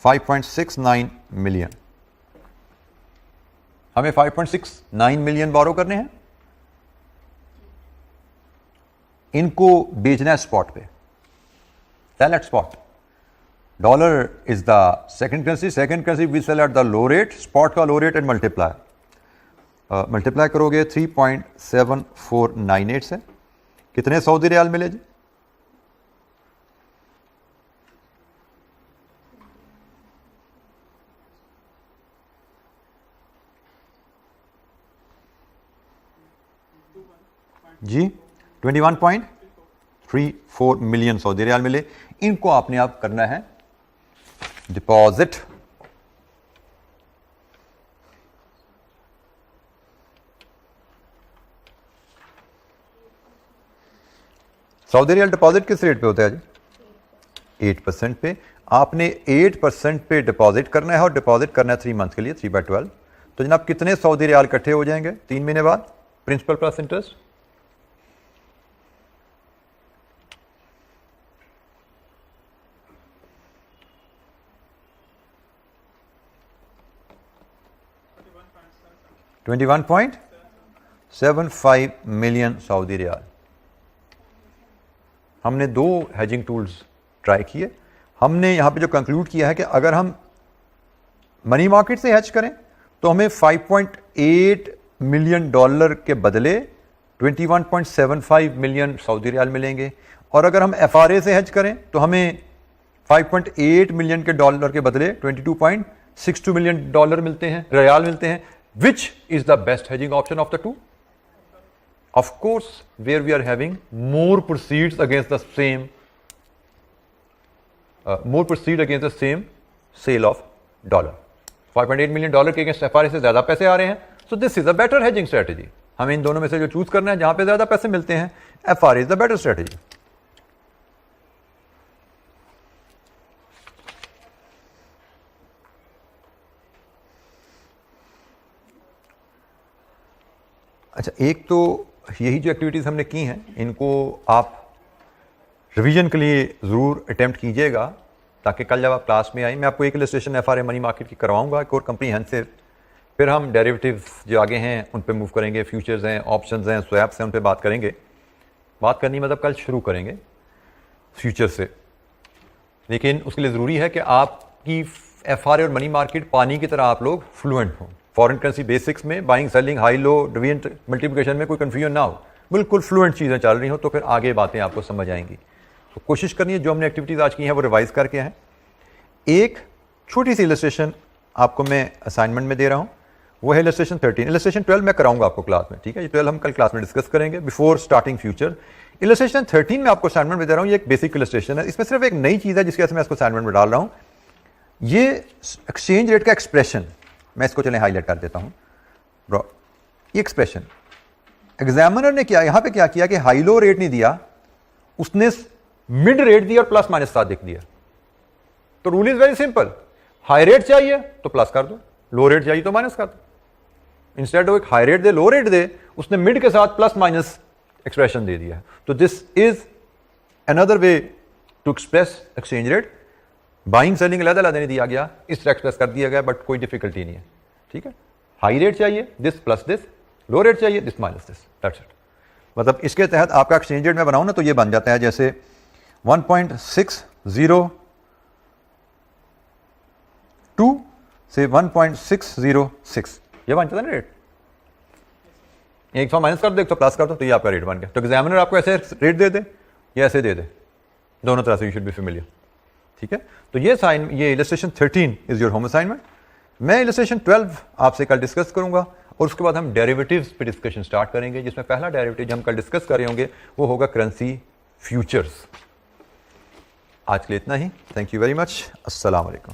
$5.69 million. हमें 5.69 मिलियन बोरो करने हैं. इनको बेचना है स्पॉट पे, sell at spot. Dollar is the second currency. Second currency we sell at the low rate, spot का low rate and multiply. Multiply करोगे 3.7498 से. कितने सऊदी रियाल मिले जी? जी 21.34 मिलियन सऊदी रियाल मिले. इनको आपने आप करना है डिपॉजिट. सऊदी रियाल डिपॉजिट किस रेट पे होता है जी? 8% पे. आपने 8% पे डिपॉजिट करना है और डिपॉजिट करना है 3 months के लिए, 3/12. तो जनाब कितने सऊदी रियाल इकट्ठे हो जाएंगे 3 महीने बाद? Principal plus interest. $21.75 million Saudi riyal. हमने 2 हेजिंग टूल्स ट्राई किए. हमने यहां पे जो कंक्लूड किया है कि अगर हम मनी मार्केट से हेज करें तो हमें $5.8 मिलियन के बदले 21.75 मिलियन सऊदी रियाल मिलेंगे. और अगर हम FRA से हेज करें तो हमें 5.8 मिलियन के बदले 22.62 मिलियन मिलते हैं, रियाल मिलते हैं. Which is the best hedging option of the two? Of course, where we are having more proceeds against the same sale of dollar. $5.8 million के अगेंस्ट FRA से ज्यादा पैसे आ रहे हैं. So this is a better hedging strategy. हमें इन दोनों में से जो चूज करना है, जहां पे ज्यादा पैसे मिलते हैं, FRA is the better strategy. अच्छा, एक तो यही जो एक्टिविटीज़ हमने की हैं, इनको आप रिवीजन के लिए ज़रूर अटेम्प्ट कीजिएगा ताकि कल जब आप क्लास में आए, मैं आपको एक इलस्ट्रेशन FRA मनी मार्केट की करवाऊंगा, एक और कम्प्रीहेंसिव. फिर हम डेरिवेटिव्स जो आगे हैं उन पे मूव करेंगे, फ्यूचर्स हैं, ऑप्शंस हैं, स्वैप्स हैं, उन पे बात करेंगे. बात करनी मतलब कल शुरू करेंगे फ्यूचर से. लेकिन उसके लिए ज़रूरी है कि आपकी FRA और मनी मार्केट पानी की तरह आप लोग फ्लुएंट हो। फॉरेन करेंसी बेसिक्स में buying selling high low dividend multiplication में कोई कंफ्यूजन ना हो, बिल्कुल फ्लुएंट चीज़ें चल रही हो, तो फिर आगे बातें आपको समझ आएंगी। तो कोशिश करनी है जो हमने एक्टिविटीज़ आज की हैं वो रिवाइज करके हैं। एक छोटी सी इलस्ट्रेशन आपको मैं असाइनमेंट में दे रहा हूँ, वो है इलस्ट्रेशन 13। इलस्ट्रेशन 12 मैं कराऊंगा आपको क्लास में, ठीक है। ये 12 हम कल क्लास में डिस्कस करेंगे बिफोर स्टार्टिंग फ्यूचर। इलस्ट्रेशन 13 में आपको असाइनमेंट में दे रहा हूँ, ये एक बेसिक इलस्ट्रेशन है। इसमें सिर्फ एक नई चीज़ है जिसकी वजह से मैं इसको असाइनमेंट में डाल रहा हूँ। ये एक्सचेंज रेट का एक्सप्रेशन, मैं इसको चले हाईलाइट कर देता हूँ। ये एक्सप्रेशन एग्जामिनर ने क्या यहाँ पे क्या किया कि हाई लो रेट नहीं दिया, उसने मिड रेट दिया और प्लस माइनस 7 लिख दिया। तो rule is very simple, high rate चाहिए तो प्लस कर दो, लो रेट चाहिए तो माइनस कर दो। इंस्टेड ऑफ एक हाई रेट दे लो रेट दे, उसने मिड के साथ प्लस माइनस एक्सप्रेशन दे दिया। तो this is another way to express exchange rate. Buying selling अलग अलग नहीं दिया गया, इस तरह एक्सप्रेस कर दिया गया, बट कोई डिफिकल्टी नहीं है, ठीक है। हाई रेट चाहिए this plus this, low rate चाहिए this minus this, that's it. मतलब इसके तहत आपका एक्सचेंज रेट मैं बनाऊं ना तो ये बन जाता है जैसे 1.602 से 1.606, ये बन जाता है ना रेट। एक सौ माइनस कर दो, एक सौ प्लस कर दो, तो ये आपका रेट बन गया। तो एग्जामिनर आपको ऐसे रेट दे दे या ऐसे दे दे, दोनों तरह से यू शुड बी फेमिलियर, ठीक है। तो ये illustration 13 is your home assignment. मैं इलस्ट्रेशन 12 आपसे कल डिस्कस करूंगा और उसके बाद हम डेरिवेटिव्स पे डिस्कशन स्टार्ट करेंगे, जिसमें पहला डेरिवेटिव जो हम कल डिस्कस कर रहे होंगे वो होगा करेंसी फ्यूचर्स। आज के लिए इतना ही, थैंक यू वेरी मच, अस्सलाम वालेकुम।